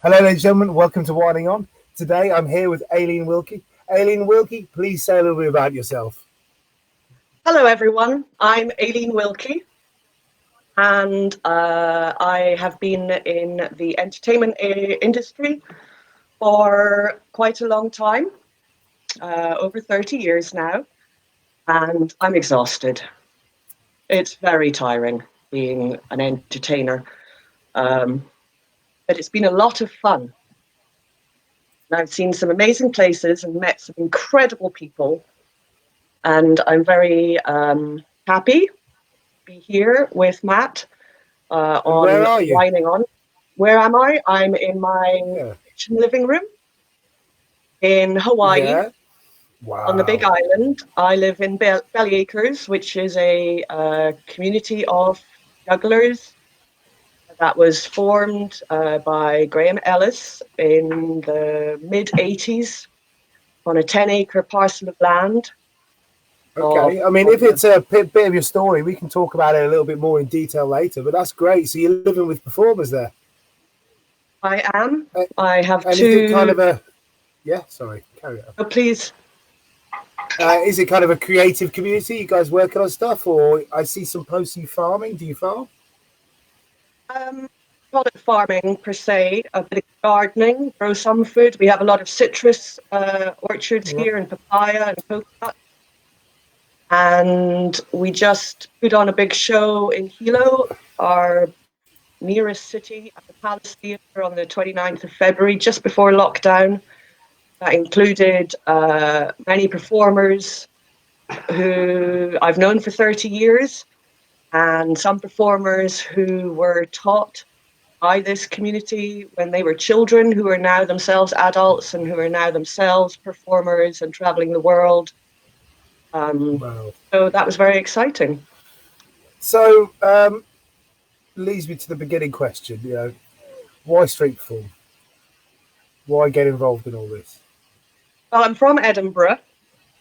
Hello, ladies and gentlemen. Welcome to Whining On. Today, I'm here with Ailieen Wilkie. Ailieen Wilkie, please say a little bit about yourself. Hello, everyone. I'm Aileen Wilkie, and I have been in the entertainment industry for quite a long time, over 30 years now, and I'm exhausted. It's very tiring being an entertainer, but it's been a lot of fun. And I've seen some amazing places and met some incredible people, and I'm very happy to be here with Matt on Where are you? Whining On. Where am I? I'm in my kitchen living room in Hawaii. Yeah. Wow. On the Big Island. I live in Bellyacres, which is a community of jugglers that was formed by Graham Ellis in the mid-80s on a 10-acre parcel of land. Okay. I mean, if it's a bit of your story, we can talk about it a little bit more in detail later, but that's great. So you're living with performers there? I am. I have and two... Is it kind of a... Yeah, sorry. Carry on. Oh, please. Is it kind of a creative community? You guys working on stuff? Or I see some posts you farming. Do you farm? Not farming per se, a bit of gardening, grow some food. We have a lot of citrus orchards here, and papaya and coconut. And we just put on a big show in Hilo, our nearest city, at the Palace Theatre on the 29th of February, just before lockdown. That included many performers who I've known for 30 years, and some performers who were taught by this community when they were children, who are now themselves adults and who are now themselves performers and traveling the world. Wow. So that was very exciting. So leads me to the beginning question, why street perform? Why get involved in all this? Well, I'm from Edinburgh,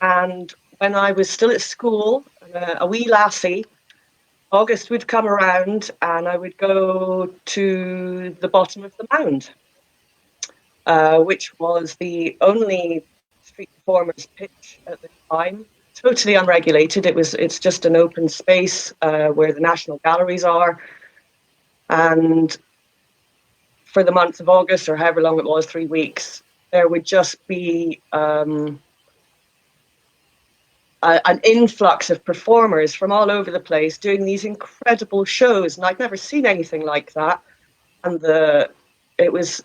and when I was still at school, a wee lassie, August would come around and I would go to the bottom of the Mound, which was the only street performers pitch at the time, totally unregulated. It's just an open space where the National Galleries are. And for the month of August, or however long it was, 3 weeks, there would just be an influx of performers from all over the place doing these incredible shows, and I'd never seen anything like that. And it was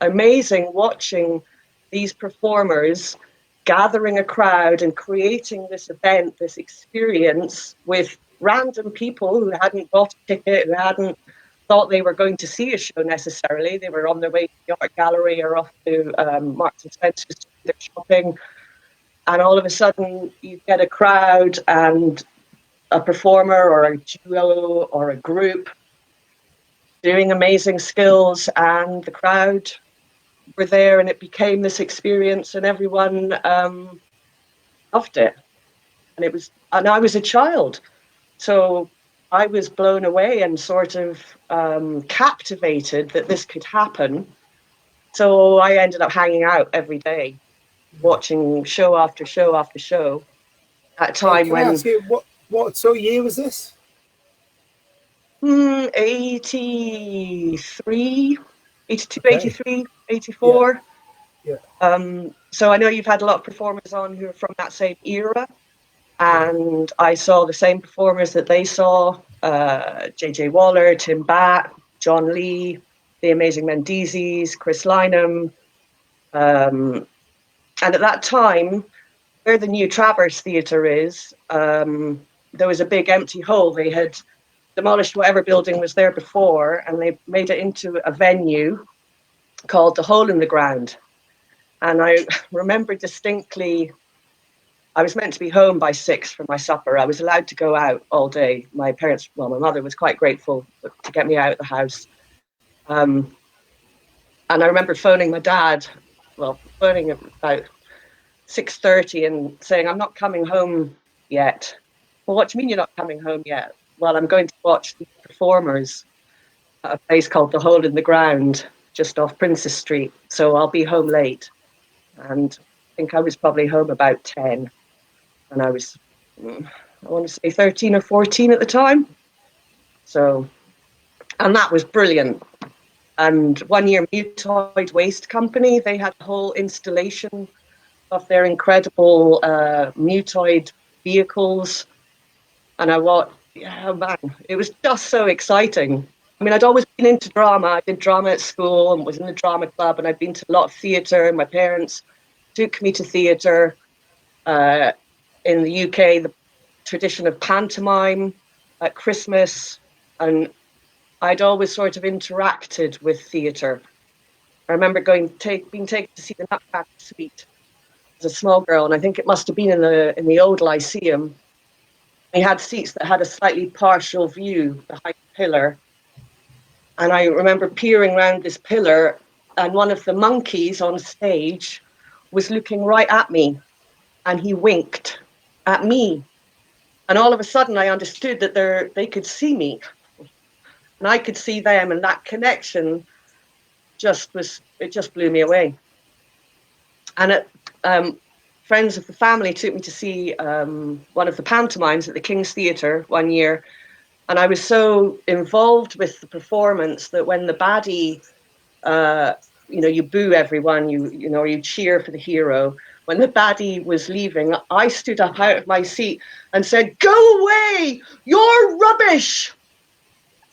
amazing watching these performers gathering a crowd and creating this event, this experience with random people who hadn't bought a ticket, who hadn't thought they were going to see a show necessarily. They were on their way to the art gallery or off to Marks and Spencer's to do their shopping. And all of a sudden you get a crowd and a performer or a duo or a group doing amazing skills, and the crowd were there, and it became this experience, and everyone loved it. And I was a child, so I was blown away and sort of captivated that this could happen. So I ended up hanging out every day, watching show after show after show. At a time when... I ask you, what sort of year was this? 83, 82, okay. 83, 84. Yeah. So I know you've had a lot of performers on who are from that same era. And I saw the same performers that they saw, J.J. Waller, Tim Batt, John Lee, the Amazing Mendizes, Chris Lynham. And at that time, where the new Traverse Theatre is, there was a big empty hole. They had demolished whatever building was there before, and they made it into a venue called the Hole in the Ground. And I remember distinctly, I was meant to be home by 6 for my supper. I was allowed to go out all day. My mother was quite grateful to get me out of the house. And I remember phoning my dad, phoning him about 6:30 and saying, I'm not coming home yet. Well, what do you mean you're not coming home yet? Well, I'm going to watch the performers. at a place called the Hole in the Ground, just off Princess Street. So I'll be home late. And I think I was probably home about 10. And I was, I want to say 13 or 14 at the time. So, and that was brilliant. And one year, Mutoid Waste Company, they had a whole installation of their incredible Mutoid vehicles. And I thought, yeah, man, it was just so exciting. I mean, I'd always been into drama. I did drama at school and was in the drama club, and I'd been to a lot of theatre, and my parents took me to theatre. In the UK, the tradition of pantomime at Christmas, and I'd always sort of interacted with theatre. I remember being taken to see the Nutcracker Suite as a small girl, and I think it must have been in the old Lyceum. We had seats that had a slightly partial view behind the pillar, and I remember peering around this pillar, and one of the monkeys on stage was looking right at me, and he winked at me. And all of a sudden I understood that they could see me and I could see them, and that connection just blew me away. And friends of the family took me to see one of the pantomimes at the King's Theatre one year, and I was so involved with the performance that when the baddie, you boo everyone, you cheer for the hero. When the baddie was leaving, I stood up out of my seat and said, "Go away! You're rubbish!"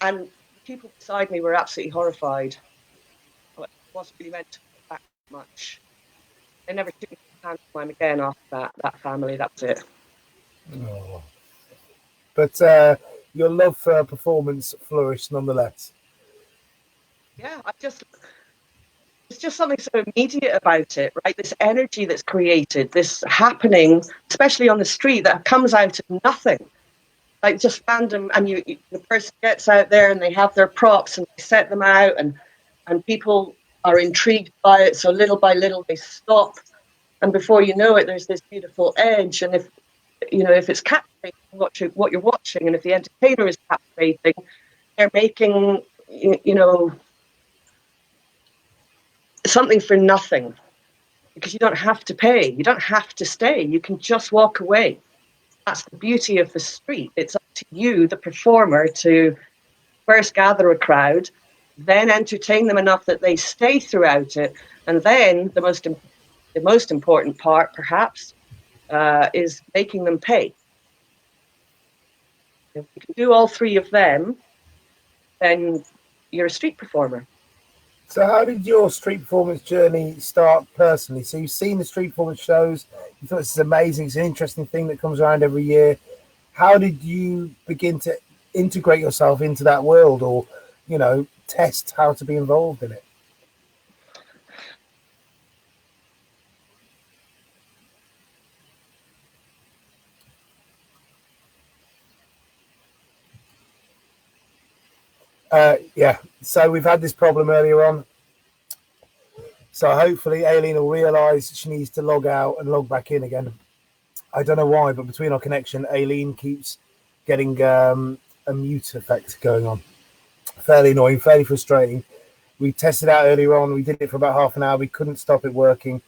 And the people beside me were absolutely horrified. It wasn't really meant to be that much. They never took me to the pantomime again after that family. That was it. Oh. But your love for performance flourished nonetheless. Yeah, it's just something so immediate about it, right? This energy that's created, this happening, especially on the street, that comes out of nothing, like just random. And the person gets out there and they have their props and they set them out, and people are intrigued by it. So little by little they stop, and before you know it, there's this beautiful edge. And if it's captivating what you're watching, and if the entertainer is captivating, they're making something for nothing, because you don't have to pay, you don't have to stay, you can just walk away. That's the beauty of the street. It's up to you, the performer, to first gather a crowd, then entertain them enough that they stay throughout it, and then the most important part, perhaps, is making them pay. If you can do all three of them, then you're a street performer. So how did your street performance journey start personally? So you've seen the street performance shows, you thought this is amazing, it's an interesting thing that comes around every year. How did you begin to integrate yourself into that world, or, test how to be involved in it? Yeah, so we've had this problem earlier on. So hopefully Aileen will realise she needs to log out and log back in again. I don't know why, but between our connection, Aileen keeps getting a mute effect going on. Fairly annoying, fairly frustrating. We tested out earlier on. We did it for about half an hour. We couldn't stop it working.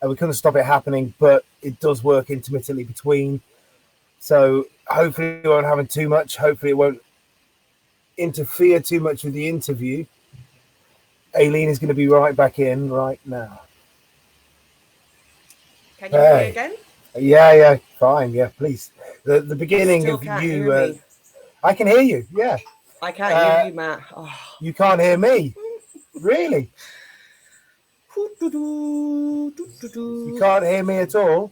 And we couldn't stop it happening, but it does work intermittently between. So hopefully we won't have too much. Hopefully it won't interfere too much with the interview. Aileen is going to be right back in right now. Can you hear me again? Yeah, fine. Yeah, please. The beginning Still of can't you. Hear me. I can hear you. Yeah. I can't hear you, Matt. Oh. You can't hear me. Really? You can't hear me at all?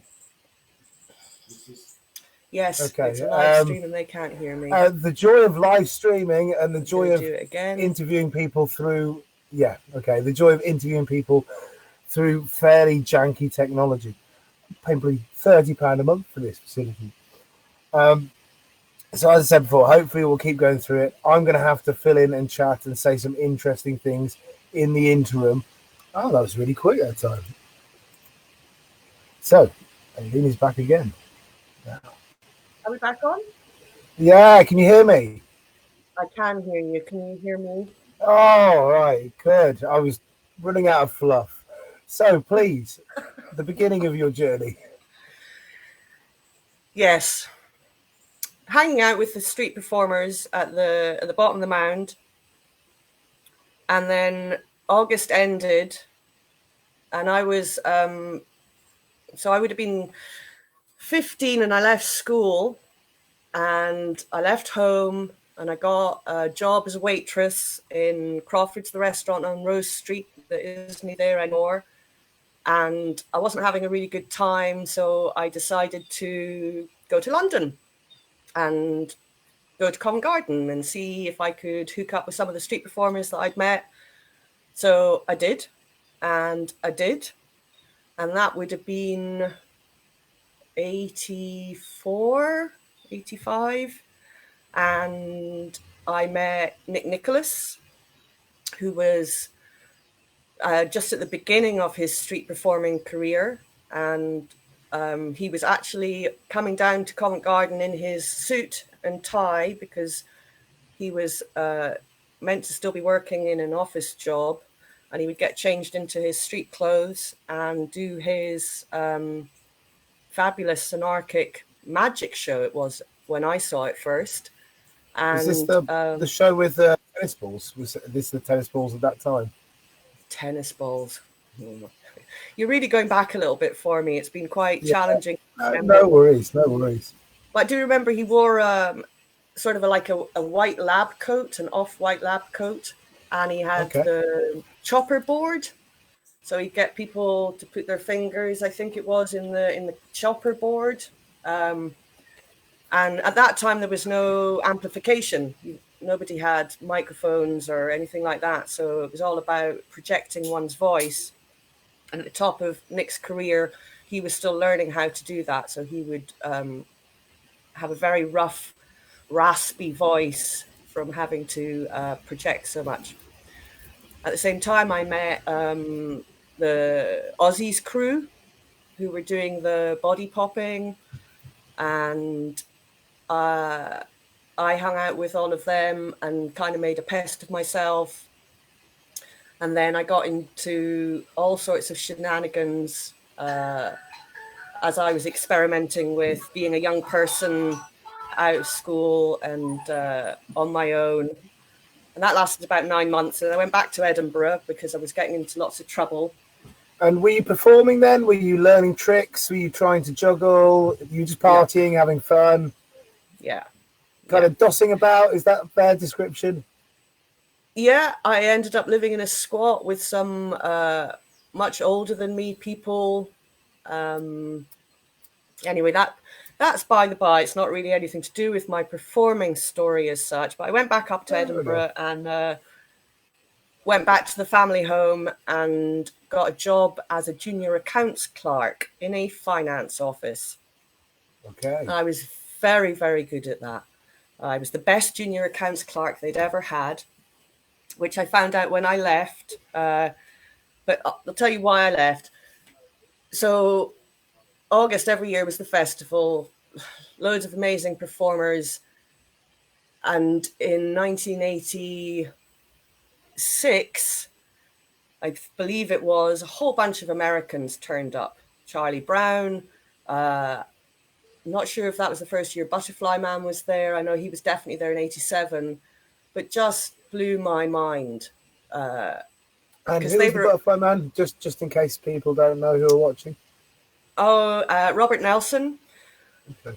Yes, okay. It's a live stream and they can't hear me. The joy of live streaming and the joy of interviewing people through... Yeah, okay. The joy of interviewing people through fairly janky technology. I'm paying probably £30 a month for this facility. So as I said before, hopefully we'll keep going through it. I'm going to have to fill in and chat and say some interesting things in the interim. Oh, that was really quick that time. So, Aileen is back again. Now. Are we back on? Yeah, can you hear me? I can hear you. Can you hear me? Oh, right, good. I was running out of fluff. So, please, the beginning of your journey. Yes, hanging out with the street performers at the bottom of the mound, and then August ended, and I was so I would have been 15, and I left school, and I left home, and I got a job as a waitress in Crawford's, the restaurant on Rose Street that isn't there anymore. And I wasn't having a really good time, so I decided to go to London and go to Covent Garden and see if I could hook up with some of the street performers that I'd met. So I did, and I did, and that would have been 84, 85. And I met Nick Nicholas, who was just at the beginning of his street performing career. And he was actually coming down to Covent Garden in his suit and tie because he was meant to still be working in an office job, and he would get changed into his street clothes and do his fabulous anarchic magic show. It was when I saw it first. And Was this the show with tennis balls? Was this the tennis balls at that time? Tennis balls. You're really going back a little bit for me. It's been quite challenging. No worries, no worries. But I do remember he wore sort of like a white lab coat, an off-white lab coat, and he had the chopper board. So he'd get people to put their fingers, I think it was, in the chopper board. And at that time, there was no amplification. Nobody had microphones or anything like that. So it was all about projecting one's voice. And at the top of Nick's career, he was still learning how to do that. So he would have a very rough, raspy voice from having to project so much. At the same time, I met the Aussies crew who were doing the body popping, and I hung out with all of them and kind of made a pest of myself. And then I got into all sorts of shenanigans as I was experimenting with being a young person out of school and on my own. And that lasted about 9 months. And I went back to Edinburgh because I was getting into lots of trouble. And were you performing then? Were you learning tricks? Were you trying to juggle? Were you just partying, having fun? Yeah. Kind of dossing about? Is that a fair description? Yeah, I ended up living in a squat with some much older than me people. Anyway, that's by the by. It's not really anything to do with my performing story as such. But I went back up to Edinburgh and went back to the family home and got a job as a junior accounts clerk in a finance office. Okay. And I was very, very good at that. I was the best junior accounts clerk they'd ever had, which I found out when I left. But I'll tell you why I left. So August every year was the festival, loads of amazing performers. And in 1986, I believe it was, a whole bunch of Americans turned up. Charlie Brown, not sure if that was the first year Butterfly Man was there. I know he was definitely there in 87, but just blew my mind. And who was the Butterfly Man? Just in case people don't know who are watching. Oh, Robert Nelson,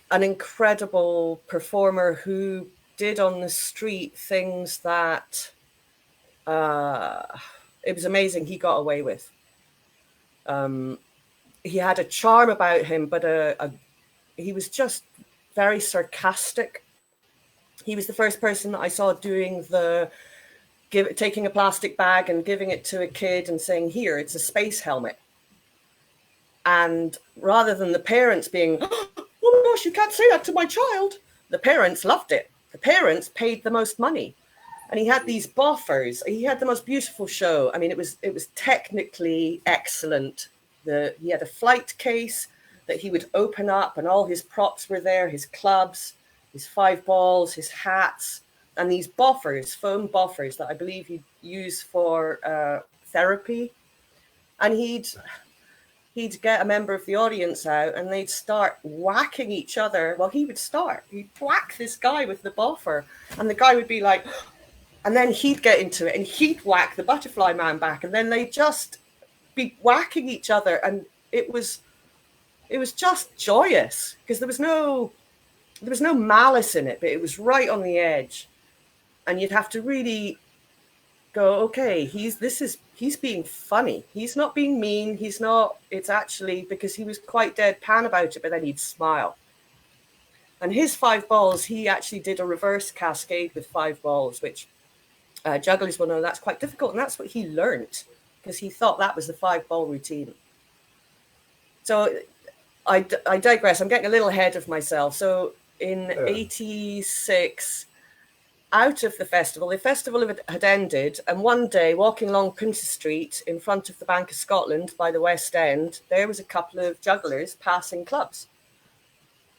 an incredible performer who did on the street things that it was amazing he got away with. He had a charm about him, but he was just very sarcastic. He was the first person that I saw doing taking a plastic bag and giving it to a kid and saying, "Here, it's a space helmet." And rather than the parents being, "Oh my gosh, you can't say that to my child," the parents loved it. The parents paid the most money. And he had these buffers. He had the most beautiful show. I mean, it was technically excellent. He had a flight case that he would open up, and all his props were there, his clubs, his 5 balls, his hats, and these buffers, foam buffers that I believe use for therapy. And he'd get a member of the audience out and they'd start whacking each other. Well, he'd whack this guy with the boffer, and the guy would be like, and then he'd get into it and he'd whack the butterfly man back, and then they'd just be whacking each other. And it was just joyous because there was no malice in it, but it was right on the edge. And you'd have to really go, okay, he's being funny. He's not being mean. It's actually because he was quite deadpan about it, but then he'd smile. And his 5 balls, he actually did a reverse cascade with 5 balls, which jugglers will know that's quite difficult. And that's what he learned because he thought that was the 5-ball routine. So I digress. I'm getting a little ahead of myself. So in 86, out of the festival had ended, and one day walking along Princes Street in front of the Bank of Scotland by the West End, there was a couple of jugglers passing clubs,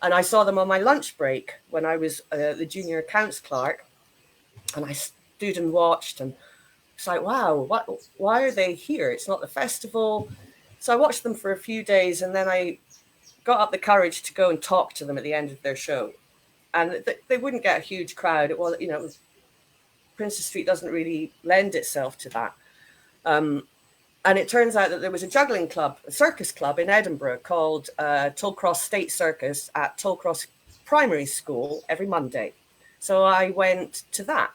and I saw them on my lunch break when I was the junior accounts clerk, and I stood and watched, and it's like, wow, why are they here? It's not the festival. So I watched them for a few days, and then I got up the courage to go and talk to them at the end of their show. And they wouldn't get a huge crowd. Princes Street doesn't really lend itself to that. And it turns out that there was a juggling club, a circus club in Edinburgh called Tollcross State Circus at Tollcross Primary School every Monday. So I went to that.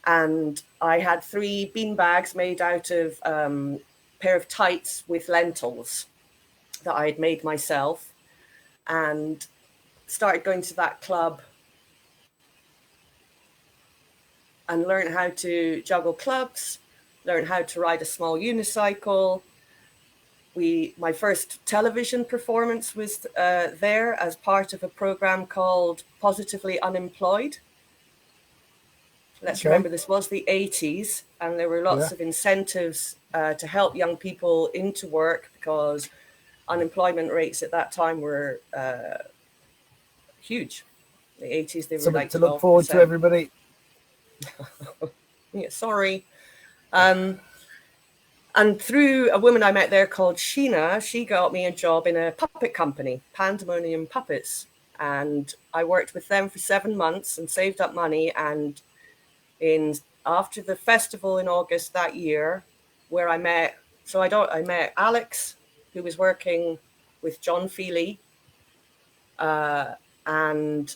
And I had 3 beanbags made out of a pair of tights with lentils that I had made myself. And started going to that club and learned how to juggle clubs, learned how to ride a small unicycle. My first television performance was there as part of a program called Positively Unemployed. Let's remember this was the 80s, and there were lots of incentives to help young people into work because unemployment rates at that time were huge. The 80s, they were something like to look forward to, everybody. Yeah, sorry. And through a woman I met there called Sheena, she got me a job in a puppet company, Pandemonium Puppets, and I worked with them for 7 months and saved up money. And after the festival in August that year, where I met Alex, who was working with John Feely, and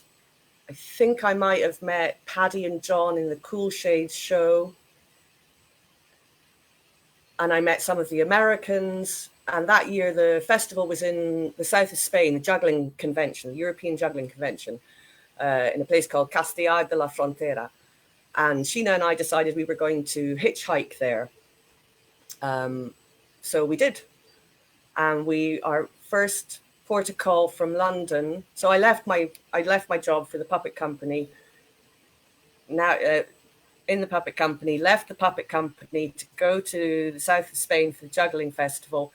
I think I might have met Paddy and John in the Cool Shades show. And I met some of the Americans. And that year, the festival was in the south of Spain, the juggling convention, the European juggling convention, in a place called Castellar de la Frontera. And Sheena and I decided we were going to hitchhike there. So we did. And our first port of call from London. So I left my job for the puppet company. Now in the puppet company, left the puppet company to go to the south of Spain for the juggling festival.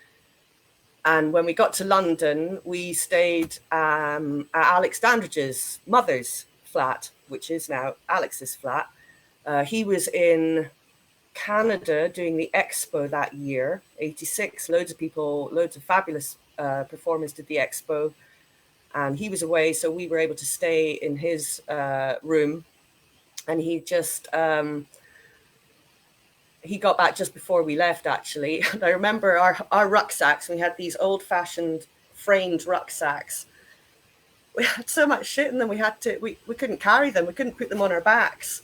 And when we got to London, we stayed at Alex Dandridge's mother's flat, which is now Alex's flat. He was in Canada doing the expo that year, 86. Loads of fabulous performers did the expo, and he was away, so we were able to stay in his room. And he got back just before we left, actually. And I remember our rucksacks. We had these old-fashioned framed rucksacks. We had so much shit in them. We couldn't carry them. We couldn't put them on our backs.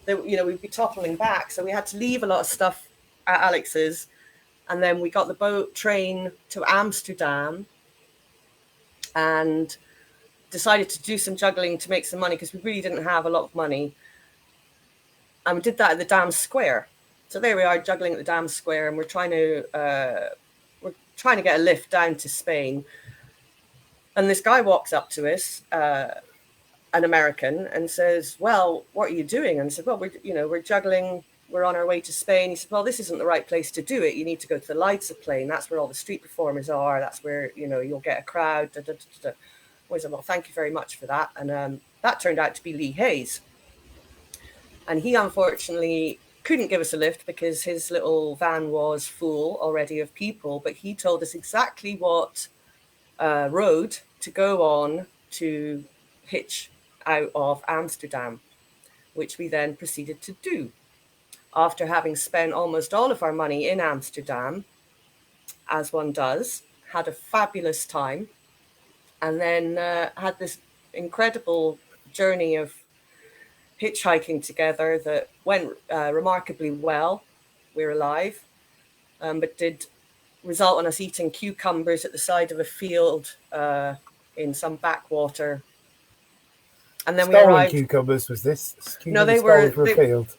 We'd be toppling back, so we had to leave a lot of stuff at Alex's. And then we got the boat train to Amsterdam and decided to do some juggling to make some money because we really didn't have a lot of money. And we did that at the Dam Square. So there we are, juggling at the Dam Square, and we're trying to get a lift down to Spain. And this guy walks up to us, an American, and says, "Well, what are you doing?" And I said, "Well, we're juggling. We're on our way to Spain." He said, "Well, this isn't the right place to do it. You need to go to the Lights of Plain. That's where all the street performers are. That's where, you'll get a crowd." I said, "Well, thank you very much for that." And that turned out to be Lee Hayes. And he unfortunately couldn't give us a lift because his little van was full already of people, but he told us exactly what road to go on to hitch out of Amsterdam, which we then proceeded to do. After having spent almost all of our money in Amsterdam, as one does, had a fabulous time, and then had this incredible journey of hitchhiking together that went remarkably well. We're alive, but did result in us eating cucumbers at the side of a field in some backwater. And then Stolen we arrived. cucumbers was this? No, they stolen were from a field.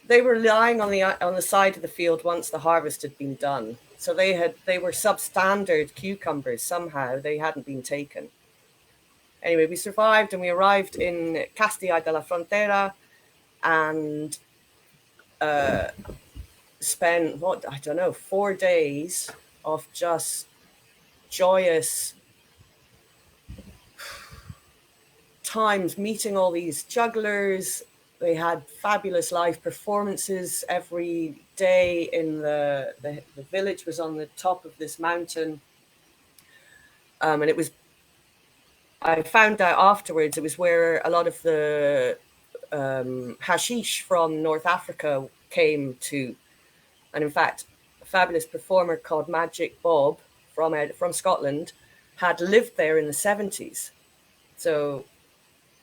They were lying on the side of the field once the harvest had been done. So they were substandard cucumbers. Somehow they hadn't been taken. Anyway, we survived and we arrived in Castilla de la Frontera and spent 4 days of just joyous times meeting all these jugglers. They had fabulous live performances every day in the village was on the top of this mountain. And it was, I found out afterwards, it was where a lot of the hashish from North Africa came to. And in fact, a fabulous performer called Magic Bob from Scotland had lived there in the 70s. So,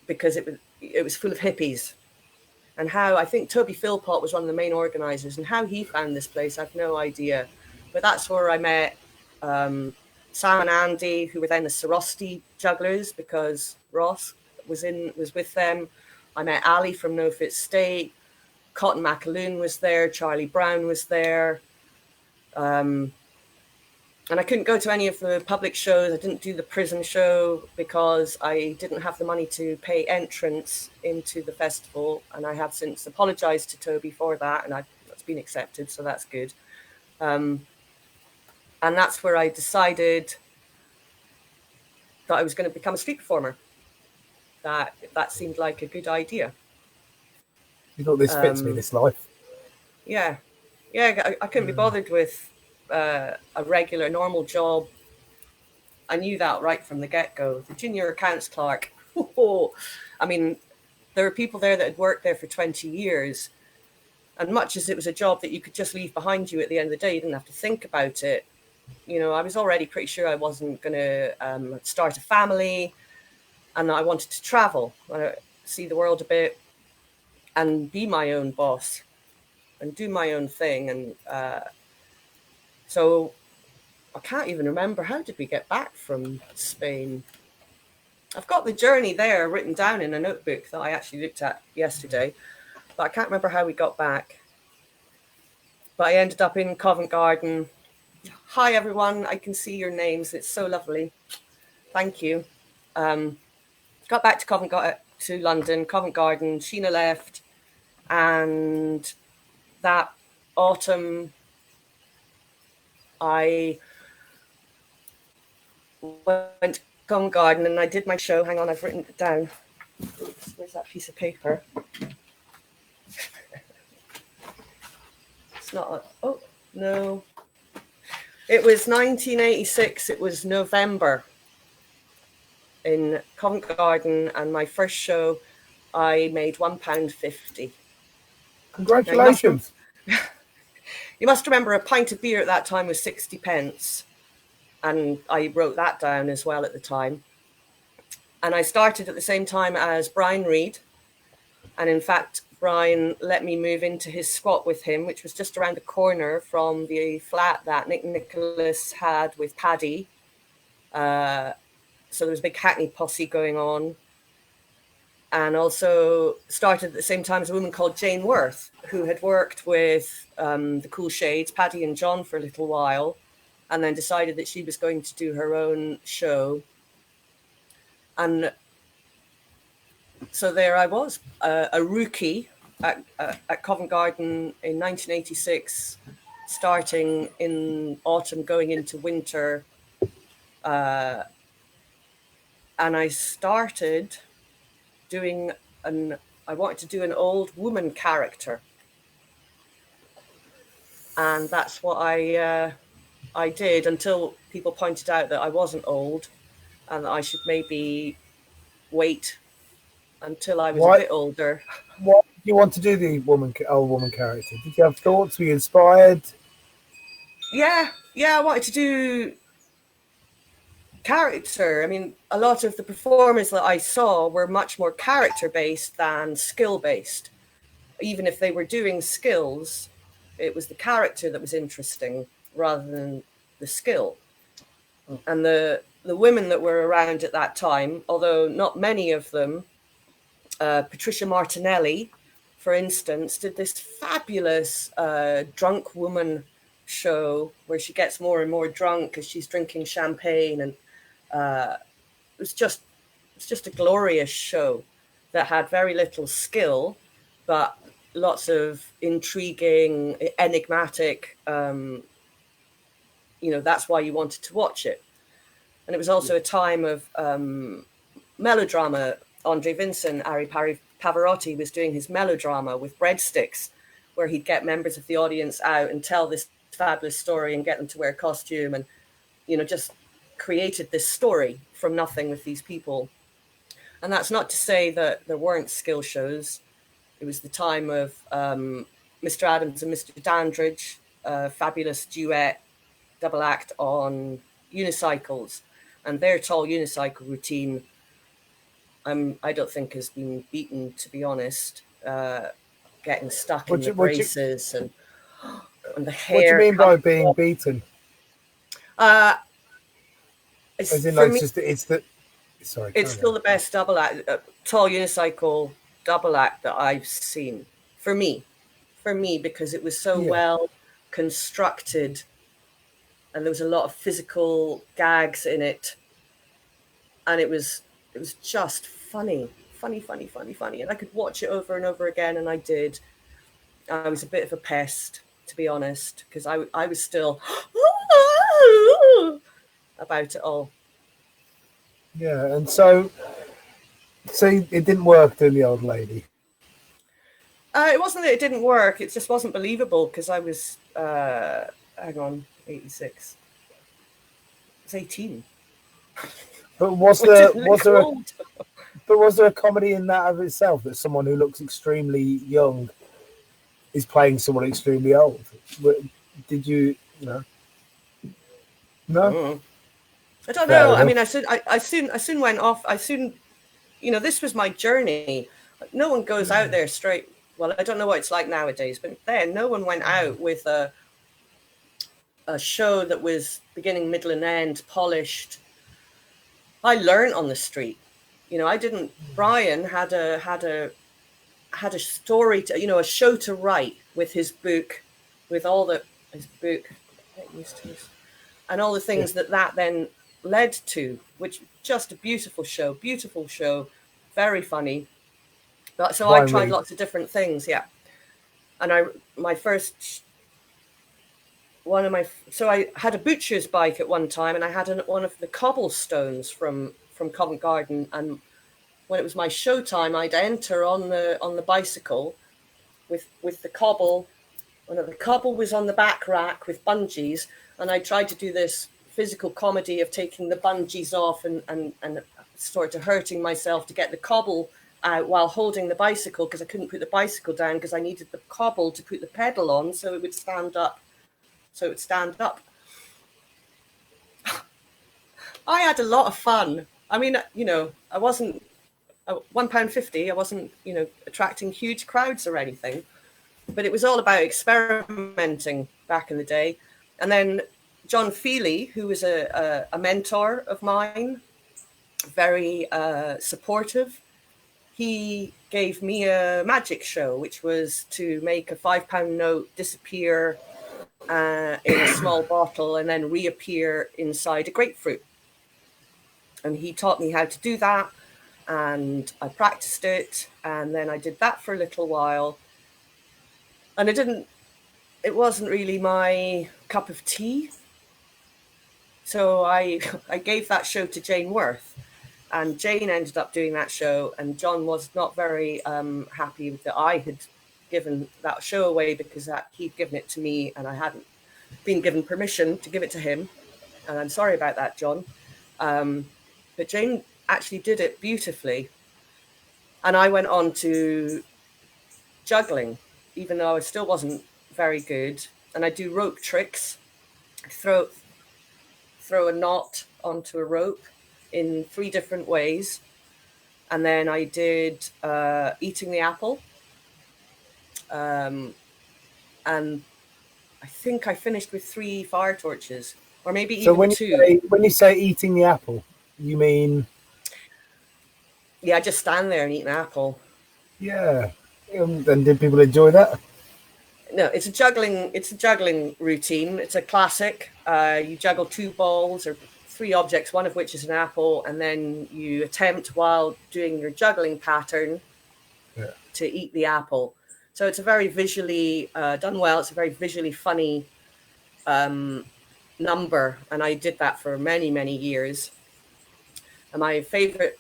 because it was full of hippies. And how, I think Toby Philpott was one of the main organisers, and how he found this place, I've no idea. But that's where I met Sam and Andy, who were then the Sorority jugglers, because Ross was with them. I met Ali from No Fit State. Cotton McAloon was there. Charlie Brown was there. And I couldn't go to any of the public shows. I didn't do the prison show because I didn't have the money to pay entrance into the festival. And I have since apologised to Toby for that, and that's been accepted, so that's good. And that's where I decided that I was going to become a street performer. That seemed like a good idea. You thought, this fits me, this life. Yeah. I couldn't be bothered with a regular, normal job. I knew that right from the get-go. The junior accounts clerk. I mean, there were people there that had worked there for 20 years. And much as it was a job that you could just leave behind you at the end of the day, you didn't have to think about it. You know, I was already pretty sure I wasn't going to start a family, and I wanted to travel, see the world a bit, and be my own boss and do my own thing. And so I can't even remember, how did we get back from Spain? I've got the journey there written down in a notebook that I actually looked at yesterday, but I can't remember how we got back. But I ended up in Covent Garden. Hi, everyone. I can see your names. It's so lovely. Thank you. Got back to London, Covent Garden. Sheena left. And that autumn, I went to Covent Garden and I did my show. Hang on, I've written it down. Oops, where's that piece of paper? It's not. Oh, no. It was 1986. It was November in Covent Garden, and my first show, I made £1.50. Congratulations. You must remember a pint of beer at that time was 60 pence. And I wrote that down as well at the time. And I started at the same time as Brian Reed. And in fact, Brian let me move into his squat with him, which was just around the corner from the flat that Nick Nicholas had with Paddy. So there was a big Hackney posse going on. And also started at the same time as a woman called Jane Worth, who had worked with the Cool Shades, Paddy and John, for a little while, and then decided that she was going to do her own show. And so there I was, a rookie at Covent Garden in 1986, starting in autumn, going into winter. And I started I wanted to do an old woman character. And that's what I did until people pointed out that I wasn't old and that I should maybe wait until I was a Why? bit older. Why did you want to do the old woman character? Did you have thoughts? Were you inspired? Yeah, I wanted to do character. I mean, a lot of the performers that I saw were much more character based than skill based. Even if they were doing skills, it was the character that was interesting rather than the skill. And the women that were around at that time, although not many of them, Patricia Martinelli, for instance, did this fabulous drunk woman show where she gets more and more drunk as she's drinking champagne, and it was just a glorious show that had very little skill, but lots of intriguing, enigmatic. That's why you wanted to watch it. And it was also a time of melodrama. Andre Vincent, Ari Pavarotti was doing his melodrama with breadsticks, where he'd get members of the audience out and tell this fabulous story and get them to wear a costume, and just created this story from nothing with these people. And that's not to say that there weren't skill shows. It was the time of Mr. Adams and Mr. Dandridge, a fabulous duet double act on unicycles, and their tall unicycle routine I don't think has been beaten, to be honest. Getting stuck in the braces and the hair. What do you mean by being beaten? It's still the best double act, tall unicycle double act that I've seen for me, because it was so well constructed, and there was a lot of physical gags in it, and it was just funny, and I could watch it over and over again, and I did. I was a bit of a pest, to be honest, because I was still about it all. Yeah, and so it didn't work doing the old lady. It wasn't that it didn't work; it just wasn't believable because I was 86. I was 18. But was there a comedy in that of itself, that someone who looks extremely young is playing someone extremely old? Did you know? No. I don't know. I mean, I soon went off. This was my journey. No one goes out there straight. Well, I don't know what it's like nowadays, but then no one went out with a show that was beginning, middle, and end, polished. I learned on the street. I didn't. Brian had a story to, a show to write with his book, with all his book, get used to this, and all the things that then led to, which just a beautiful show, very funny. But so I tried lots of different things, and I had a butcher's bike at one time, and I had one of the cobblestones from Covent Garden, and when it was my show time, I'd enter on the bicycle with the cobble. The cobble was on the back rack with bungees, and I tried to do this physical comedy of taking the bungees off and sort of hurting myself to get the cobble out while holding the bicycle, because I couldn't put the bicycle down because I needed the cobble to put the pedal on so it would stand up. I had a lot of fun. I mean, I wasn't £1.50. I wasn't, attracting huge crowds or anything, but it was all about experimenting back in the day. And then John Feely, who was a mentor of mine, very supportive, he gave me a magic show, which was to make a £5 note disappear in a small bottle and then reappear inside a grapefruit. And he taught me how to do that, and I practiced it, and then I did that for a little while. And it wasn't really my cup of tea. So I gave that show to Jane Worth, and Jane ended up doing that show, and John was not very happy that I had given that show away because he'd given it to me and I hadn't been given permission to give it to him. And I'm sorry about that, John. But Jane actually did it beautifully. And I went on to juggling, even though I still wasn't very good. And I do rope tricks, throw a knot onto a rope in 3 different ways. And then I did eating the apple. And I think I finished with 3 fire torches, or maybe even 2. When you say eating the apple, you mean? Yeah, I just stand there and eat an apple. Yeah. And did people enjoy that? No, it's a juggling routine. It's a classic. You juggle 2 balls or 3 objects, one of which is an apple, and then you attempt while doing your juggling pattern to eat the apple. So it's a very visually done well. It's a very visually funny number, and I did that for many, many years. And my favourite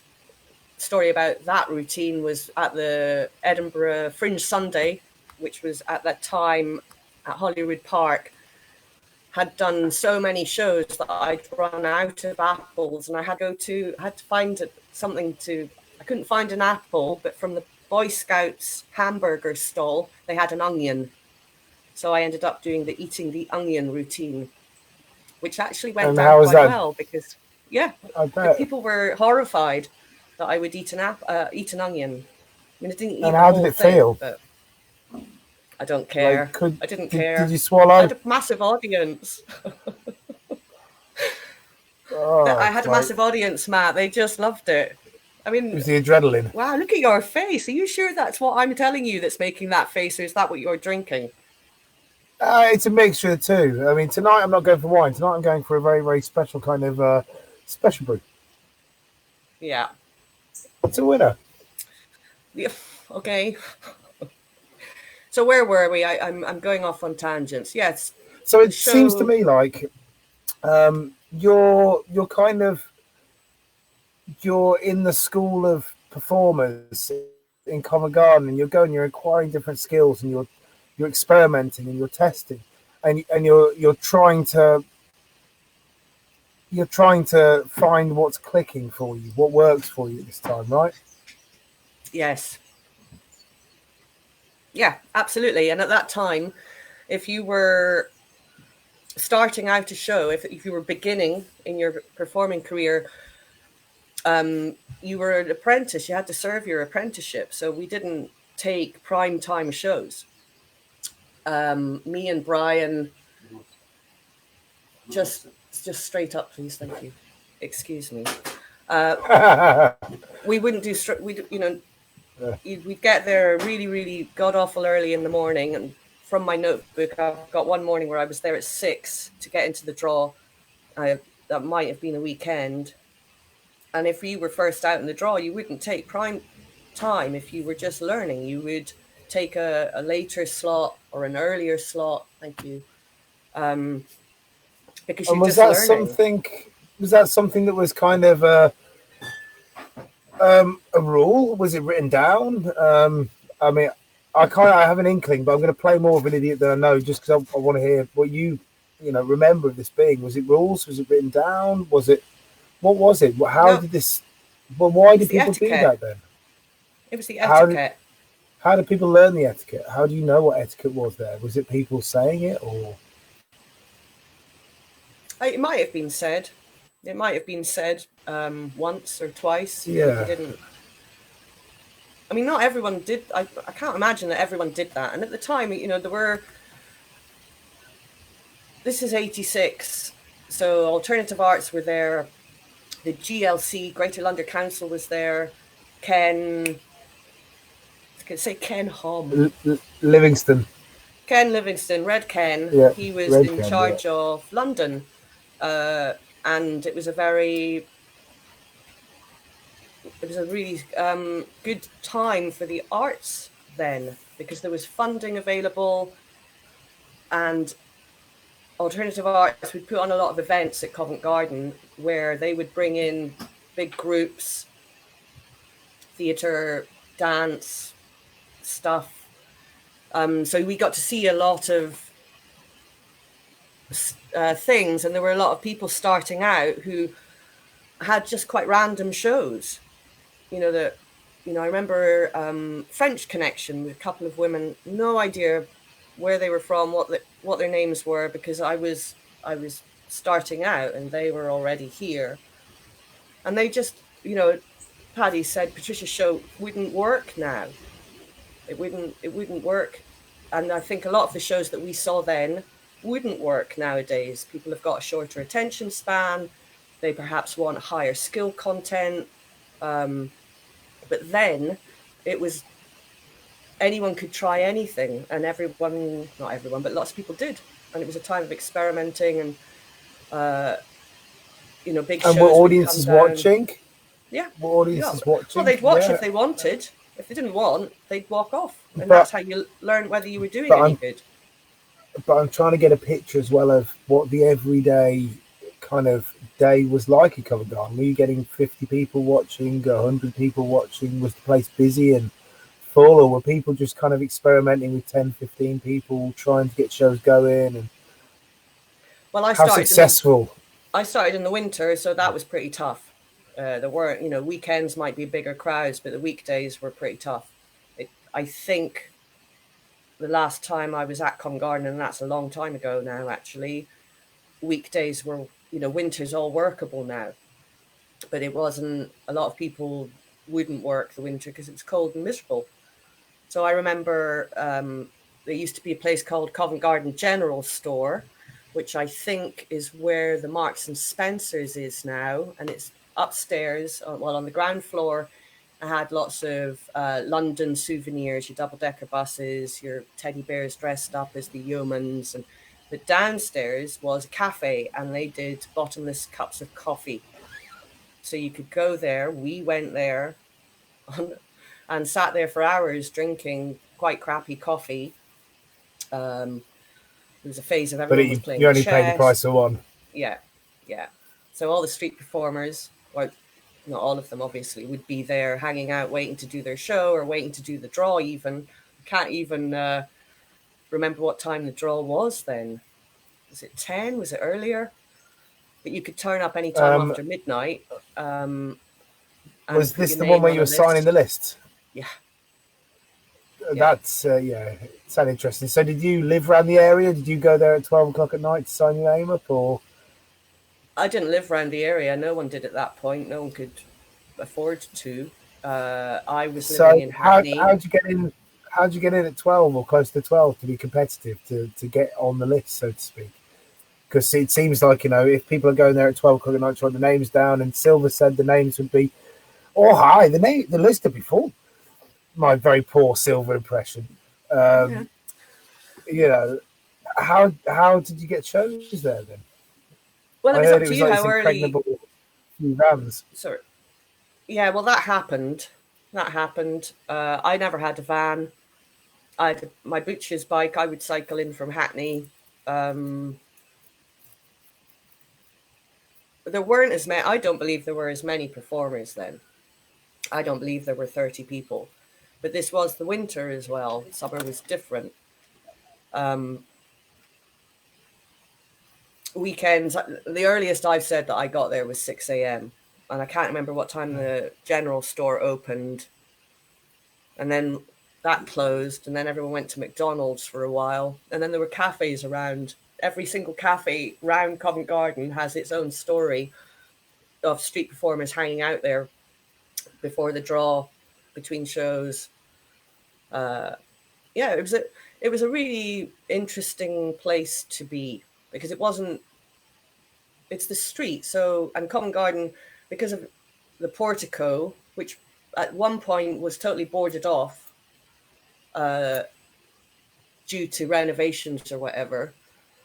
story about that routine was at the Edinburgh Fringe Sunday, which was at that time at Hollywood Park. Had done so many shows that I'd run out of apples, and I had to find something to. I couldn't find an apple, but from the Boy Scouts hamburger stall, they had an onion. So I ended up doing the eating the onion routine, which actually went down quite well because, people were horrified that I would eat an onion. I mean, I didn't eat and how did it feel? But I don't care. I didn't care. Did you swallow? I had a massive audience. I had a massive audience, Matt. They just loved it. I mean, it was the adrenaline. Wow, look at your face. Are you sure that's what I'm telling you that's making that face, or is that what you're drinking? It's a mixture of 2. I mean, tonight I'm not going for wine. Tonight I'm going for a very, very special kind of special brew. Yeah. It's a winner. Yeah. Okay. So where were we? I'm going off on tangents. Yes. So it seems to me like you're in the school of performers in Covent Garden, and you're acquiring different skills, and you're experimenting and you're testing, and you're trying to find what's clicking for you, what works for you this time, right? Yes. Yeah, absolutely. And at that time, if you were starting out a show, if you were beginning in your performing career, you were an apprentice. You had to serve your apprenticeship. So we didn't take prime time shows. Me and Brian, just straight up, please. Thank you. Excuse me. We wouldn't do we'd get there really, really god awful early in the morning. And from my notebook, I've got one morning where I was there at 6 to get into the draw. That might have been a weekend. And if you were first out in the draw, you wouldn't take prime time. If you were just learning, you would take a later slot or an earlier slot. Thank you. Because you're just learning. Was that something that was kind of a rule? Was it written down? I mean, I have an inkling, but I'm going to play more of an idiot than I know, just because I want to hear what you remember of this being. Was it rules? Was it written down? Was it? What was it? How did this? Well, why did people do that then? It was the etiquette. How did people learn the etiquette? How do you know what etiquette was there? Was it people saying it, or? It might have been said. It might have been said once or twice. Yeah. Didn't. I mean, not everyone did. I can't imagine that everyone did that. And at the time, there were. This is 86, so alternative arts were there. The GLC, Greater London Council, was there. Ken Hom. Livingston. Ken Livingston, Red Ken. Yeah, he was Red in Ken, charge of London. And it was a really good time for the arts then, because there was funding available, and alternative arts would put on a lot of events at Covent Garden where they would bring in big groups, theatre, dance, stuff. So we got to see a lot of things, and there were a lot of people starting out who had just quite random shows. I remember French Connection with a couple of women, no idea where they were from, what their names were, because I was starting out and they were already here, and they just, Paddy said Patricia's show wouldn't work now. It wouldn't work, and I think a lot of the shows that we saw then wouldn't work nowadays. People have got a shorter attention span. They perhaps want higher skill content. But then it was anyone could try anything, and not everyone, but lots of people did. And it was a time of experimenting and, big shows. And were audiences watching? Yeah. Were audiences watching? Well, they'd watch if they wanted. If they didn't want, they'd walk off. And that's how you learn whether you were doing any good. But I'm trying to get a picture as well of what the everyday kind of day was like at Covent Garden. Were you getting 50 people watching, 100 people watching? Was the place busy and full, or were people just kind of experimenting with 10, 15 people trying to get shows going? And well, how successful? I started in the winter, so that was pretty tough. There weren't, weekends might be bigger crowds, but the weekdays were pretty tough. I think the last time I was at Covent Garden, and that's a long time ago now, actually, weekdays were, winter's all workable now. But it wasn't, a lot of people wouldn't work the winter because it was cold and miserable. So I remember there used to be a place called Covent Garden General Store, which I think is where the Marks and Spencer's is now. And it's upstairs, on the ground floor. I had lots of London souvenirs, your double-decker buses, your teddy bears dressed up as the yeomans. But downstairs was a cafe, and they did bottomless cups of coffee. So you could go there. We went there and sat there for hours drinking quite crappy coffee. There was a phase of everyone was playing chess. You only paid the price of one. Yeah. So all the street performers, well, not all of them obviously, would be there hanging out, waiting to do their show or waiting to do the draw even. Can't even remember what time the draw was then. Was it 10? Was it earlier? But you could turn up any time after midnight. Was this the one where you were signing the list? Yeah. That's, sounds interesting. So did you live around the area? Did you go there at 12 o'clock at night to sign your name up, or? I didn't live around the area. No one did at that point. No one could afford to. I was living in Hackney. How'd you get in at 12 or close to 12 to be competitive, to get on the list, so to speak? Because it seems like, if people are going there at 12 o'clock at night to write the names down, and Silver said the names would be, the list would be full. My very poor Silver impression. How did you get shows there then? Well, it was up to you how early. Vans. Sorry. Yeah, well, that happened. I never had a van. I had my butcher's bike. I would cycle in from Hackney. There weren't as many. I don't believe there were as many performers then. I don't believe there were 30 people. But this was the winter as well. Summer was different. Weekends, the earliest I've said that I got there was 6 a.m. And I can't remember what time the general store opened. And then that closed, and then everyone went to McDonald's for a while. And then there were cafes around. Every single cafe around Covent Garden has its own story of street performers hanging out there before the draw, between shows. It was a really interesting place to be, because it's the street. So, and Covent Garden, because of the portico, which at one point was totally boarded off due to renovations or whatever.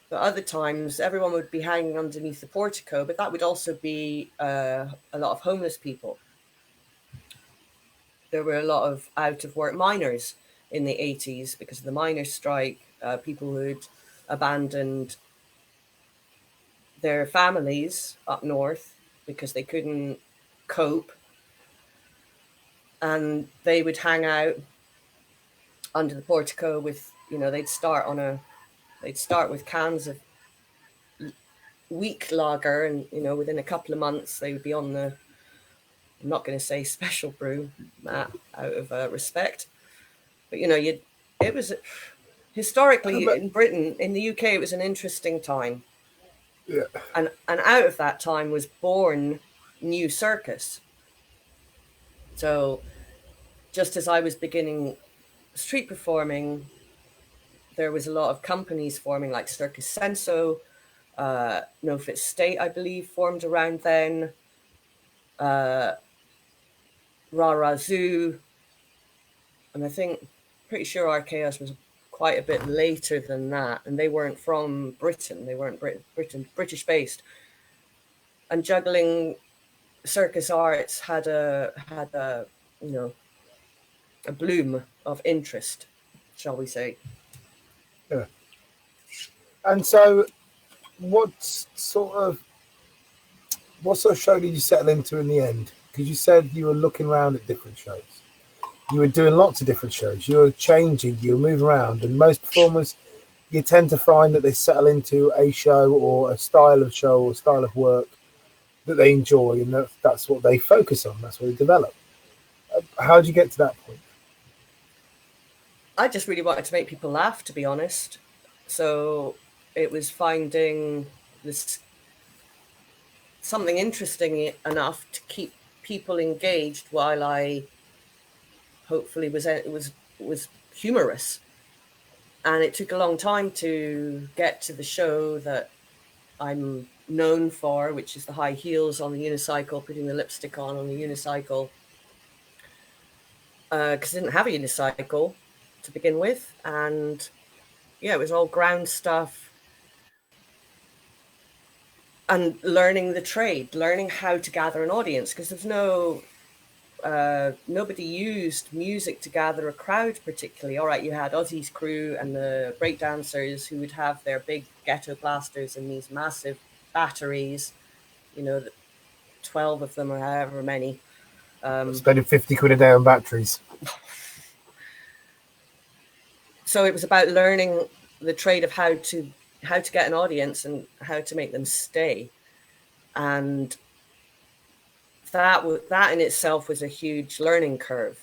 But other times, everyone would be hanging underneath the portico, but that would also be a lot of homeless people. There were a lot of out-of-work miners in the 80s because of the miners' strike, people who'd abandoned their families up north because they couldn't cope. And they would hang out under the portico with they'd start with cans of weak lager, and within a couple of months they would be on the, I'm not going to say special brew, Matt, out of respect, but it was historically in Britain, in the UK, it was an interesting time. Yeah. And out of that time was born New Circus. So just as I was beginning street performing, there was a lot of companies forming, like Circus Senso, No Fit State, I believe, formed around then. Ra Ra Zoo, and I think, pretty sure RKS was quite a bit later than that, and they weren't from Britain. They weren't British based. And juggling circus arts had a bloom of interest, shall we say. Yeah. And so what sort of show did you settle into in the end? Because you said you were looking around at different shows. You were doing lots of different shows. You were changing, you were moving around. And most performers, you tend to find that they settle into a show or a style of show or style of work that they enjoy, and that's what they focus on. That's what they develop. How did you get to that point? I just really wanted to make people laugh, to be honest. So it was finding this something interesting enough to keep people engaged while I hopefully was humorous. And it took a long time to get to the show that I'm known for, which is the high heels on the unicycle, putting the lipstick on the unicycle. Because I didn't have a unicycle to begin with. And yeah, it was all ground stuff. And learning the trade, learning how to gather an audience, because there's nobody used music to gather a crowd particularly. All right, you had Ozzy's crew and the breakdancers who would have their big ghetto blasters and these massive batteries, 12 of them or however many. Spending 50 quid a day on batteries. So it was about learning the trade of how to get an audience and how to make them stay. And that in itself was a huge learning curve.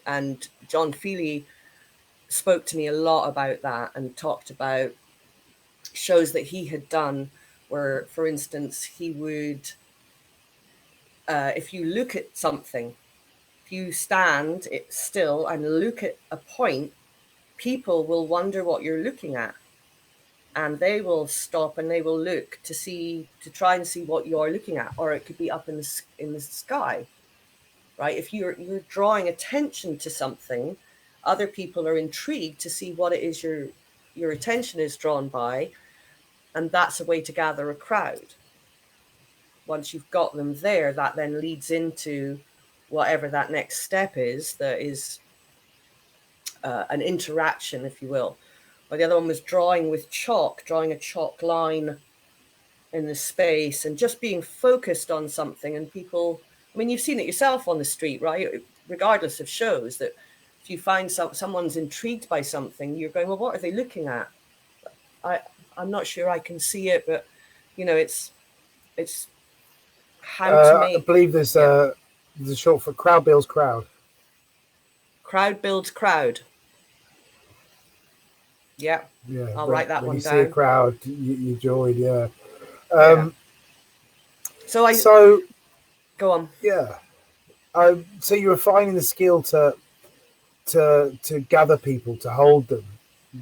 And John Feely spoke to me a lot about that and talked about shows that he had done where, for instance, he would, if you look at something, if you stand still and look at a point, people will wonder what you're looking at. And they will stop and they will look to try and see what you're looking at, or it could be up in the sky, right? If you're drawing attention to something, other people are intrigued to see what it is your attention is drawn by, and that's a way to gather a crowd. Once you've got them there, that then leads into whatever that next step is. That is an interaction, if you will. Or the other one was drawing with chalk, drawing a chalk line in the space and just being focused on something. And people, I mean, you've seen it yourself on the street, right? Regardless of shows, that if you find someone's intrigued by something, you're going, well, what are they looking at? I'm not sure I can see it, but, it's how to make... I believe there's a short for crowd builds crowd. Crowd builds crowd. Yeah, I'll write that one down. When you see a crowd, you join, yeah. So go on. Yeah. So you were finding the skill to gather people, to hold them.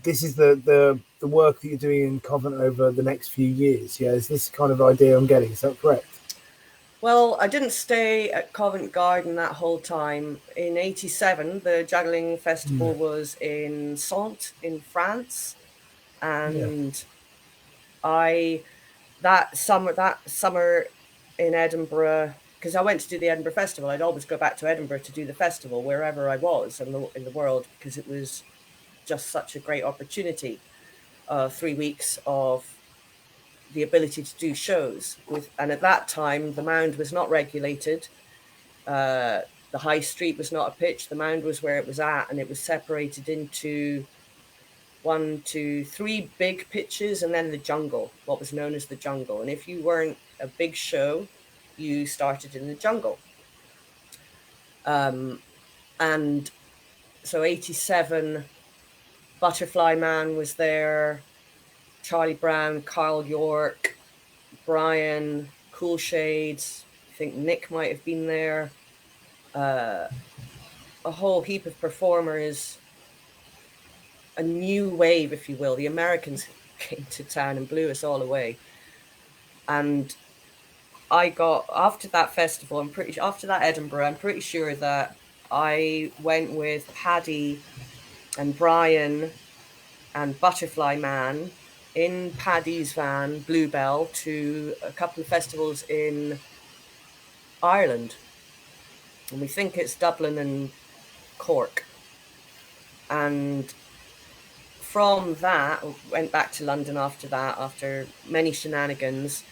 This is the work that you're doing in Covent over the next few years. Yeah, is this kind of idea I'm getting? Is that correct? Well, I didn't stay at Covent Garden that whole time. In '87, the juggling festival was in Saintes in France, and that summer in Edinburgh, because I went to do the Edinburgh Festival. I'd always go back to Edinburgh to do the festival wherever I was in the world, because it was just such a great opportunity. 3 weeks of the ability to do shows and at that time the Mound was not regulated. The high street was not a pitch. The Mound was where it was at, and it was separated into 1, 2, 3 big pitches, and then the jungle, what was known as the jungle. And if you weren't a big show, you started in the jungle. And so 87, Butterfly Man was there, Charlie Brown, Carl York, Brian, Cool Shades, I think Nick might have been there, a whole heap of performers, a new wave, if you will. The Americans came to town and blew us all away. And I got, after that festival, after that Edinburgh, I'm pretty sure that I went with Paddy and Brian and Butterfly Man in Paddy's van, Bluebell, to a couple of festivals in Ireland. And we think it's Dublin and Cork. And from that, went back to London after that, after many shenanigans.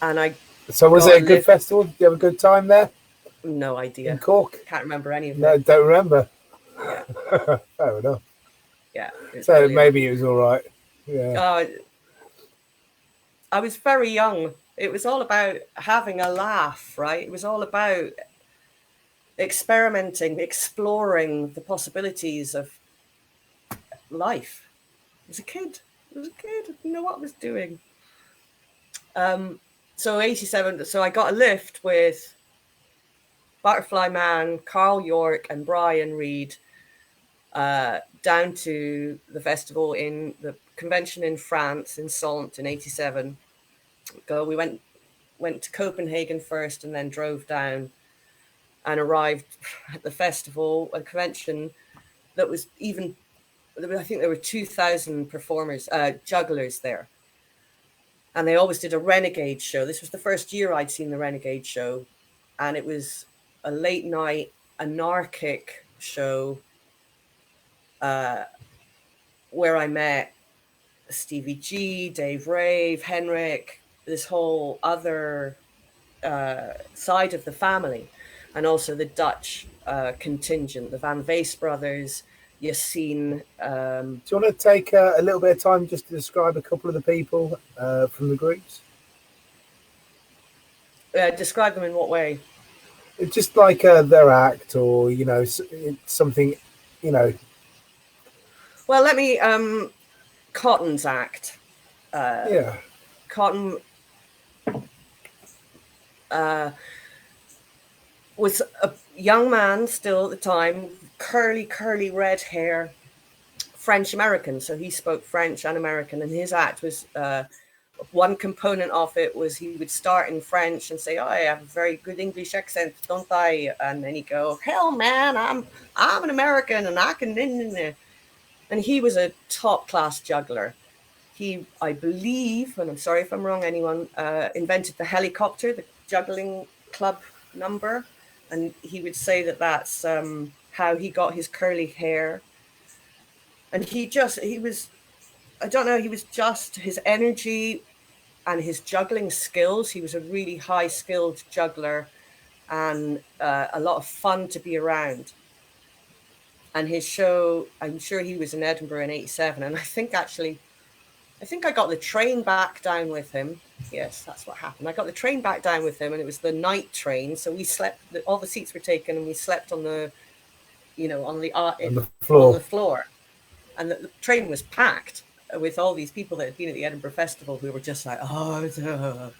And So was it a good festival? Did you have a good time there? No idea. In Cork? Can't remember any of it. No, don't remember. Yeah. Fair enough. Yeah. So brilliant. maybe it was all right. Yeah. I was very young. It was all about having a laugh, right? It was all about experimenting, exploring the possibilities of life. I was a kid. I didn't know what I was doing. So 87, so I got a lift with Butterfly Man, Carl York and Brian Reed down to the festival in the convention in France, in Salent in 87. We went to Copenhagen first and then drove down and arrived at the festival, a convention that was even, I think there were 2,000 performers, jugglers there. And they always did a renegade show. This was the first year I'd seen the renegade show. And it was a late night anarchic show where I met Stevie G, Dave Rave, Henrik, this whole other side of the family. And also the Dutch contingent, the Van Vees brothers, Yassine. Do you want to take a little bit of time just to describe a couple of the people from the groups? Describe them in what way? It's just like their act, or something, Well, let me. Cotton's act. Yeah. Cotton was a young man still at the time, curly red hair, French American. So he spoke French and American, and his act was one component of it was he would start in French and say, "Oh, I have a very good English accent, don't I?" And then he'd go, "Hell, man, I'm an American and I can." And he was a top class juggler. He, I believe, and I'm sorry if I'm wrong, anyone, invented the helicopter, the juggling club number. And he would say that that's how he got his curly hair. And he was, I don't know, he was just his energy and his juggling skills. He was a really high skilled juggler and a lot of fun to be around. And his show, I'm sure he was in Edinburgh in 87. And I think I got the train back down with him. Yes, that's what happened. I got the train back down with him, and it was the night train. So we slept, all the seats were taken, and we slept on the, on the floor. And the train was packed with all these people that had been at the Edinburgh Festival who were just like, oh.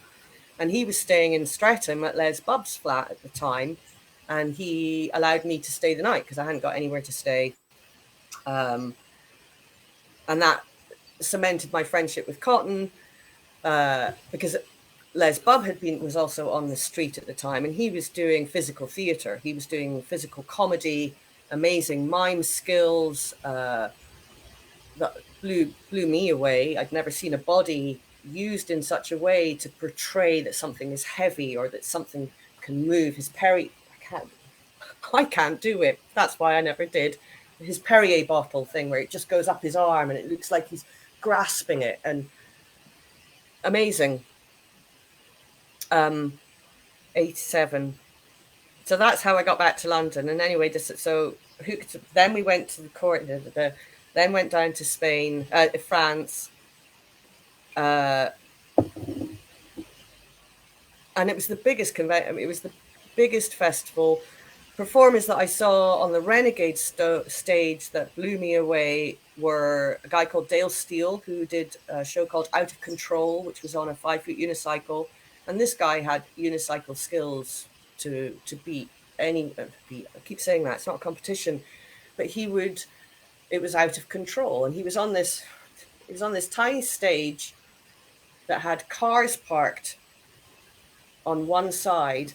And he was staying in Streatham at Les Bub's flat at the time. And he allowed me to stay the night because I hadn't got anywhere to stay. And that cemented my friendship with Cotton because Les Bub was also on the street at the time, and he was doing physical theatre. He was doing physical comedy, amazing mime skills that blew me away. I'd never seen a body used in such a way to portray that something is heavy or that something can move. His I can't do it. That's why I never did. His Perrier bottle thing where it just goes up his arm and it looks like he's grasping it, and amazing. 87. So that's how I got back to London. And anyway, then we went to the then went down to Spain, France, and it was the biggest convention. It was the biggest festival. Performers that I saw on the Renegade stage that blew me away were a guy called Dale Steele, who did a show called Out of Control, which was on a 5-foot unicycle. And this guy had unicycle skills to beat any. I keep saying that, it's not a competition, but it was Out of Control. And he was on this tiny stage that had cars parked on one side.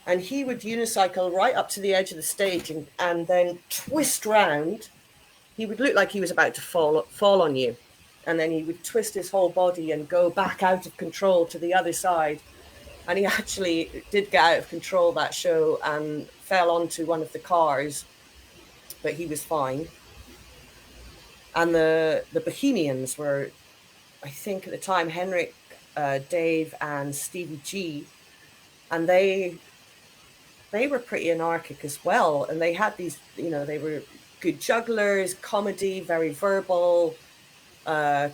And he would unicycle right up to the edge of the stage and then twist round. He would look like he was about to fall on you. And then he would twist his whole body and go back out of control to the other side. And he actually did get out of control that show and fell onto one of the cars, but he was fine. And the Bohemians were, I think at the time, Henrik, Dave, and Stevie G. And they were pretty anarchic as well. And they had these, they were good jugglers, comedy, very verbal,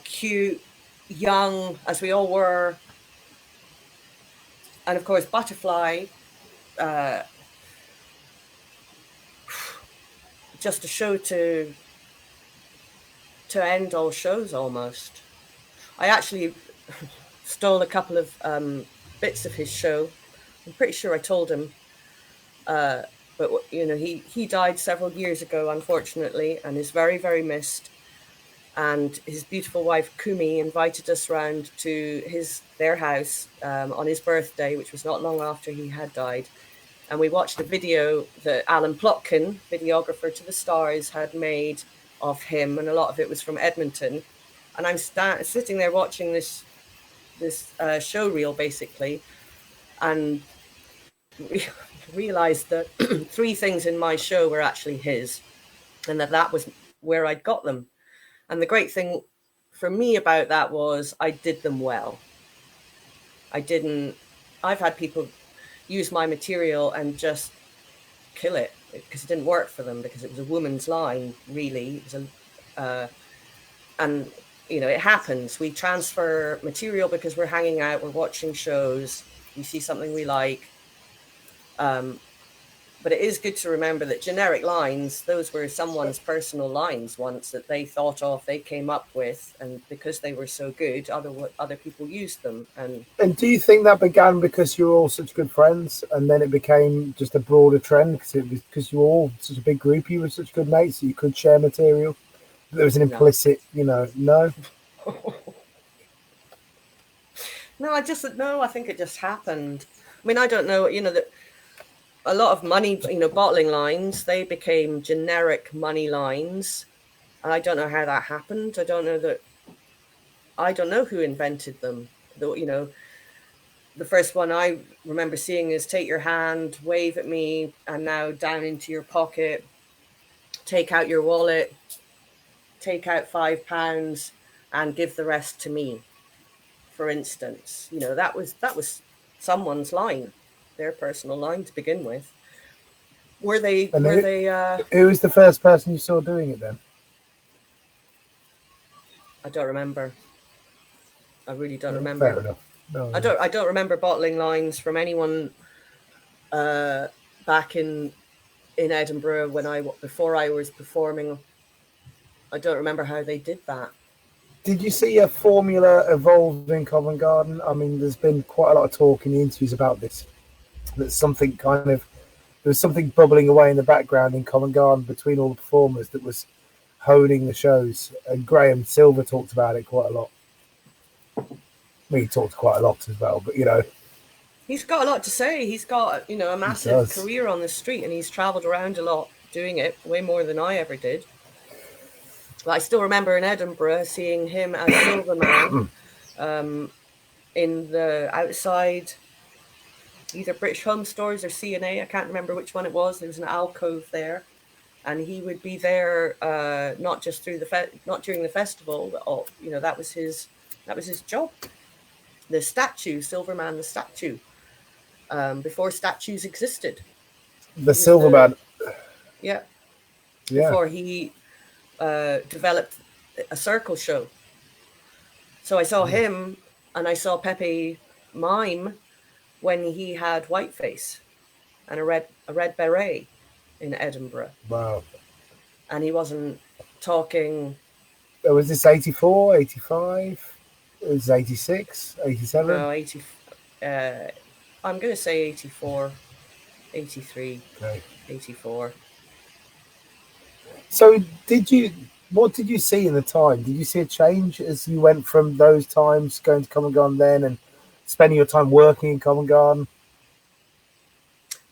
cute, young, as we all were. And of course, Butterfly, just a show to end all shows almost. I actually stole a couple of bits of his show. I'm pretty sure I told him. But he died several years ago, unfortunately, and is very, very missed. And his beautiful wife Kumi invited us round to their house on his birthday, which was not long after he had died. And we watched a video that Alan Plotkin, videographer to the stars, had made of him, and a lot of it was from Edmonton. And I'm sitting there watching this show reel basically, and realized that 3 things in my show were actually his, and that was where I'd got them. And the great thing for me about that was I did them well. I've had people use my material and just kill it because it didn't work for them, because it was a woman's line, really. It was and it happens. We transfer material because we're hanging out, we're watching shows, we see something we like. But it is good to remember that generic lines, those were someone's personal lines once that they thought of, they came up with, and because they were so good, other people used them. And do you think that began because you were all such good friends, and then it became just a broader trend because you were all such a big group, you were such good mates, so you could share material? There was an implicit, no? No, I think it just happened. I mean, I don't know, that a lot of money, bottling lines, they became generic money lines. And I don't know how that happened. I don't know who invented them. The first one I remember seeing is take your hand, wave at me, and now down into your pocket, take out your wallet, take out £5 and give the rest to me, for instance. That was someone's line, their personal line to begin with. Who was the first person you saw doing it then? I don't remember. I really don't remember. Fair enough. No. I don't remember bottling lines from anyone back in Edinburgh before I was performing. I don't remember how they did that. Did you see a formula evolve in Covent Garden? I mean, there's been quite a lot of talk in the interviews about this. There's something there was something bubbling away in the background in Covent Garden between all the performers that was honing the shows. And Graham Silver talked about it quite a lot. He talked quite a lot as well, but he's got a lot to say. He's got a massive career on the street, and he's travelled around a lot doing it, way more than I ever did. But I still remember in Edinburgh seeing him as Silverman in the outside, either British Home Stores or C&A. I can't remember which one it was. There was an alcove there, and he would be there not just not during the festival, but that was his job. The statue, Silverman, the statue, before statues existed. The Silverman. Yeah. Before he developed a circle show. So I saw him, and I saw Pepe mime when he had whiteface and a red beret in Edinburgh. Wow. And he wasn't talking. Was this 84, 85? It was 86, 87? No, 80. I'm going to say 84, 83, Okay. 84. So what did you see in the time? Did you see a change as you went from those times going to Covent Garden then and spending your time working in Covent Garden?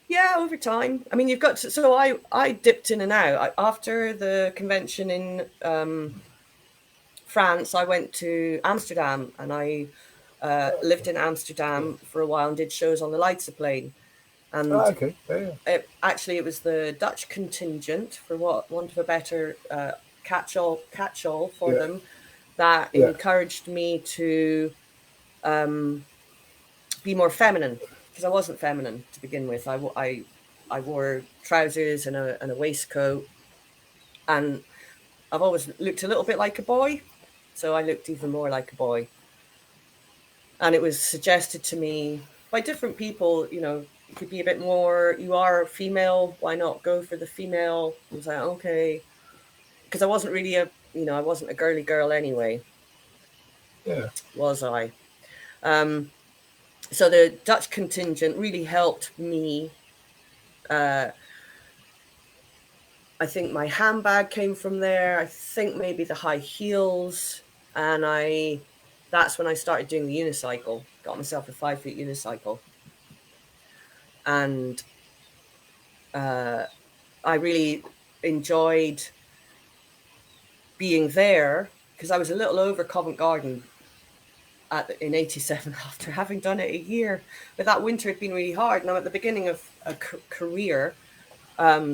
Yeah, over time. I mean, you've got to, so I dipped in and out. After the convention in France, I went to Amsterdam, and I lived in Amsterdam for a while and did shows on the Leidseplane. And okay. Yeah. It was the Dutch contingent, for want of a better catch-all for them, that encouraged me to be more feminine, because I wasn't feminine to begin with. I wore trousers and a waistcoat, and I've always looked a little bit like a boy, so I looked even more like a boy. And it was suggested to me by different people, you could be a bit more, you are female, why not go for the female? I was like, okay. Because I wasn't really I wasn't a girly girl anyway. Yeah. Was I? So the Dutch contingent really helped me. I think my handbag came from there. I think maybe the high heels. And that's when I started doing the unicycle. Got myself a 5-foot unicycle. And I really enjoyed being there, because I was a little over Covent Garden in 87 after having done it a year. But that winter had been really hard, and I'm at the beginning of a career,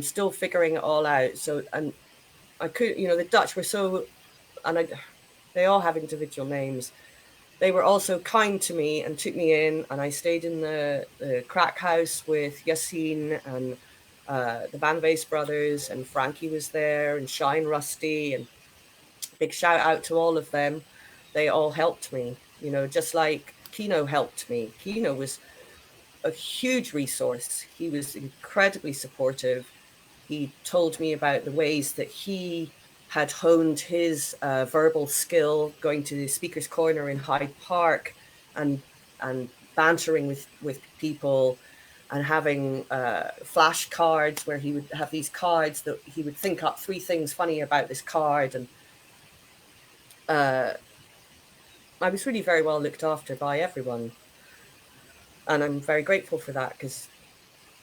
still figuring it all out. So, and I could, the Dutch were so, and they all have individual names. They were also kind to me and took me in, and I stayed in the crack house with Yassine and the Van Vase brothers, and Frankie was there, and Shine Rusty, and big shout out to all of them. They all helped me, just like Kino helped me. Kino was a huge resource. He was incredibly supportive. He told me about the ways that he had honed his verbal skill, going to the Speaker's Corner in Hyde Park and bantering with people, and having flashcards where he would have these cards that he would think up 3 things funny about this card. And I was really very well looked after by everyone. And I'm very grateful for that, because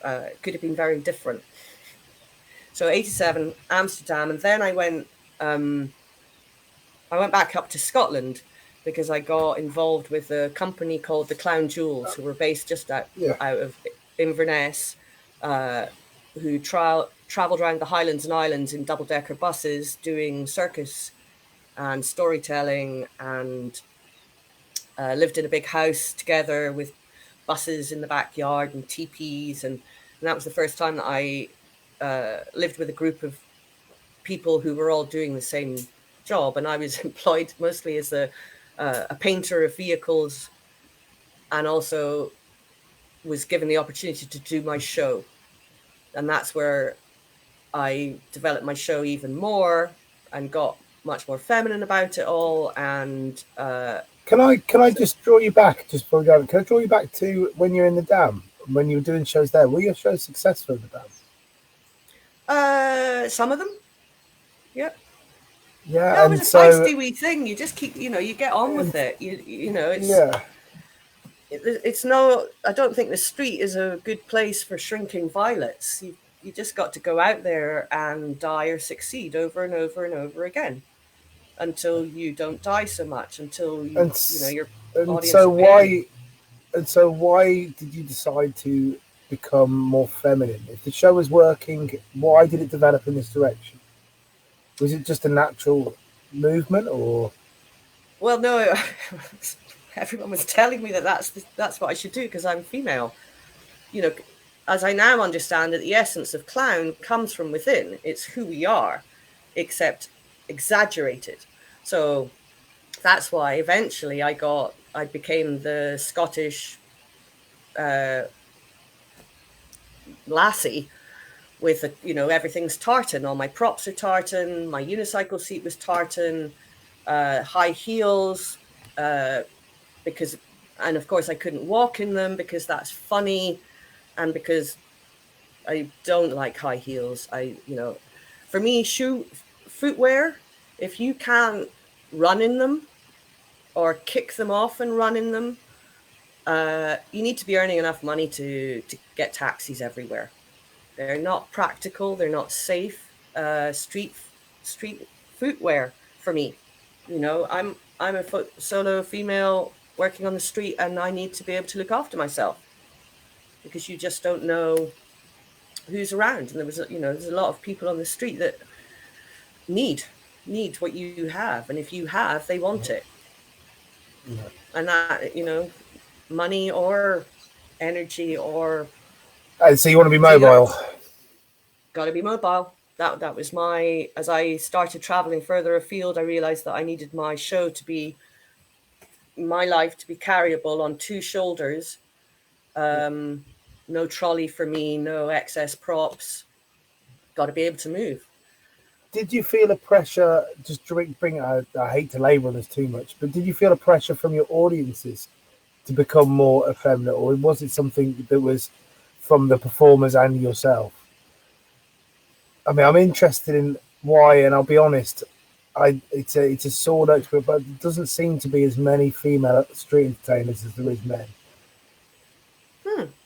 it could have been very different. So 87, Amsterdam, and then I went back up to Scotland, because I got involved with a company called the Clown Jewels, who were based just out of Inverness, who travelled around the Highlands and Islands in double-decker buses doing circus and storytelling, and lived in a big house together with buses in the backyard and teepees. And that was the first time that I lived with a group of people who were all doing the same job. And I was employed mostly as a painter of vehicles, and also was given the opportunity to do my show. And that's where I developed my show even more and got much more feminine about it all. And can I just draw you back just before we go? Can I draw you back to when you're in the Dam, when you were doing shows there? Were your shows successful in the Dam? Some of them, yeah. Yeah, no, it was a feisty wee thing. You just keep, you get on with it. It's no. I don't think the street is a good place for shrinking violets. You just got to go out there and die or succeed over and over and over again, until you don't die so much, until your audience. So why did you decide to become more feminine? If the show was working, why did it develop in this direction? Was it just a natural movement, or? Well, no. Everyone was telling me that that's what I should do, because I'm female. As I now understand it, the essence of clown comes from within. It's who we are, except exaggerated. So that's why eventually I became the Scottish lassie with everything's tartan. All my props are tartan. My unicycle seat was tartan. High heels, because, and of course I couldn't walk in them because that's funny, and because I don't like high heels. For me, footwear, if you can't run in them or kick them off and run in them, you need to be earning enough money to get taxis everywhere. They're not practical. They're not safe. Street footwear for me. I'm a solo female working on the street, and I need to be able to look after myself, because you just don't know who's around. And there's a lot of people on the street that need what you have, and if you have, they want it. Yeah. And that, money or energy or. So you want to be mobile? Got to be mobile. That was as I started traveling further afield, I realized that I needed my life to be carryable on two shoulders. No trolley for me, no excess props. Got to be able to move. Did you feel a pressure, just to bring I hate to label this too much, but did you feel a pressure from your audiences to become more effeminate, or was it something that was from the performers and yourself? I mean, I'm interested in why, and I'll be honest, it's a sore note, but it doesn't seem to be as many female street entertainers as there is men.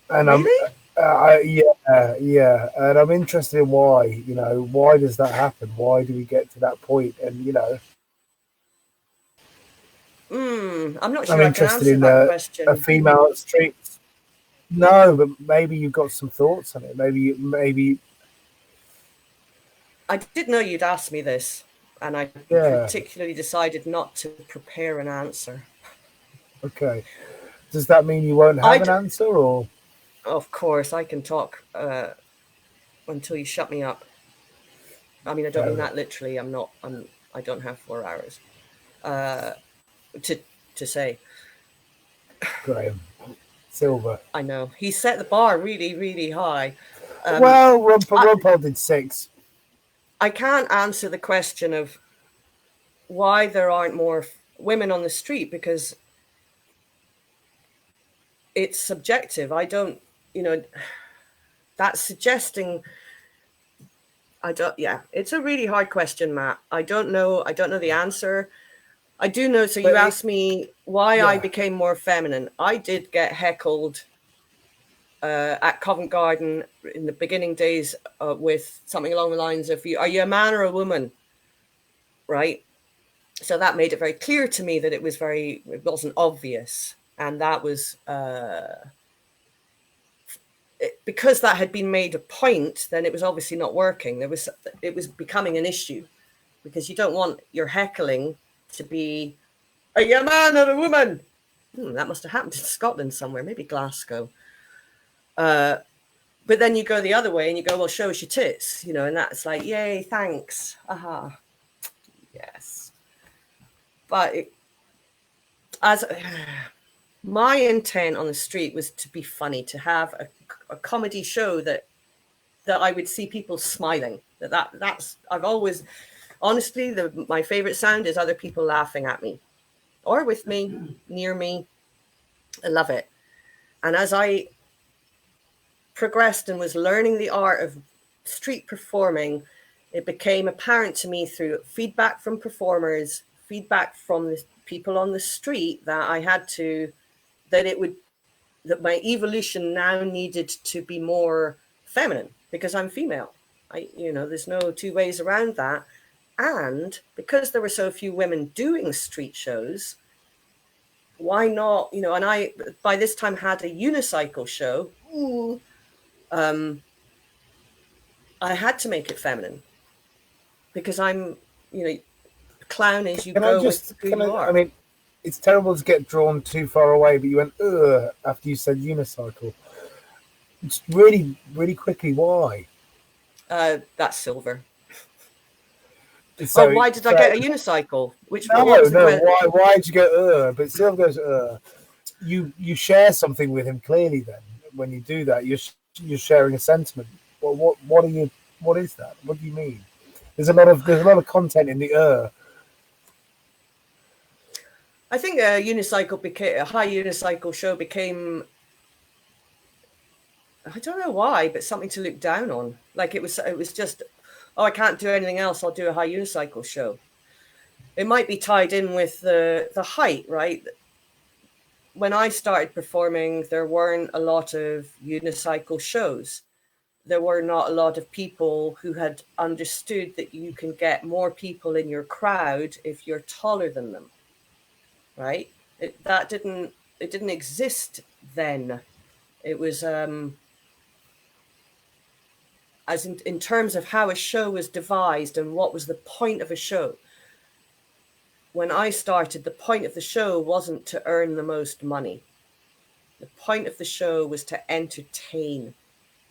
And really? Yeah, and I'm interested in why. Why does that happen? Why do we get to that point? And I'm not sure. I'm interested in a female street. No, but maybe you've got some thoughts on it. Maybe. I did know you'd ask me this, and I particularly decided not to prepare an answer. Okay. Does that mean you won't have an answer, or? Of course, I can talk until you shut me up. I mean, I don't mean that literally. I don't have 4 hours to say. Graham Silver. I know he set the bar really, really high. Well, Rumpel did 6. I can't answer the question of why there aren't more women on the street, because it's subjective. I don't, that's suggesting. It's a really hard question, Matt. I don't know the answer. I do know. So you asked me why I became more feminine. I did get heckled at Covent Garden in the beginning days with something along the lines of, are you a man or a woman? Right. So that made it very clear to me that it wasn't obvious. And that was because that had been made a point, then it was obviously not working. It was becoming an issue, because you don't want your heckling to be, are you a man or a woman? That must have happened in Scotland somewhere, maybe Glasgow. But then you go the other way and you go, well, show us your tits, and that's like, yay, thanks. Aha. Yes. But my intent on the street was to be funny, to have a comedy show that I would see people smiling. That's I've always, honestly, my favorite sound is other people laughing at me or with me, near me. I love it. And as I progressed and was learning the art of street performing, it became apparent to me through feedback from performers, feedback from the people on the street, that my evolution now needed to be more feminine, because I'm female. There's no two ways around that. And because there were so few women doing street shows, why not? And I, by this time, had a unicycle show. I had to make it feminine, because I'm, clown as you go with who you are. I mean, it's terrible to get drawn too far away, but you went, ugh, after you said unicycle. Just really, really quickly, why? That's silver. So, why did I get a unicycle? No. Why did you go? But still goes. You share something with him clearly. Then when you do that, you're sharing a sentiment. What are you? What is that? What do you mean? There's a lot of content in the. I think a high unicycle show became, I don't know why, but something to look down on. Like it was just, oh, I can't do anything else. I'll do a high unicycle show. It might be tied in with the height, right? When I started performing, there weren't a lot of unicycle shows. There were not a lot of people who had understood that you can get more people in your crowd if you're taller than them, right? It didn't exist then. It was as in terms of how a show was devised and what was the point of a show. When I started, the point of the show wasn't to earn the most money. The point of the show was to entertain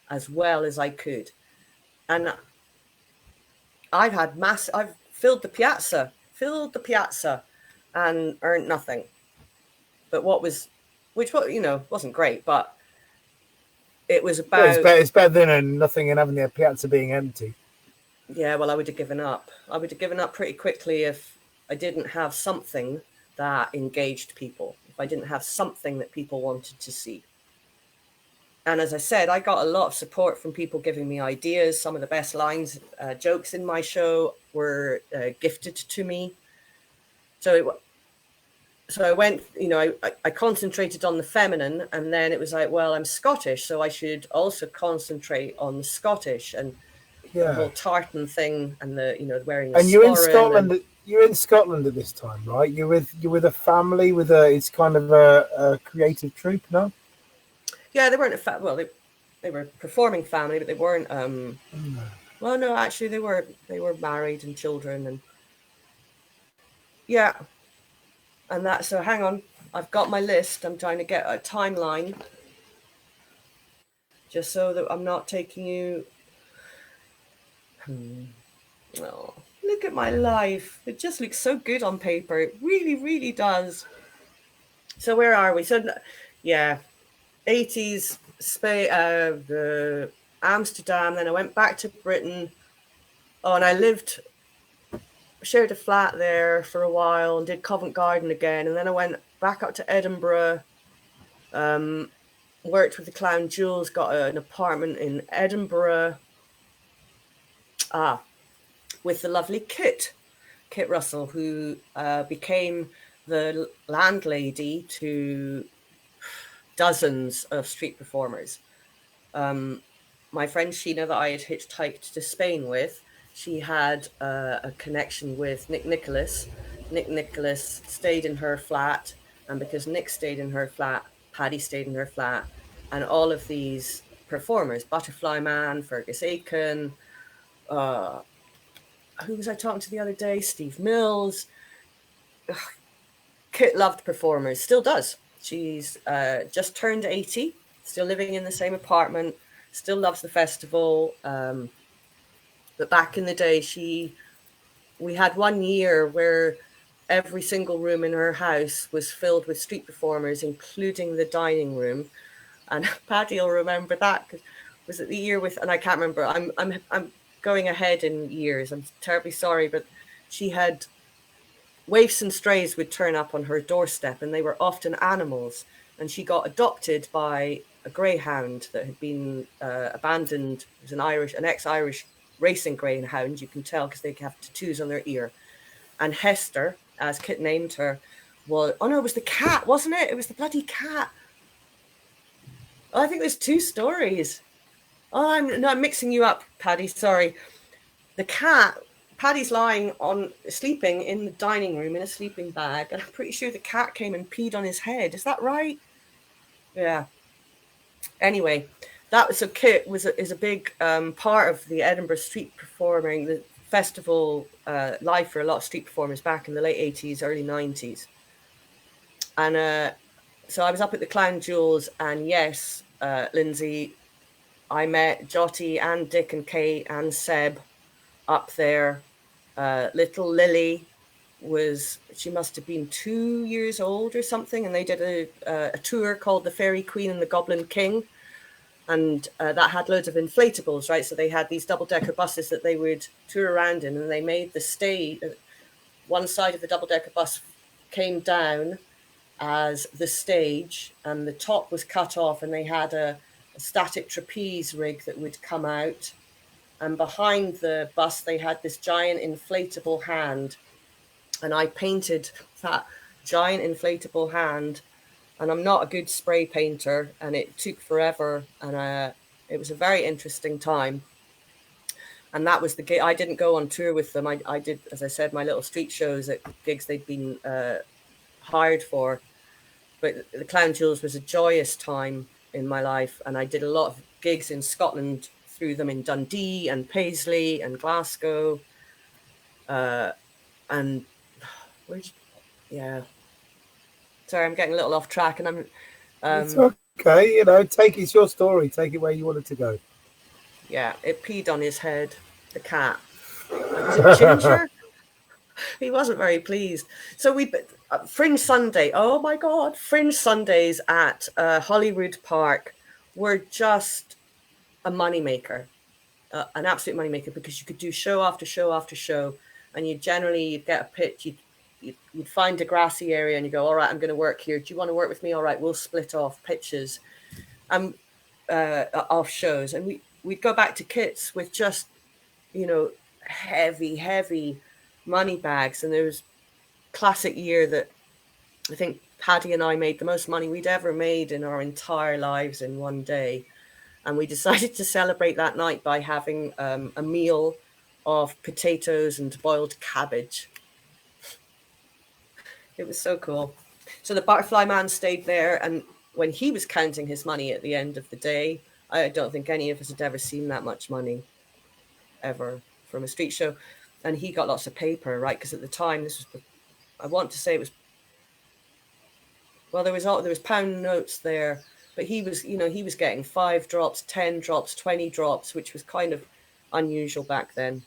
as well as I could. And I've filled the piazza and earned nothing. But wasn't great, but it was about... It's better than nothing and having the piazza being empty. Yeah, well, I would have given up. I would have given up pretty quickly if I didn't have something that engaged people, if I didn't have something that people wanted to see. And as I said, I got a lot of support from people giving me ideas. Some of the best lines, jokes in my show were gifted to me. So I went, I concentrated on the feminine, and then it was like, well, I'm Scottish, so I should also concentrate on the Scottish and the whole tartan thing and the wearing the and you're in Scotland. You're in Scotland at this time, right? You're with a family it's kind of a creative troupe, no? Yeah, they weren't they were performing family, but they weren't. Well, no, actually, they were married and children, and yeah, and that. So hang on, I've got my list. I'm trying to get a timeline, just so that I'm not taking you. Oh, look at my life. It just looks so good on paper. It really, really does. So where are we? So yeah. 80s, Amsterdam. Then I went back to Britain. Oh, and I shared a flat there for a while and did Covent Garden again. And then I went back up to Edinburgh, worked with the Clown Jewels, got an apartment in Edinburgh. With the lovely Kit Russell, who became the landlady to dozens of street performers. My friend Sheena, that I had hitchhiked to Spain with, she had a connection with Nick Nicholas. Nick Nicholas stayed in her flat, and because Nick stayed in her flat, Paddy stayed in her flat, and all of these performers, Butterfly Man, Fergus Aiken, who was I talking to the other day? Steve Mills. Kit loved performers, still does. She's just turned 80, still living in the same apartment, still loves the festival. But back in the day, we had 1 year where every single room in her house was filled with street performers, including the dining room. And Paddy will remember that, because was it the year with, and I can't remember, I'm going ahead in years, I'm terribly sorry, but she had waifs and strays would turn up on her doorstep, and they were often animals. And she got adopted by a greyhound that had been abandoned. It was an ex-Irish racing greyhound, you can tell because they have tattoos on their ear. And Hester, as Kit named her, it was the cat, wasn't it? It was the bloody cat. Oh, I think there's two stories. Oh, I'm mixing you up, Paddy. Sorry. The cat. Paddy's sleeping in the dining room in a sleeping bag, and I'm pretty sure the cat came and peed on his head. Is that right? Yeah. Anyway, so Kit is a big part of the Edinburgh street performing, the festival life for a lot of street performers back in the late 80s, early 90s. And so I was up at the Clown Jewels, and yes, Lindsay, I met Jotty and Dick and Kate and Seb up there. Little Lily she must have been 2 years old or something, and they did a tour called The Fairy Queen and the Goblin King, and that had loads of inflatables, right? So they had these double-decker buses that they would tour around in, and they made the stage. One side of the double-decker bus came down as the stage, and the top was cut off, and they had a static trapeze rig that would come out, and behind the bus they had this giant inflatable hand, and I painted that giant inflatable hand, and I'm not a good spray painter, and it took forever, and it was a very interesting time. And that was the gig. I didn't go on tour with them. I did, as I said, my little street shows at gigs they'd been hired for. But the Clown Jewels was a joyous time in my life, and I did a lot of gigs in Scotland through them, in Dundee and Paisley and Glasgow, and yeah. Sorry, I'm getting a little off track, and I'm. It's okay, it's your story. Take it where you want it to go. Yeah, it peed on his head, the cat. Was it Ginger? He wasn't very pleased. So we Fringe Sunday. Oh my God, Fringe Sundays at Holyrood Park were just a moneymaker, an absolute moneymaker, because you could do show after show after show, and you'd get a pitch. You'd find a grassy area, and you go, all right, I'm going to work here. Do you want to work with me? All right, we'll split off pitches, off shows, and we'd go back to kits with just, heavy money bags. And there was classic year that I think Paddy and I made the most money we'd ever made in our entire lives in one day. And we decided to celebrate that night by having a meal of potatoes and boiled cabbage. It was so cool. So the butterfly man stayed there, and when he was counting his money at the end of the day, I don't think any of us had ever seen that much money ever from a street show. And he got lots of paper, right? Because at the time, I want to say it was, well, there was pound notes there, but he was getting 5 drops, 10 drops, 20 drops, which was kind of unusual back then.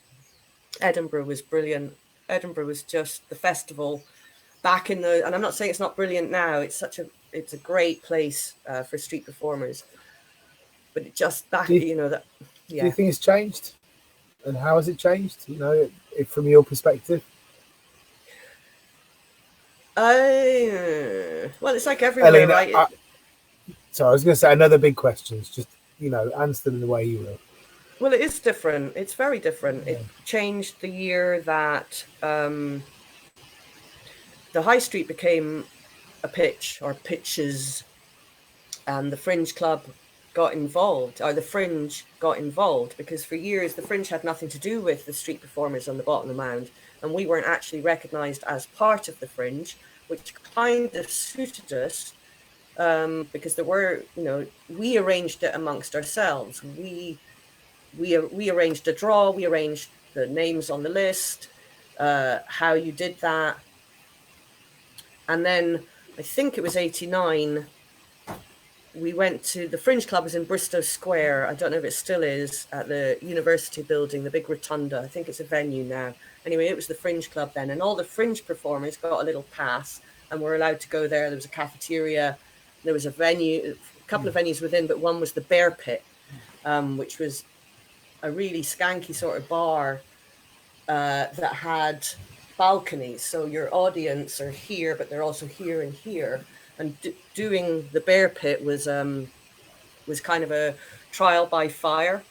Edinburgh was brilliant. Edinburgh was just the festival back in and I'm not saying it's not brilliant now. It's a great place for street performers. But it just back, Do you think it's changed? And how has it changed? From your perspective? Well, it's like everywhere, Aileen, right? So I was going to say another big question. Just answer them in the way you will. Well, it is different. It's very different. Yeah. It changed the year that the High Street became a pitch, or pitches, and the Fringe Club got involved, or the Fringe got involved, because for years the Fringe had nothing to do with the street performers on the bottom of the mound, and we weren't actually recognised as part of the Fringe, which kind of suited us, because there were, we arranged it amongst ourselves. We arranged a draw, we arranged the names on the list, how you did that. And then I think it was 89, we went to the Fringe Club, was in Bristow Square. I don't know if it still is, at the University building, the big rotunda. I think it's a venue now. Anyway, it was the Fringe Club then, and all the Fringe performers got a little pass and were allowed to go there. There was a cafeteria, there was a venue, a couple of venues within, but one was the Bear Pit, which was a really skanky sort of bar that had balconies. So your audience are here, but they're also here and here. And doing the Bear Pit was kind of a trial by fire,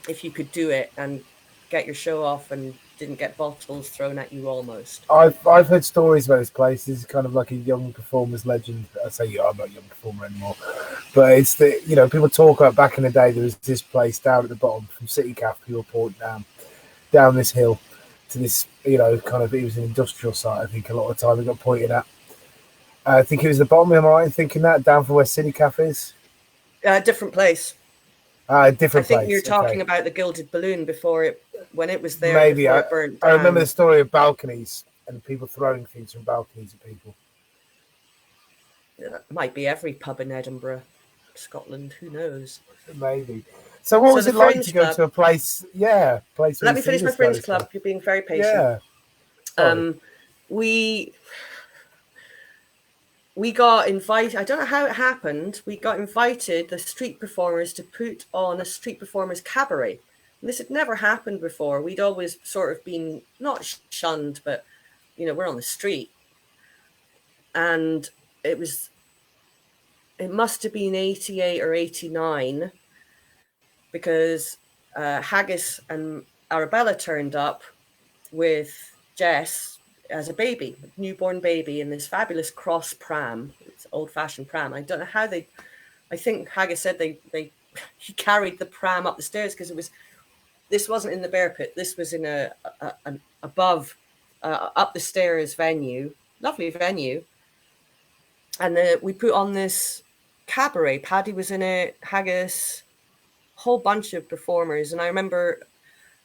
if you could do it and get your show off and didn't get bottles thrown at you almost. I've heard stories about this place. It's kind of like a young performer's legend. I say, I'm not a young performer anymore, but it's people talk about back in the day. There was this place down at the bottom from City Cafe. People poured down this hill to this, kind of, it was an industrial site. I think a lot of the time it got pointed at. I think it was the bottom. Am I right in thinking that, down from where City Cafe is? Different place. Different place. I think you're talking about the Gilded Balloon when it was there. Maybe it burnt down. I remember the story of balconies and people throwing things from balconies at people. It might be every pub in Edinburgh, Scotland. Who knows? Maybe. So what was the it like Fringe to go Club, to a place? Yeah, place. let me finish my Fringe Club. You're being very patient. Yeah. Sorry. We got invited. I don't know how it happened. We got invited, the street performers, to put on a street performers cabaret. And this had never happened before. We'd always sort of been not shunned, but we're on the street. And it must have been 88 or 89, because Haggis and Arabella turned up with Jess as a baby, a newborn baby, in this fabulous cross pram. It's old-fashioned pram. I don't know how I think Haggis said he carried the pram up the stairs, because this wasn't in the bear pit. This was in an above, up the stairs venue, lovely venue. And we put on this cabaret. Paddy was in it, Haggis, a whole bunch of performers. And I remember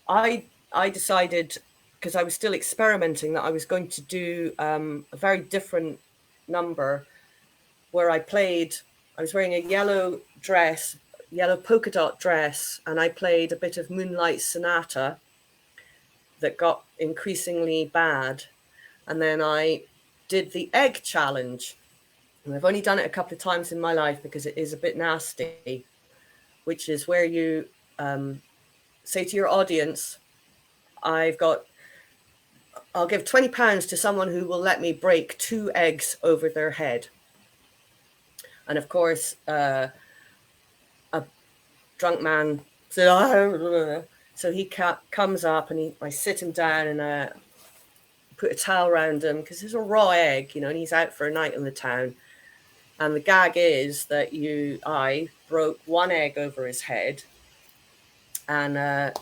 I decided, because I was still experimenting, that I was going to do a very different number where I was wearing a yellow polka dot dress, and I played a bit of Moonlight Sonata that got increasingly bad. And then I did the egg challenge. And I've only done it a couple of times in my life because it is a bit nasty, which is where you say to your audience, I'll give £20 to someone who will let me break 2 eggs over their head. And of course, a drunk man said, so he comes up, and I sit him down and put a towel around him, because it's a raw egg, and he's out for a night in the town. And the gag is that I broke 1 egg over his head and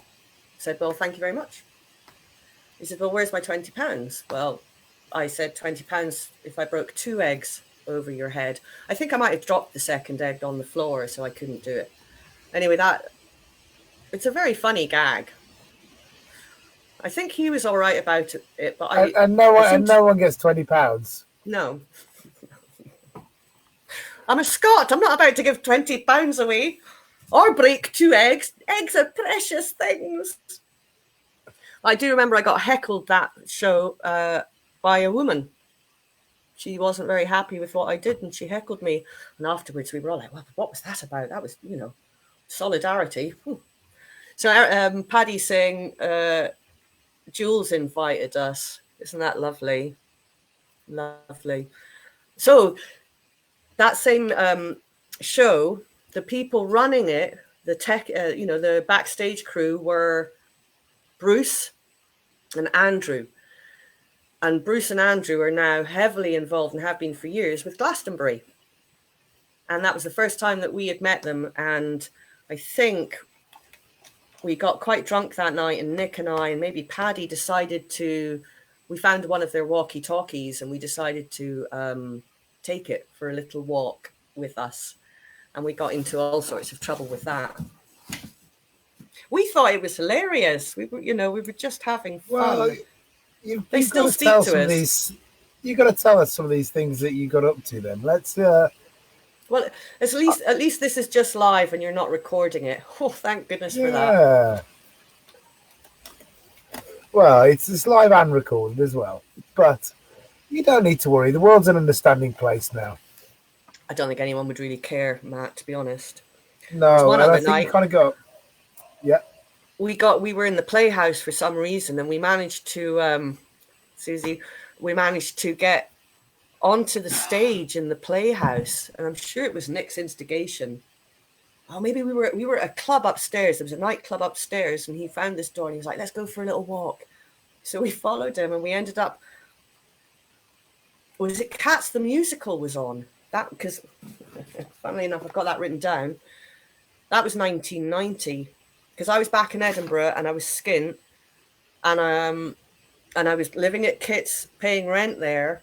said, well, thank you very much. He said, well, where's my £20? Well, I said, £20 if I broke 2 eggs over your head. I think I might have dropped the second egg on the floor, so I couldn't do it. Anyway, it's a very funny gag. I think he was all right about it, but no one gets £20. No. I'm a Scot. I'm not about to give £20 away or break 2 eggs. Eggs are precious things. I do remember I got heckled that show by a woman. She wasn't very happy with what I did, and she heckled me. And afterwards, we were all like, what was that about? That was, solidarity. So Paddy's saying, Jules invited us. Isn't that lovely? Lovely. So that same show, the people running it, the tech, the backstage crew were Bruce and Andrew. And Bruce and Andrew are now heavily involved, and have been for years, with Glastonbury. And that was the first time that we had met them. And I think we got quite drunk that night, and Nick and I, and maybe Paddy, we found one of their walkie-talkies, and we decided to take it for a little walk with us. And we got into all sorts of trouble with that. We thought it was hilarious. We were just having fun. Well, they still speak to us. You got to tell us some of these things that you got up to. Then let's. Well, at least this is just live, and you're not recording it. Oh, thank goodness for that. Well, it's live and recorded as well, but you don't need to worry. The world's an understanding place now. I don't think anyone would really care, Matt, to be honest. No, and I think you kind of got. Yeah. We were in the Playhouse for some reason, and we managed to, Susie, get onto the stage in the Playhouse, and I'm sure it was Nick's instigation. Oh, maybe we were at a club upstairs. There was a nightclub upstairs, and he found this door, and he was like, let's go for a little walk. So we followed him, and we ended up, was it Cats the Musical was on? That, because, funnily enough, I've got that written down. That was 1990, because I was back in Edinburgh, and I was skint, and I was living at Kit's, paying rent there,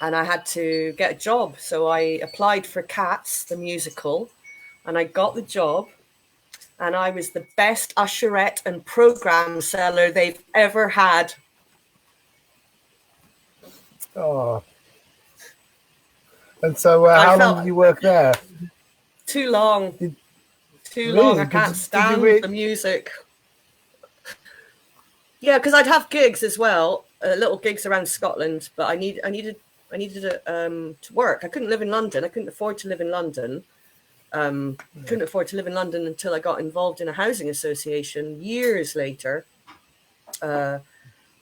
and I had to get a job. So I applied for Cats the Musical, and I got the job, and I was the best usherette and program seller they've ever had. Oh. And so how long did you work there? Too long. too long. I can't stand the music. Yeah, because I'd have gigs as well, little gigs around Scotland, but I needed to work. I couldn't live in London. I couldn't afford to live in London. Couldn't afford to live in London until I got involved in a housing association years later. And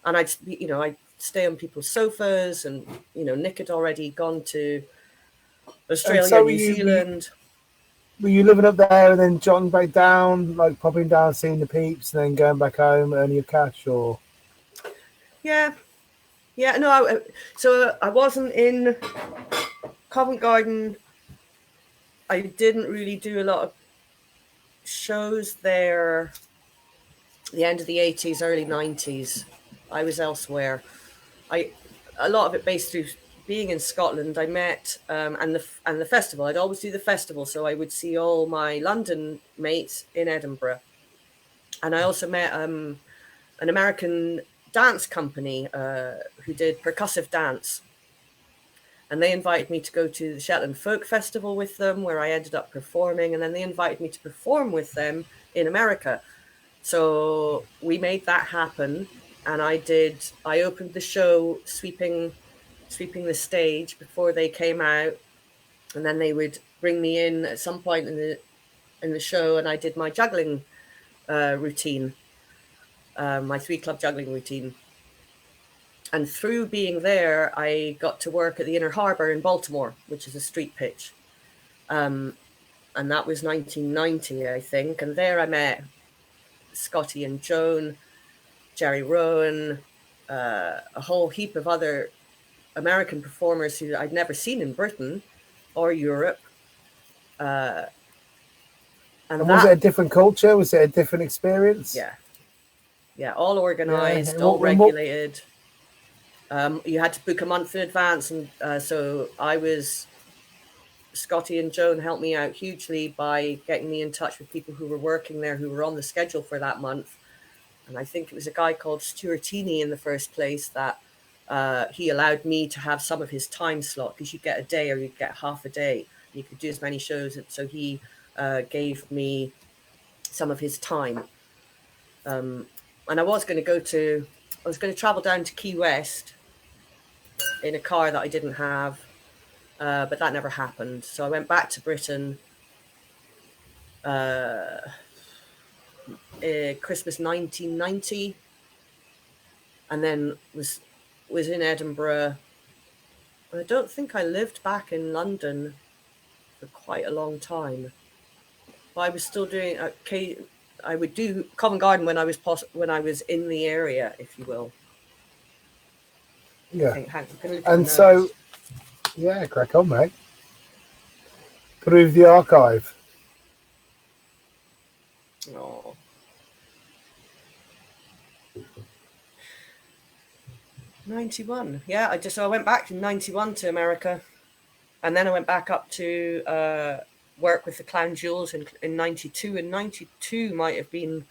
I'd stay on people's sofas, and Nick had already gone to Australia, New Zealand. Were you living up there and then jotting back down, like popping down, seeing the peeps, and then going back home, earning your cash, or? Yeah. No, so I wasn't in Covent Garden. I didn't really do a lot of shows there. The end of the 80s, early 90s. I was elsewhere. A lot of it based through being in Scotland. I met and the festival. I'd always do the festival, so I would see all my London mates in Edinburgh. And I also met an American dance company who did percussive dance. And they invited me to go to the Shetland Folk Festival with them, where I ended up performing. And then they invited me to perform with them in America. So we made that happen. And I opened the show sweeping the stage before they came out. And then they would bring me in at some point in the show, and I did my juggling routine, my 3-club juggling routine. And through being there, I got to work at the Inner Harbour in Baltimore, which is a street pitch. And that was 1990, I think. And there I met Scotty and Joan, Jerry Rowan, a whole heap of other American performers who I'd never seen in Britain or Europe. And was it a different culture? Was it a different experience? Yeah, all organised, all regulated. You had to book a month in advance, and so Scotty and Joan helped me out hugely by getting me in touch with people who were working there, who were on the schedule for that month. And I think it was a guy called Stuartini in the first place that he allowed me to have some of his time slot, because you'd get a day or you'd get half a day. You could do as many shows. And so he gave me some of his time. And I was going to travel down to Key West in a car that I didn't have, but that never happened. So I went back to Britain Christmas 1990, and then was in Edinburgh. I don't think I lived back in London for quite a long time, but I was still doing. I would do Covent Garden when I was in the area, if you will. Yeah. And so, yeah, crack on, mate. Prove the archive. Oh. '91. Yeah, I went back in '91 to America, and then I went back up to work with the Clown Jewels in '92. And '92 might have been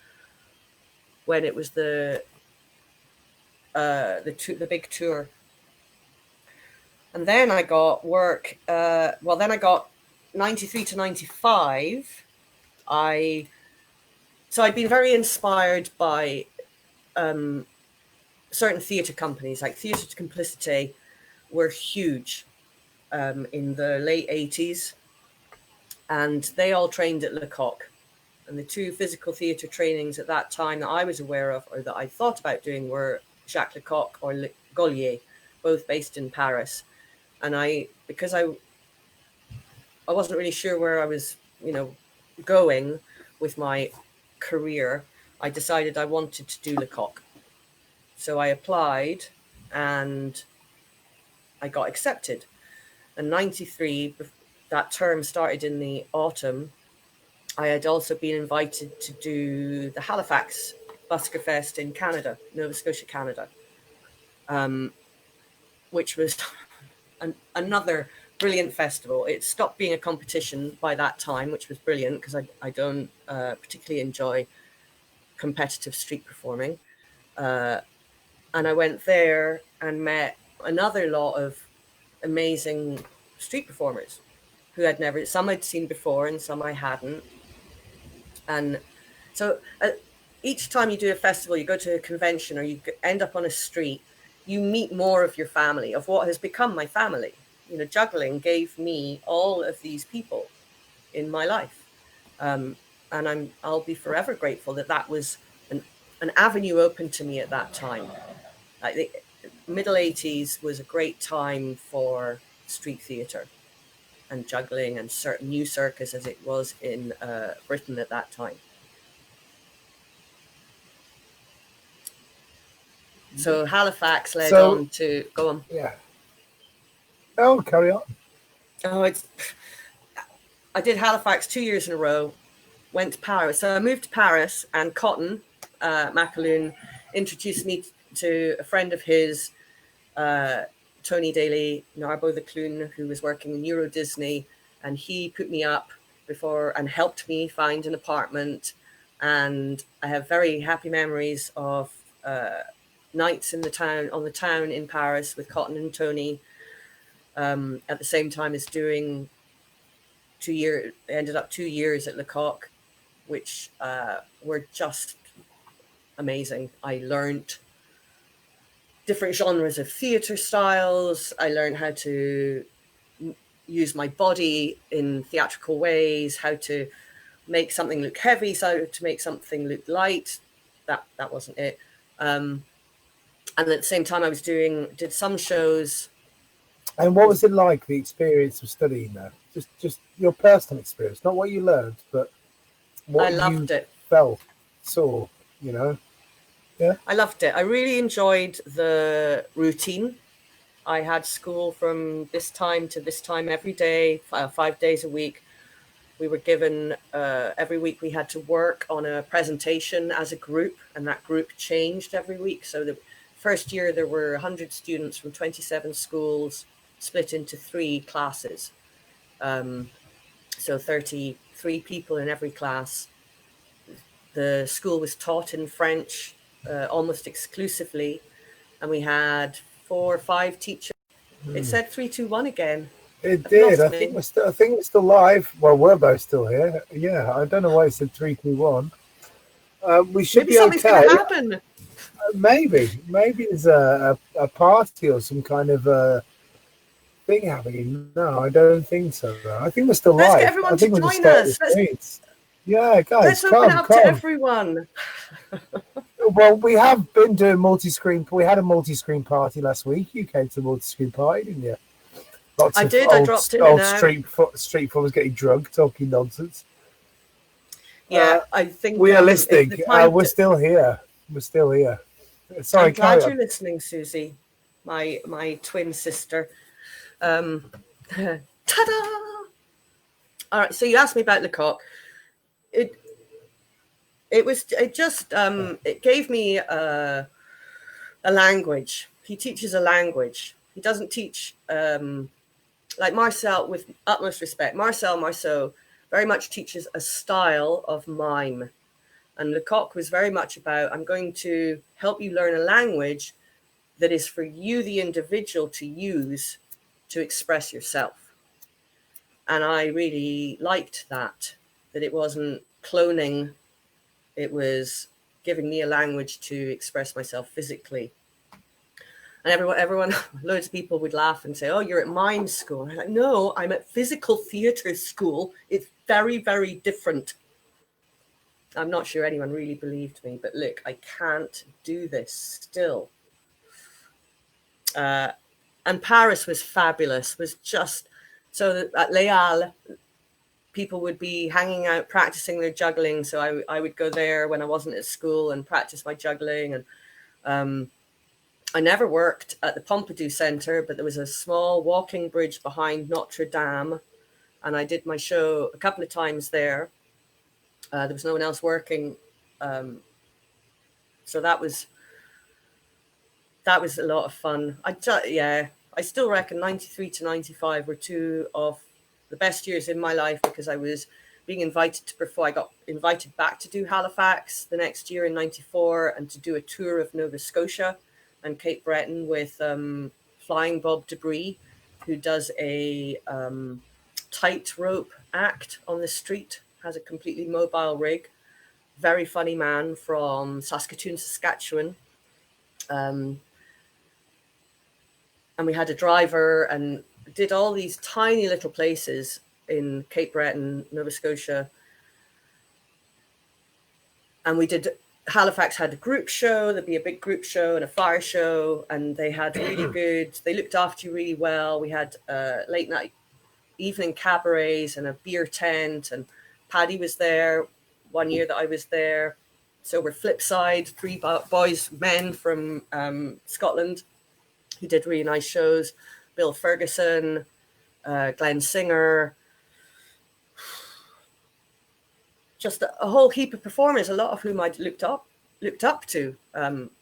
when it was the big tour. And then I got work. Then I got '93 to '95. So I'd been very inspired by certain theatre companies, like Theatre de Complicité were huge in the late 80s, and they all trained at Lecoq. And the two physical theatre trainings at that time that I was aware of, or that I thought about doing, were Jacques Lecoq or Gaulier, both based in Paris. And because I wasn't really sure where I was, going with my career, I decided I wanted to do Lecoq. So I applied and I got accepted. And '93, that term started in the autumn. I had also been invited to do the Halifax Busker Fest in Canada, Nova Scotia, Canada, which was another brilliant festival. It stopped being a competition by that time, which was brilliant, because I don't particularly enjoy competitive street performing. And I went there and met another lot of amazing street performers who some I'd seen before and some I hadn't. And so each time you do a festival, you go to a convention or you end up on a street, you meet more of your family, of what has become my family. You know, juggling gave me all of these people in my life. And I'll be forever grateful that that was an avenue open to me at that time. Like the middle 80s was a great time for street theatre and juggling and new circus as it was in Britain at that time. So Halifax led on to go on. Yeah. Oh, carry on. Oh, I did Halifax 2 years in a row. Went to Paris. So I moved to Paris, and Cotton McAloon introduced me to a friend of his, Tony Daly, Narbo the Clune, who was working in Euro Disney, and he put me up before and helped me find an apartment. And I have very happy memories of nights on the town in Paris with Cotton and Tony. At the same time as doing 2 years, ended up 2 years at Lecoq, which were just amazing. I learned different genres of theatre styles. I learned how to use my body in theatrical ways, how to make something look heavy, so to make something look light. That wasn't it. And at the same time, I did some shows. And what was it like, the experience of studying there? Just your personal experience, not what you learned, but what I loved it. Felt, saw, you know? Yeah. I loved it. I really enjoyed the routine. I had school from this time to this time every day, 5 days a week. We were given, every week we had to work on a presentation as a group, and that group changed every week. So the first year there were 100 students from 27 schools split into 3 classes. So 33 people in every class. The school was taught in French almost exclusively, and we had 4 or 5 teachers. It said 3, 2, 1 again. It did. I think we're still live. Well, we're both still here. Yeah, I don't know why it said 3, 2, 1. We should Maybe be something's okay. going to happen. Maybe there's a party or some kind of thing happening. No, I don't think so. I think we're still live. Let's get everyone to join us. Yeah, guys, let's open it up to everyone. Well, we have been doing multi-screen. We had a multi-screen party last week. You came to the multi-screen party, didn't you? I did. I dropped in and out. Street was getting drunk, talking nonsense. Yeah, I think we are listening. We're still here. We're still here. Sorry, I'm glad you're listening, Susie, my twin sister. Ta-da! All right. So you asked me about Lecoq. It gave me a language. He teaches a language. He doesn't teach like Marcel, with utmost respect. Marcel Marceau very much teaches a style of mime, and Lecoq was very much about, I'm going to help you learn a language that is for you, the individual, to use to express yourself. And I really liked that it wasn't cloning, it was giving me a language to express myself physically. And everyone, loads of people would laugh and say, oh, you're at mime school. And I'm like, no, I'm at physical theatre school. It's very, very different. I'm not sure anyone really believed me, but look, I can't do this still. And Paris was fabulous, was just, so at Les Halles, people would be hanging out, practicing their juggling. So I would go there when I wasn't at school and practice my juggling. And I never worked at the Pompidou Centre, but there was a small walking bridge behind Notre Dame, and I did my show a couple of times there. There was no one else working, so that was a lot of fun. I still reckon 93 to 95 were 2 of the best years in my life, because I was being invited to perform. I got invited back to do Halifax the next year in 94 and to do a tour of Nova Scotia and Cape Breton with Flying Bob Debris, who does a tightrope act on the street, has a completely mobile rig. very funny man from Saskatoon, Saskatchewan. And we had a driver and did all these tiny little places in Cape Breton, Nova Scotia. And we did, Halifax had a group show, there'd be a big group show and a fire show, and they had really good, they looked after you really well. We had late night evening cabarets and a beer tent, and Paddy was there one year that I was there. So we're Flipside, 3 boys, men from Scotland who did really nice shows. Bill Ferguson, Glenn Singer, just a whole heap of performers, a lot of whom I'd looked up to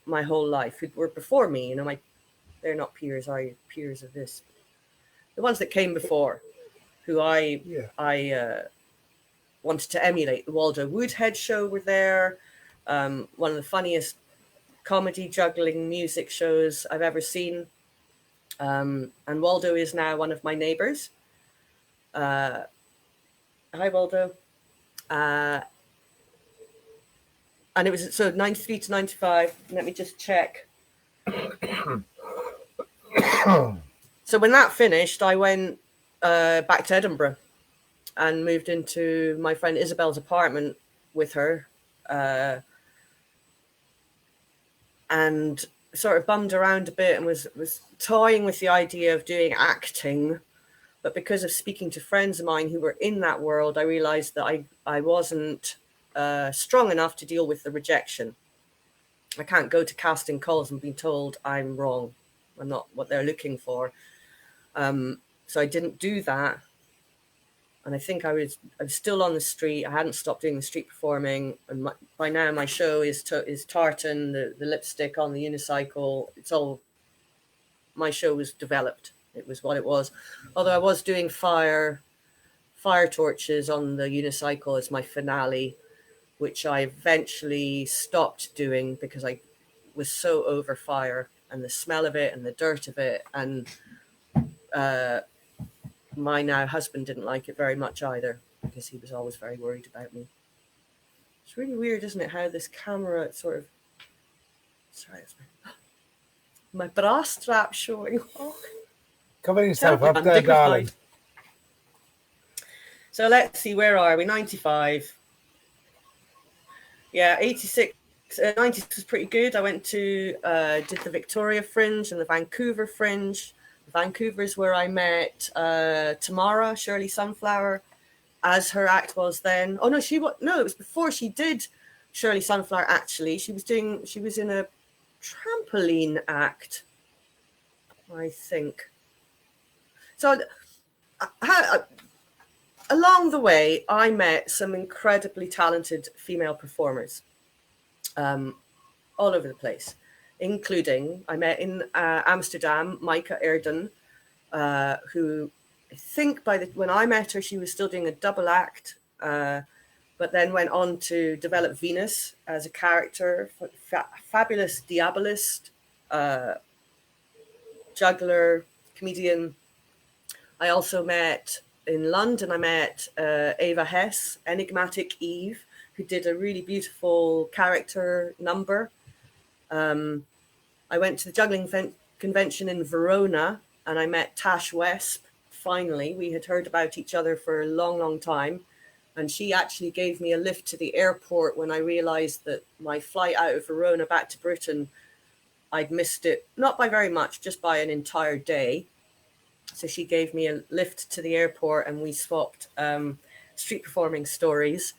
my whole life, who were before me. You know, they're not peers, are peers of this? The ones that came before, who I wanted to emulate. The Waldo Woodhead show were there. One of the funniest comedy juggling music shows I've ever seen. And Waldo is now one of my neighbors. Hi, Waldo. And it was so 93 to 95. Let me just check. So when that finished, I went back to Edinburgh and moved into my friend Isabel's apartment with her, and sort of bummed around a bit and was toying with the idea of doing acting. But because of speaking to friends of mine who were in that world, I realized that I wasn't strong enough to deal with the rejection. I can't go to casting calls and be told I'm wrong. I'm not what they're looking for. So I didn't do that. And I think I was still on the street. I hadn't stopped doing the street performing. And by now my show is tartan, the lipstick on the unicycle. It's all, my show was developed. It was what it was. Although I was doing fire torches on the unicycle as my finale, which I eventually stopped doing because I was so over fire and the smell of it and the dirt of it. And my now husband didn't like it very much either, because he was always very worried about me. It's really weird, isn't it, how this camera sort of... Sorry, my bra strap showing. Oh. Cover yourself up there, darling. So let's see, where are we? 95. Yeah, 86. 96 was pretty good. I went to, did the Victoria Fringe and the Vancouver Fringe. Vancouver's where I met Tamara, Shirley Sunflower, as her act was then. Oh, no, it was before she did Shirley Sunflower, actually. She was in a trampoline act, I think. So along the way, I met some incredibly talented female performers all over the place, including, I met in Amsterdam, Maika Erden, who I think when I met her, she was still doing a double act, but then went on to develop Venus as a character, fabulous diabolist, juggler, comedian. I also met in London, Ava Hess, Enigmatic Eve, who did a really beautiful character number. I went to the juggling convention in Verona and I met Tash Wesp. Finally, we had heard about each other for a long, long time. And she actually gave me a lift to the airport when I realized that my flight out of Verona back to Britain, I'd missed it, not by very much, just by an entire day. So she gave me a lift to the airport and we swapped street performing stories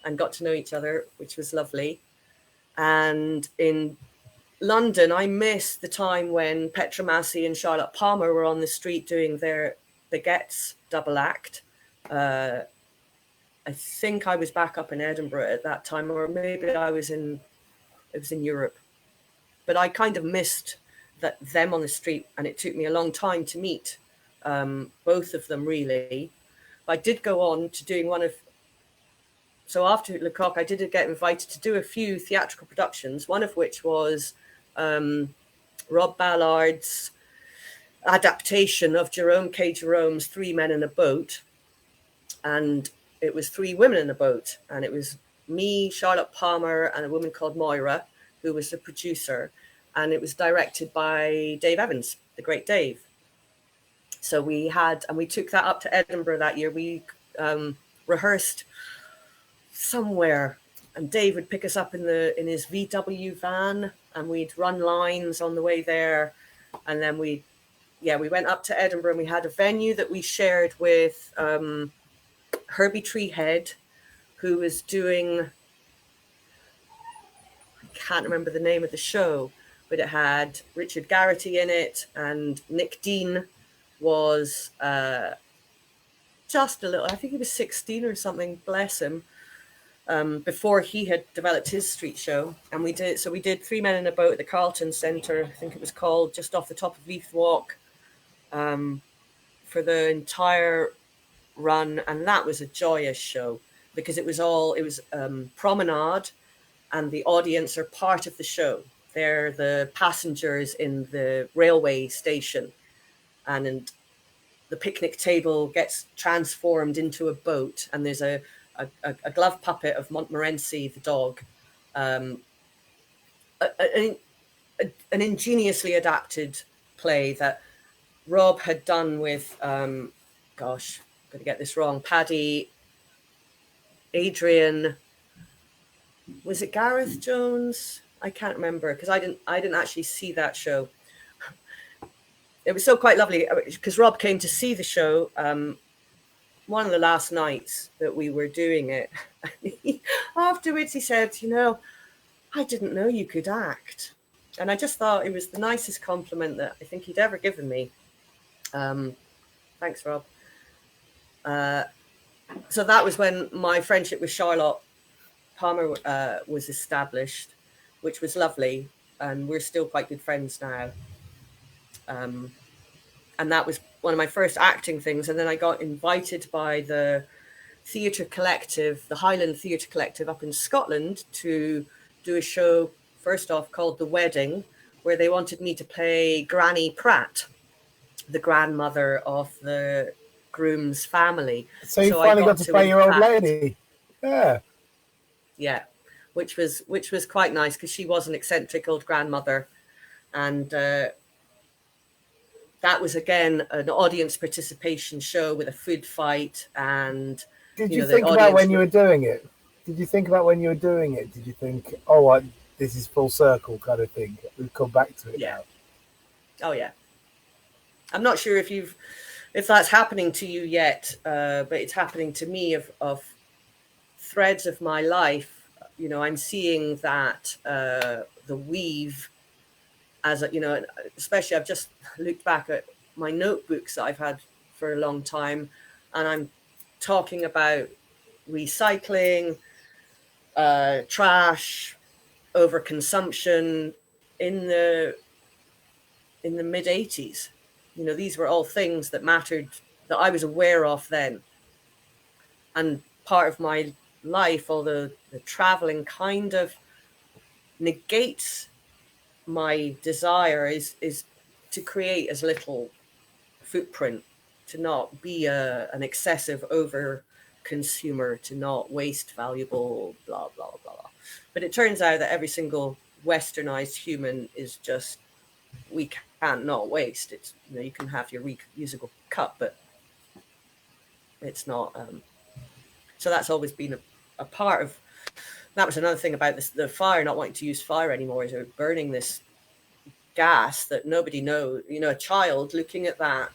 and got to know each other, which was lovely. And in London, I missed the time when Petra Massey and Charlotte Palmer were on the street doing their Baguettes double act. I think I was back up in Edinburgh at that time, or maybe it was in Europe. But I kind of missed them on the street, and it took me a long time to meet both of them, really. But I did go on to doing so after Lecoq, I did get invited to do a few theatrical productions, one of which was Rob Ballard's adaptation of Jerome K. Jerome's 3 Men in a Boat. And it was 3 women in a boat, and it was me, Charlotte Palmer, and a woman called Moira, who was the producer. And it was directed by Dave Evans, the great Dave. So we took that up to Edinburgh that year. We rehearsed somewhere, and Dave would pick us up in his VW van, and we'd run lines on the way there. And then we went up to Edinburgh, and we had a venue that we shared with Herbie Treehead, who was doing, I can't remember the name of the show, but it had Richard Garrity in it, and Nick Dean was just a little, I think he was 16 or something, bless him, before he had developed his street show. And we did 3 Men in a Boat at the Carlton Centre, I think it was called, just off the top of Leith Walk, for the entire run. And that was a joyous show, because it was promenade, and the audience are part of the show. They're the passengers in the railway station, and the picnic table gets transformed into a boat, and there's a glove puppet of Montmorency, the dog, an ingeniously adapted play that Rob had done with, I'm going to get this wrong, Paddy, Adrian, was it Gareth Jones? I can't remember, because I didn't actually see that show. It was so quite lovely, because Rob came to see the show one of the last nights that we were doing it. Afterwards he said, I didn't know you could act. And I just thought it was the nicest compliment that I think he'd ever given me. Thanks, Rob. So that was when my friendship with Charlotte Palmer was established, which was lovely. And we're still quite good friends now. And that was one of my first acting things. And then I got invited by the theatre collective, the Highland Theatre Collective up in Scotland, to do a show, first off, called The Wedding, where they wanted me to play Granny Pratt, the grandmother of the groom's family. So you finally got to play your old lady. Yeah. Yeah, which was quite nice, because she was an eccentric old grandmother. And that was, again, an audience participation show with a food fight. And did you think about when you were doing it? Did you think, oh, this is full circle kind of thing? We've come back to it now. Oh, yeah. I'm not sure if that's happening to you yet, but it's happening to me of threads of my life. I'm seeing that the weave, as especially I've just looked back at my notebooks that I've had for a long time, and I'm talking about recycling, trash, overconsumption in the mid 80s. These were all things that mattered, that I was aware of then. And part of my life, although the traveling kind of negates my desire, is to create as little footprint, to not be an excessive over consumer, to not waste valuable blah blah blah. But it turns out that every single westernized human is just, we can't not waste. It's, you can have your reusable cup, but it's not. So that's always been a part of. That was another thing about the fire, not wanting to use fire anymore, is burning this gas that nobody knows. A child looking at that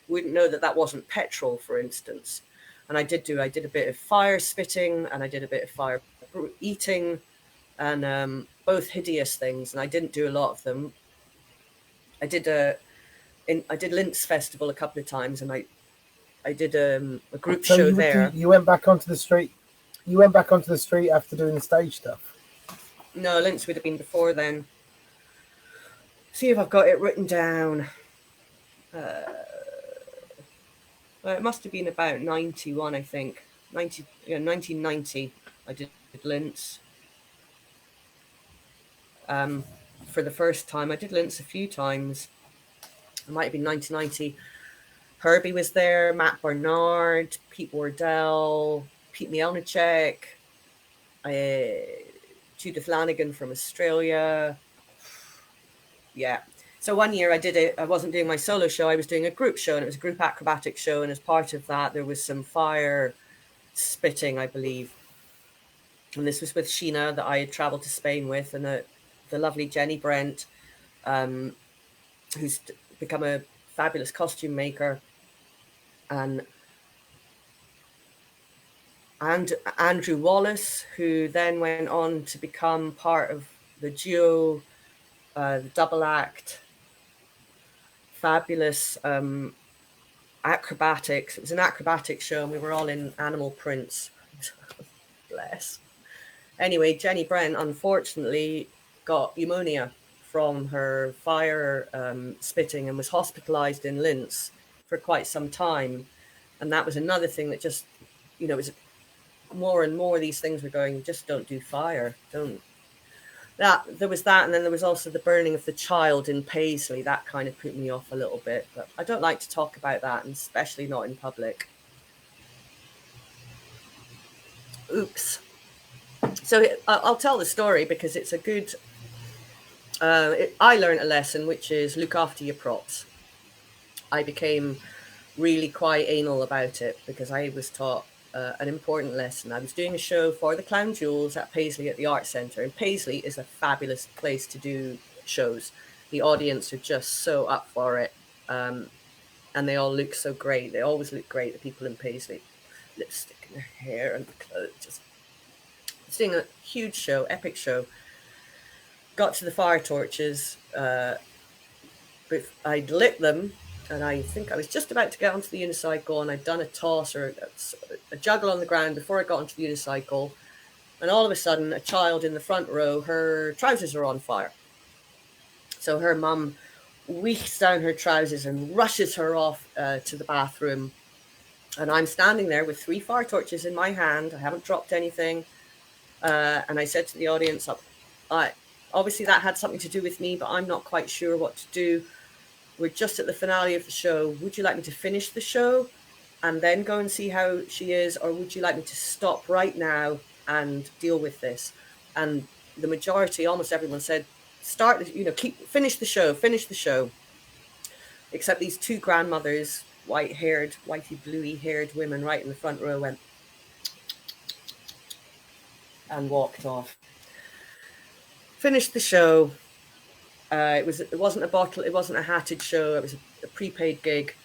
wouldn't know that wasn't petrol, for instance. And I did a bit of fire spitting, and I did a bit of fire eating, and both hideous things. And I didn't do a lot of them. I did Linz Festival a couple of times, and I did a group show there. You went back onto the street. You went back onto the street after doing the stage stuff. No, Linz would have been before then. See if I've got it written down. Well, it must have been about 91, I think. 1990. I did Linz. For the first time. I did Linz a few times. It might have been 1990. Herbie was there, Matt Bernard, Pete Wardell, Pete Mielnicek, Judith Lanigan from Australia. Yeah. So one year I wasn't doing my solo show, I was doing a group show, and it was a group acrobatic show. And as part of that, there was some fire spitting, I believe. And this was with Sheena, that I had traveled to Spain with, and the lovely Jenny Brent, who's become a fabulous costume maker, and Andrew Wallace, who then went on to become part of the duo, the double act, fabulous acrobatics. It was an acrobatic show, and we were all in animal prints. Bless. Anyway, Jenny Brent unfortunately got pneumonia from her fire spitting and was hospitalized in Linz for quite some time. And that was another thing that just, you know, it was more and more these things were going, just don't do fire. There was that, and then there was also the burning of the child in Paisley. That kind of put me off a little bit, but I don't like to talk about that, and especially not in public. Oops. So I'll tell the story because it's a good, I learned a lesson, which is look after your props. I became really quite anal about it because I was taught an important lesson. I was doing a show for the Clown Jewels at Paisley at the Art Centre, and Paisley is a fabulous place to do shows. The audience are just so up for it, and they all look so great. They always look great, the people in Paisley. Lipstick in their hair and the clothes. Just doing a huge show, epic show. Got to the fire torches, but I'd lit them, and I think I was just about to get onto the unicycle, and I'd done a toss or a juggle on the ground before I got onto the unicycle, and all of a sudden a child in the front row, her trousers are on fire. So her mum weeks down her trousers and rushes her off to the bathroom, and I'm standing there with 3 fire torches in my hand. I haven't dropped anything, and I said to the audience, obviously that had something to do with me, but I'm not quite sure what to do. We're just at the finale of the show. Would you like me to finish the show and then go and see how she is? Or would you like me to stop right now and deal with this? And the majority, almost everyone said, finish the show. Except these 2 grandmothers, whitey bluey haired women right in the front row went and walked off. Finished the show. It wasn't a hatted show. It was a prepaid gig.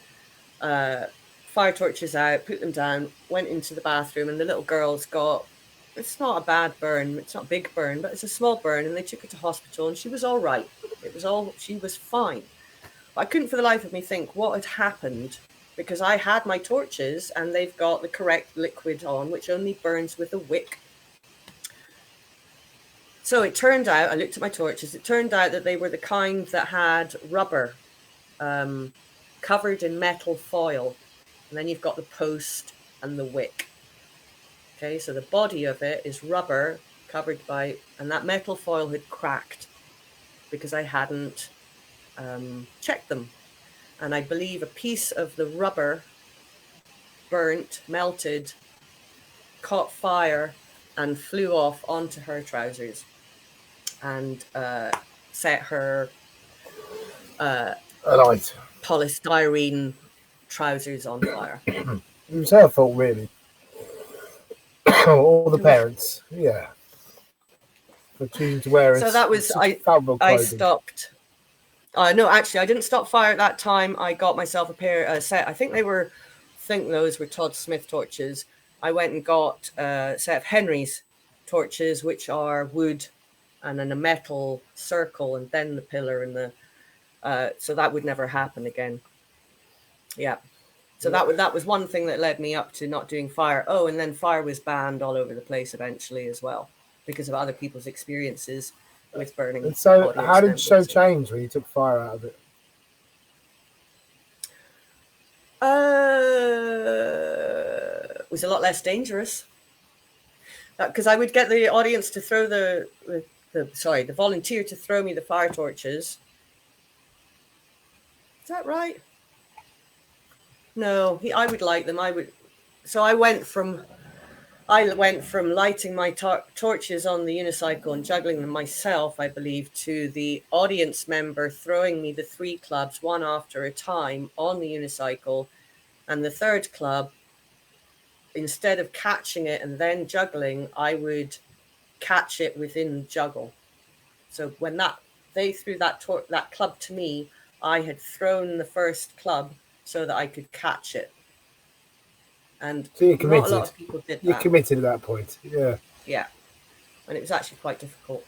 Fire torches out, put them down, went into the bathroom, and the little girls got, it's not a bad burn, it's not a big burn, but it's a small burn, and they took her to hospital, and she was all right. She was fine. But I couldn't for the life of me think what had happened, because I had my torches, and they've got the correct liquid on, which only burns with a wick. So it turned out, I looked at my torches, it turned out that they were the kind that had rubber covered in metal foil. And then you've got the post and the wick. Okay, so the body of it is rubber covered by, and that metal foil had cracked because I hadn't checked them. And I believe a piece of the rubber burnt, melted, caught fire, and flew off onto her trousers and set her alight. Polystyrene trousers on fire. It was her fault, really. All the parents, yeah, for choosing to wear it. So that was I stopped. No, actually, I didn't stop fire at that time. I got myself a set. I think those were Todd Smith torches. I went and got a set of Henry's torches, which are wood and then a metal circle, and then the pillar and the. So that would never happen again. Yeah. So that was one thing that led me up to not doing fire. Oh, and then fire was banned all over the place eventually as well because of other people's experiences with burning. And so how did the show change when you took fire out of it? It was a lot less dangerous. Because I would get the audience to throw the volunteer to throw me the fire torches. Is that right? No, I would light them. So I went from I went from lighting my torches on the unicycle and juggling them myself, I believe, to the audience member throwing me the 3 clubs one after a time on the unicycle. And the third club, instead of catching it and then juggling, I would catch it within juggle. So when they threw that club to me, I had thrown the first club so that I could catch it. And so you're not a committed. lot of people did that. You're committed at that point. Yeah. Yeah. And it was actually quite difficult.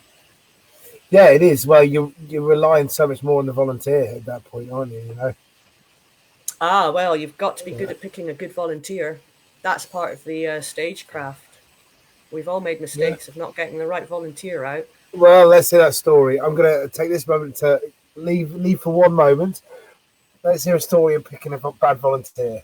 Yeah, it is. Well, you're relying so much more on the volunteer at that point, aren't you? You know. Ah, well, you've got to be good at picking a good volunteer. That's part of the stagecraft. We've all made mistakes of not getting the right volunteer out. Well, let's hear that story. I'm going to take this moment to leave for one moment. Let's hear a story of picking a bad volunteer.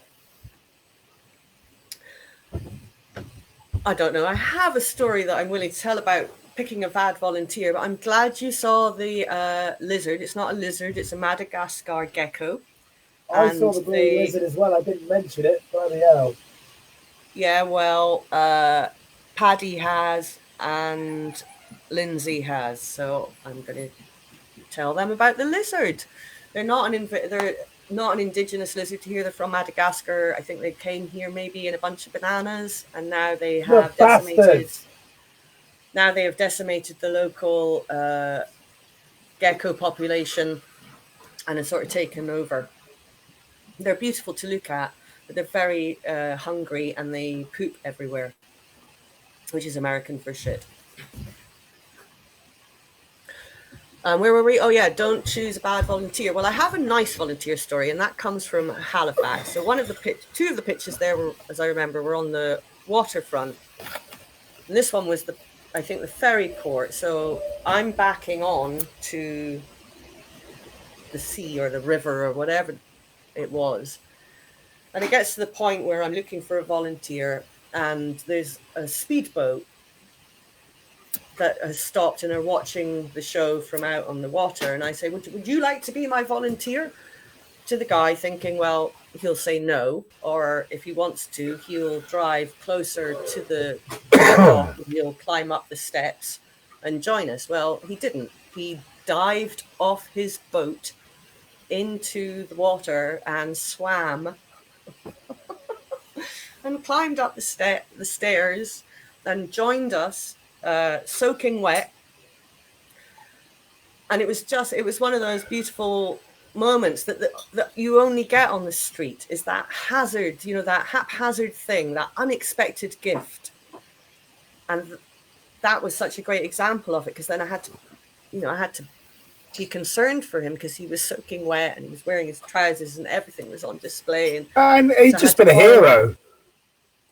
I don't know. I have a story that I'm willing to tell about picking a bad volunteer, but I'm glad you saw the lizard. It's not a lizard, it's a Madagascar gecko. I saw the blue lizard as well. I didn't mention it. Bloody hell. Yeah, well, Paddy has and Lindsay has, so I'm going to tell them about the lizard. They're not an indigenous lizard here. They're from Madagascar. I think they came here maybe in a bunch of bananas, and now they have decimated. Now they have decimated the local gecko population, and have sort of taken over. They're beautiful to look at, but they're very hungry, and they poop everywhere, which is American for shit. Where were we? Oh yeah, don't choose a bad volunteer. Well, I have a nice volunteer story, and that comes from Halifax. So two of the pictures there were, as I remember, were on the waterfront, and this one was I think the ferry port. So I'm backing on to the sea or the river or whatever it was, and it gets to the point where I'm looking for a volunteer, and there's a speedboat that has stopped and are watching the show from out on the water. And I say, would you like to be my volunteer? To the guy, thinking, well, he'll say no, or if he wants to, he'll drive closer to the dock and he'll climb up the steps and join us. Well, he didn't. He dived off his boat into the water and swam and climbed up the stairs and joined us, soaking wet. And it was one of those beautiful moments that you only get on the street, is that hazard, that haphazard thing, that unexpected gift. And that was such a great example of it, because then I had to be concerned for him, because he was soaking wet and he was wearing his trousers and everything was on display. And he'd just been a hero.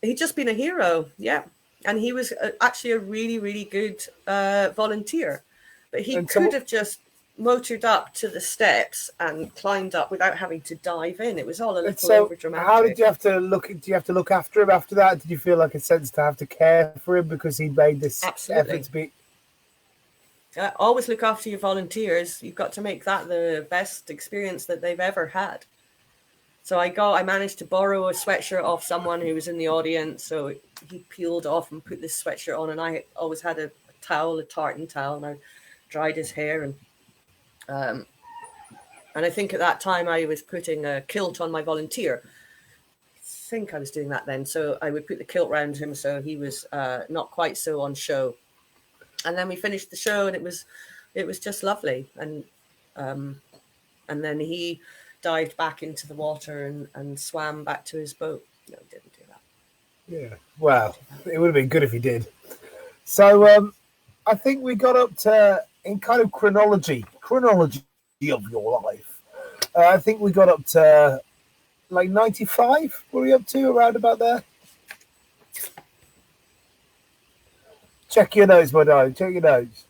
He'd just been a hero, yeah. And he was actually a really, really good volunteer. But he could have just motored up to the steps and climbed up without having to dive in. It was all a little over dramatic. How did you have to look? Do you have to look after him after that? Did you feel like a sense to have to care for him because he made this effort to be? Always look after your volunteers. You've got to make that the best experience that they've ever had. So I managed to borrow a sweatshirt off someone who was in the audience. So he peeled off and put this sweatshirt on, and I always had a tartan towel, and I dried his hair. And I think at that time I was putting a kilt on my volunteer. I think I was doing that then. So I would put the kilt around him so he was not quite so on show. And then we finished the show, and it was just lovely. And then he dived back into the water and swam back to his boat. No, he didn't do that. Yeah, well, it would have been good if he did. So I think we got up to, in kind of chronology of your life, I think we got up to like 95. Were we up to around about there? Check your notes, my darling. Check your notes.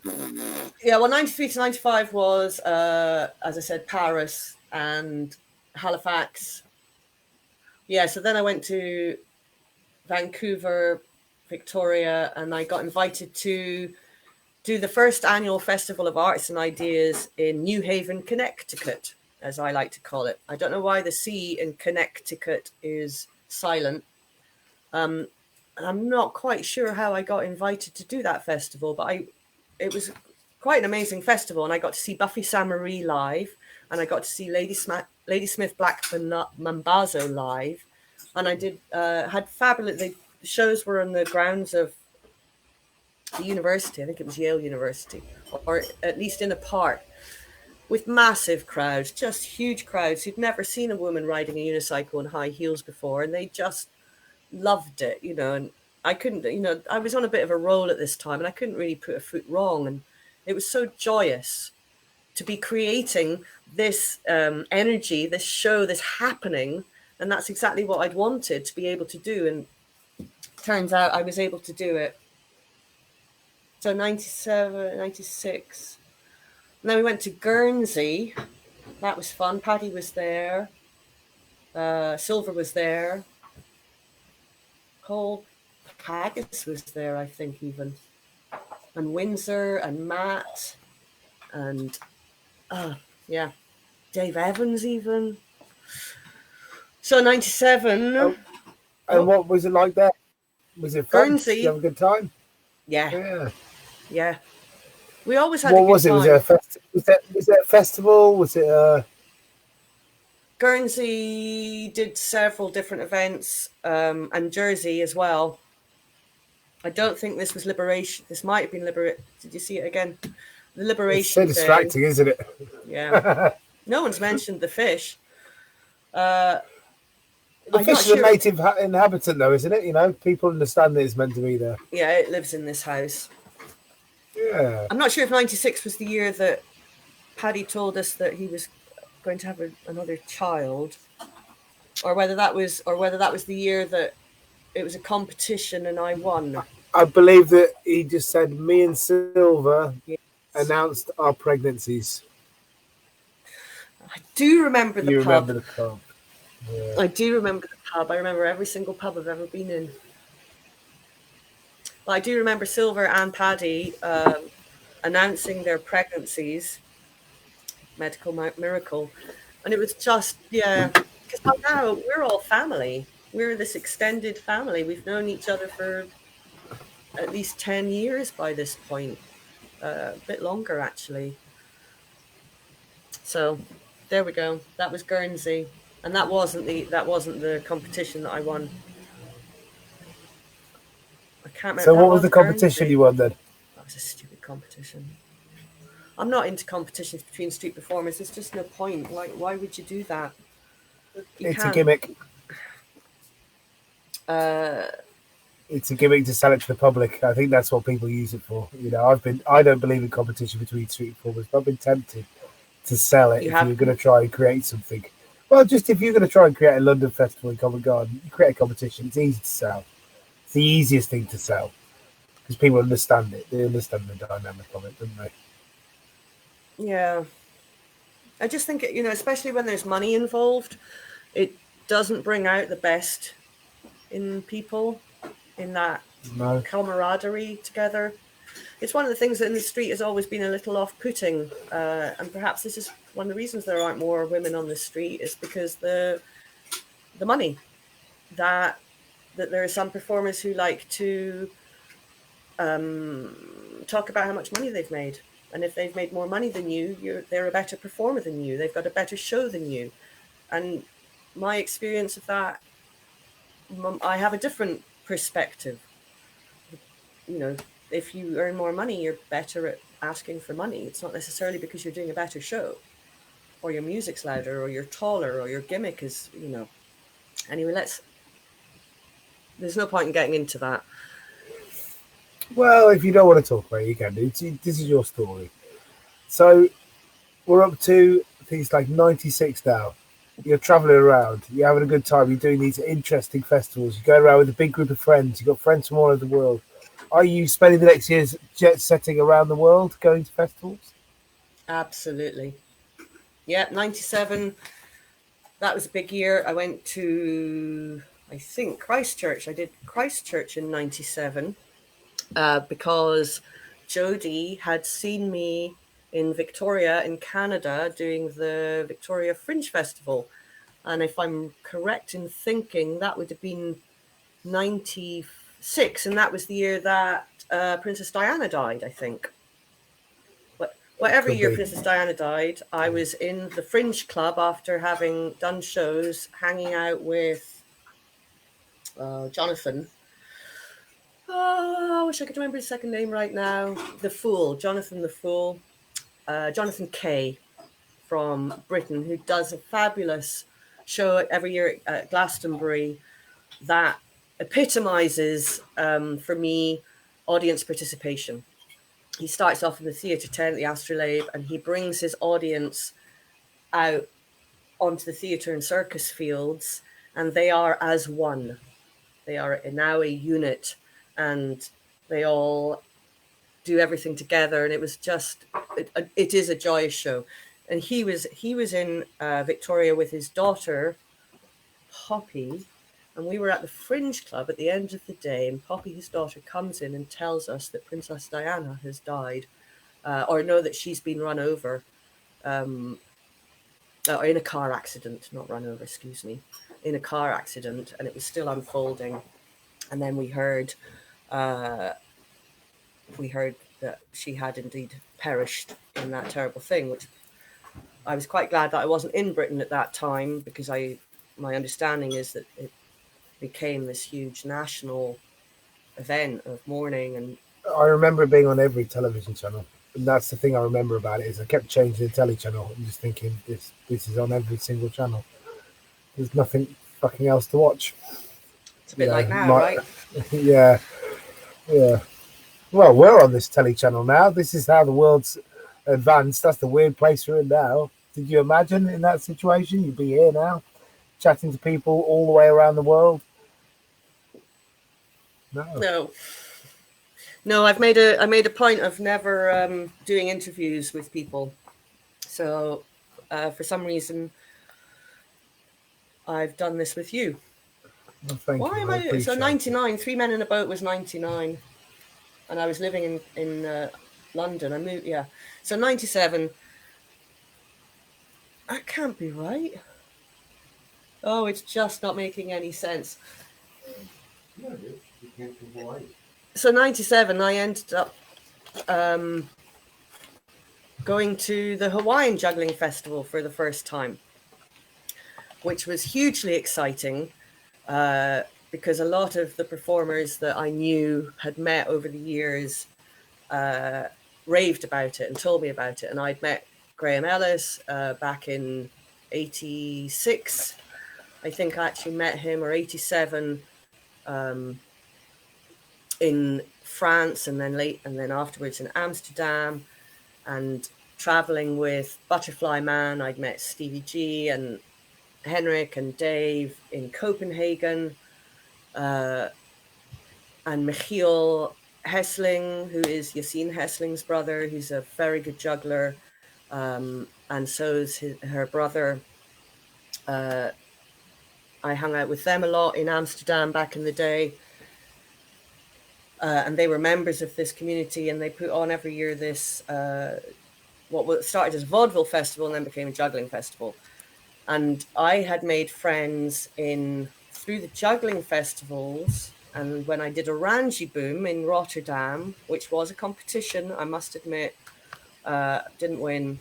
Yeah, well, 93 to 95 was, as I said, Paris and Halifax. Yeah, so then I went to Vancouver, Victoria, and I got invited to do the first annual Festival of Arts and Ideas in New Haven, Connecticut, as I like to call it. I don't know why the C in Connecticut is silent. I'm not quite sure how I got invited to do that festival, but it was quite an amazing festival, and I got to see Buffy Sainte-Marie live, and I got to see Ladysmith Black Mambazo live, and I did had fabulous. The shows were on the grounds of the university. I think it was Yale University, or at least in a park, with massive crowds, just huge crowds who'd never seen a woman riding a unicycle in high heels before, and they just loved it, you know. And I couldn't, you know, I was on a bit of a roll at this time, and I couldn't really put a foot wrong, and it was so joyous to be creating this energy, this show, this happening, and that's exactly what I'd wanted to be able to do, and turns out I was able to do it. So 97, 96. And then we went to Guernsey. That was fun. Paddy was there. Silver was there. Cole Haggis was there, I think, even. And Windsor and Matt. And, yeah, Dave Evans even. So 97. Oh. And what was it like there? Was it fun? Guernsey. Did you have a good time? Yeah. Yeah. We always had what a good was it? time. Was there a festival? Was it Guernsey did several different events, and Jersey as well. I don't think this was Liberation. This might have been Liberation. Did you see it again? The Liberation It's so distracting, isn't it? Yeah. No one's mentioned the fish. The fish is a native inhabitant, though, isn't it? You know, people understand that it's meant to be there. Yeah, it lives in this house. Yeah. I'm not sure if 96 was the year that Paddy told us that he was going to have another child, or whether that was the year that it was a competition and I won. I believe that he just said me and Silver announced our pregnancies. I do remember the pub. Remember the pub. Yeah. I do remember the pub. I remember every single pub I've ever been in. But I do remember Silver and Paddy announcing their pregnancies. Medical miracle. And it was just, yeah, because now we're all family. We're this extended family. We've known each other for at least 10 years by this point. A bit longer, actually. So there we go. That was Guernsey. And that wasn't the competition that I won. I can't remember. So what was the competition Guernsey. You won then? That was a stupid competition. I'm not into competitions between street performers. There's just no point. Why would you do that? It's a gimmick. It's a gimmick to sell it to the public. I think that's what people use it for. You know, I don't believe in competition between street performers, but I've been tempted to sell it if you're going to try and create something. Well, just if you're going to try and create a London festival in Covent Garden, you create a competition. It's easy to sell. It's the easiest thing to sell because people understand it. They understand the dynamic of it, don't they? Yeah. I just think, you know, especially when there's money involved, it doesn't bring out the best in people, in that camaraderie together. It's one of the things that in the street has always been a little off-putting, and perhaps this is one of the reasons there aren't more women on the street, is because the money. That there are some performers who like to talk about how much money they've made. And if they've made more money than you, they're a better performer than you. They've got a better show than you. And my experience of that, I have a different perspective. You know, if you earn more money, you're better at asking for money. It's not necessarily because you're doing a better show, or your music's louder, or you're taller, or your gimmick is, you know. Anyway, there's no point in getting into that. Well, if you don't want to talk about it, you can do. This is your story. So we're up to, I think it's like 96 now. You're traveling around. You're having a good time. You're doing these interesting festivals. You go around with a big group of friends. You've got friends from all over the world. Are you spending the next years jet setting around the world, going to festivals? Absolutely. Yeah, 97. That was a big year. I went to, I think, Christchurch. I did Christchurch in 97. Because Jodie had seen me in Victoria in Canada doing the Victoria Fringe Festival. And if I'm correct in thinking, that would have been 94. 6, and that was the year that Princess Diana died, I think. Well, every year Princess Diana died, I was in the Fringe Club after having done shows, hanging out with Jonathan. Oh, I wish I could remember his second name right now. The Fool, Jonathan the Fool. Jonathan Kay from Britain, who does a fabulous show every year at Glastonbury that epitomizes, for me, audience participation. He starts off in the Theatre 10 at the Astrolabe, and he brings his audience out onto the theatre and circus fields, and they are as one. They are now a unit, and they all do everything together. And it was just, it is a joyous show. And he was in Victoria with his daughter, Poppy, and we were at the Fringe Club at the end of the day, and Poppy, his daughter, comes in and tells us that Princess Diana has died, or no, that she's been run over, or in a car accident, not run over, excuse me, in a car accident, and it was still unfolding. And then we heard that she had indeed perished in that terrible thing, which I was quite glad that I wasn't in Britain at that time, because my understanding is that it became this huge national event of mourning. And I remember it being on every television channel, and that's the thing I remember about it, is I kept changing the telly channel and just thinking this is on every single channel. There's nothing fucking else to watch. It's a bit like now, right? Yeah. Well, we're on this telly channel now. This is how the world's advanced. That's the weird place we're in now. Did you imagine in that situation you'd be here now, chatting to people all the way around the world? No. I made a point of never doing interviews with people. So for some reason, I've done this with you. Well, thank you. Am I? So 99. 3 Men in a Boat was 99, and I was living in London. I moved. Yeah. So 97. That can't be right. Oh, it's just not making any sense. No, you can't do Hawaii. So 97, I ended up going to the Hawaiian Juggling Festival for the first time, which was hugely exciting because a lot of the performers that I knew had met over the years raved about it and told me about it. And I'd met Graham Ellis back in 86. I think I actually met him, or 87, in France, and then afterwards in Amsterdam, and traveling with Butterfly Man. I'd met Stevie G and Henrik and Dave in Copenhagen, and Michiel Hessling, who is Yassine Hessling's brother, who's a very good juggler, and so is her brother. I hung out with them a lot in Amsterdam back in the day. And they were members of this community, and they put on every year this, what started as a vaudeville festival and then became a juggling festival. And I had made friends through the juggling festivals. And when I did a Ranji Boom in Rotterdam, which was a competition, I must admit, didn't win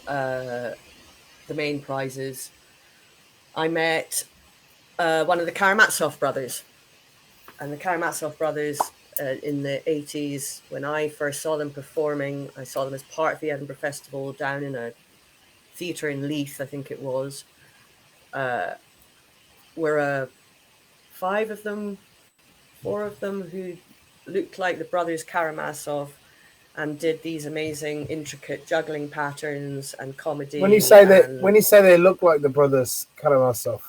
the main prizes. I met one of the Karamazov brothers. And the Karamazov brothers in the 80s, when I first saw them performing, I saw them as part of the Edinburgh Festival down in a theatre in Leith, I think it was. Were 4 of them who looked like the brothers Karamazov and did these amazing, intricate juggling patterns and comedy. When you say they look like the brothers Karamazov,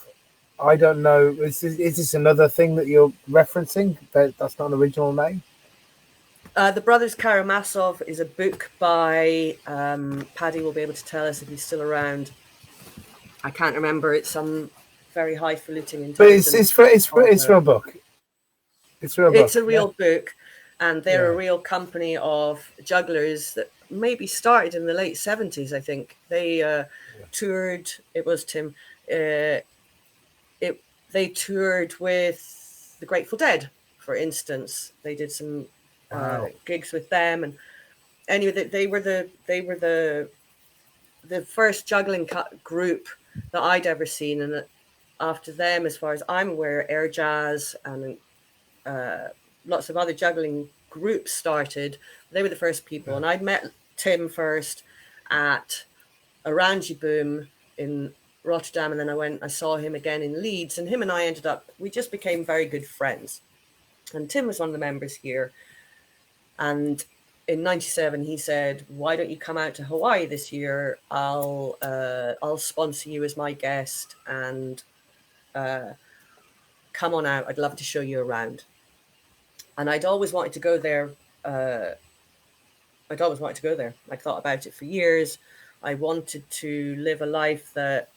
I don't know. Is this another thing that you're referencing? That's not an original name? The Brothers Karamazov is a book by, Paddy will be able to tell us if he's still around. I can't remember. It's some very highfalutin intelligence. But it's for a book. It's for a book. It's a real book, and they're a real company of jugglers that maybe started in the late 70s, I think. They toured. It was Tim. They toured with the Grateful Dead for instance. They did some Wow. gigs with them, and anyway, they were the first juggling group that I'd ever seen, and after them, as far as I'm aware, Air Jazz and lots of other juggling groups started. They were the first people, and I'd met Tim first at Oranji Boom in Rotterdam, and then I saw him again in Leeds, and him and I we just became very good friends. And Tim was one of the members here, and in '97 he said, "Why don't you come out to Hawaii this year? I'll sponsor you as my guest, and come on out. I'd love to show you around." And I'd always wanted to go there. I'd always wanted to go there. I thought about it for years. I wanted to live a life that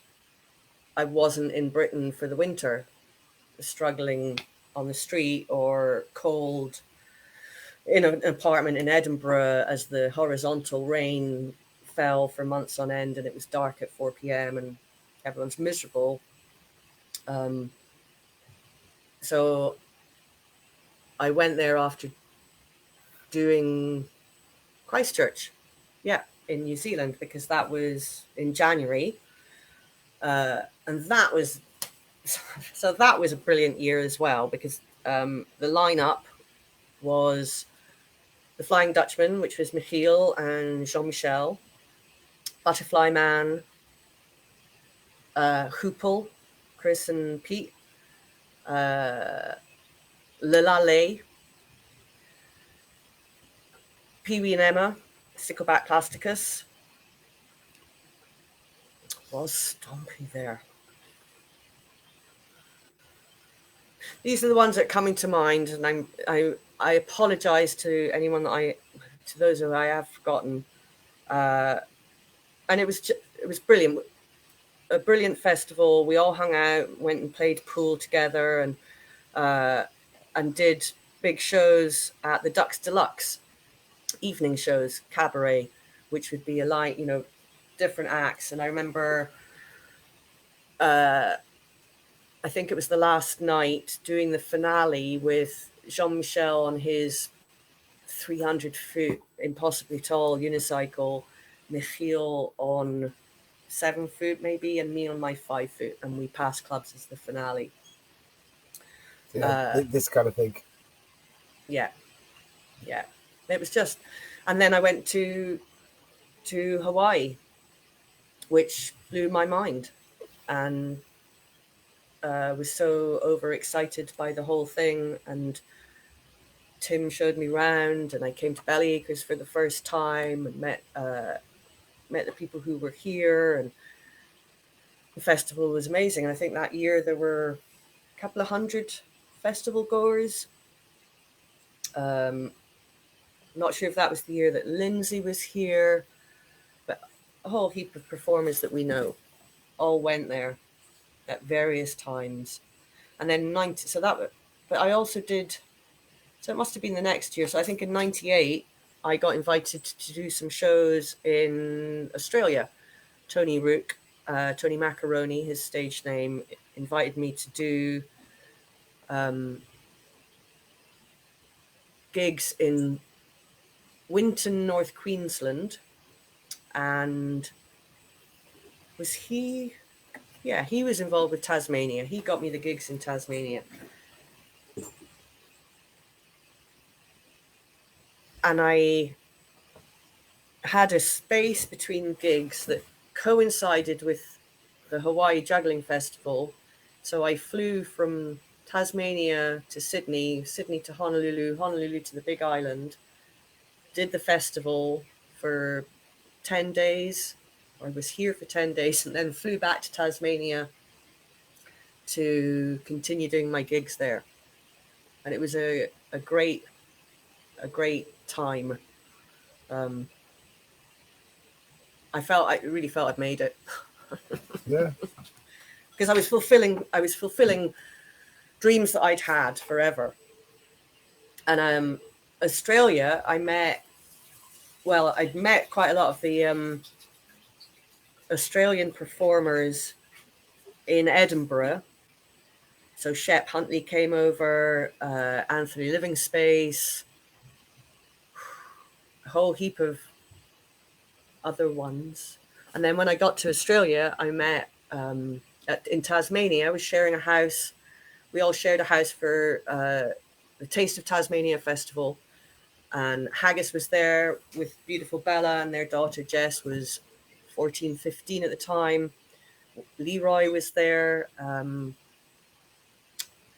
I wasn't in Britain for the winter, struggling on the street or cold in an apartment in Edinburgh as the horizontal rain fell for months on end and it was dark at 4 p.m. and everyone's miserable. So I went there after doing Christchurch, in New Zealand, because that was in January. And that was a brilliant year as well, because the lineup was the Flying Dutchman, which was Michiel and Jean-Michel, Butterfly Man, Hoopel, Chris and Pete, Lelale, Pee-wee and Emma, Stickleback Plasticus. Was Stompy there? These are the ones that are coming to mind, and I apologize to anyone to those who I have forgotten. And it was brilliant, a brilliant festival. We all hung out, went and played pool together, and did big shows at the Ducks Deluxe, evening shows, cabaret, which would be different acts. And I remember, I think it was the last night, doing the finale with Jean-Michel on his 300-foot impossibly tall unicycle, Michiel on 7-foot maybe, and me on my 5-foot, and we passed clubs as the finale. This kind of thing. Yeah. It was just, and then I went to Hawaii, which blew my mind, and was so overexcited by the whole thing. And Tim showed me around, and I came to Bellyacres for the first time and met the people who were here, and the festival was amazing. And I think that year there were a couple of hundred festival goers. Not sure if that was the year that Lindsay was here, but a whole heap of performers that we know all went there at various times. And then but I also did, so it must have been the next year. So I think in '98, I got invited to do some shows in Australia. Tony Rook, Tony Macaroni, his stage name, invited me to do gigs in Winton, North Queensland. And he was involved with Tasmania. He got me the gigs in Tasmania. And I had a space between gigs that coincided with the Hawaii Juggling Festival. So I flew from Tasmania to Sydney, Sydney to Honolulu, Honolulu to the Big Island, did the festival for 10 days. I was here for 10 days and then flew back to Tasmania to continue doing my gigs there. And it was a great time. I really felt I'd made it. Yeah. Because I was fulfilling dreams that I'd had forever. And Australia, I'd met quite a lot of the Australian performers in Edinburgh. So Shep Huntley came over, Anthony Livingspace, a whole heap of other ones. And then when I got to Australia, I met in Tasmania. I was sharing a house. We all shared a house for the Taste of Tasmania Festival. And Haggis was there with beautiful Bella, and their daughter Jess was 14, 15 at the time. Leroy was there.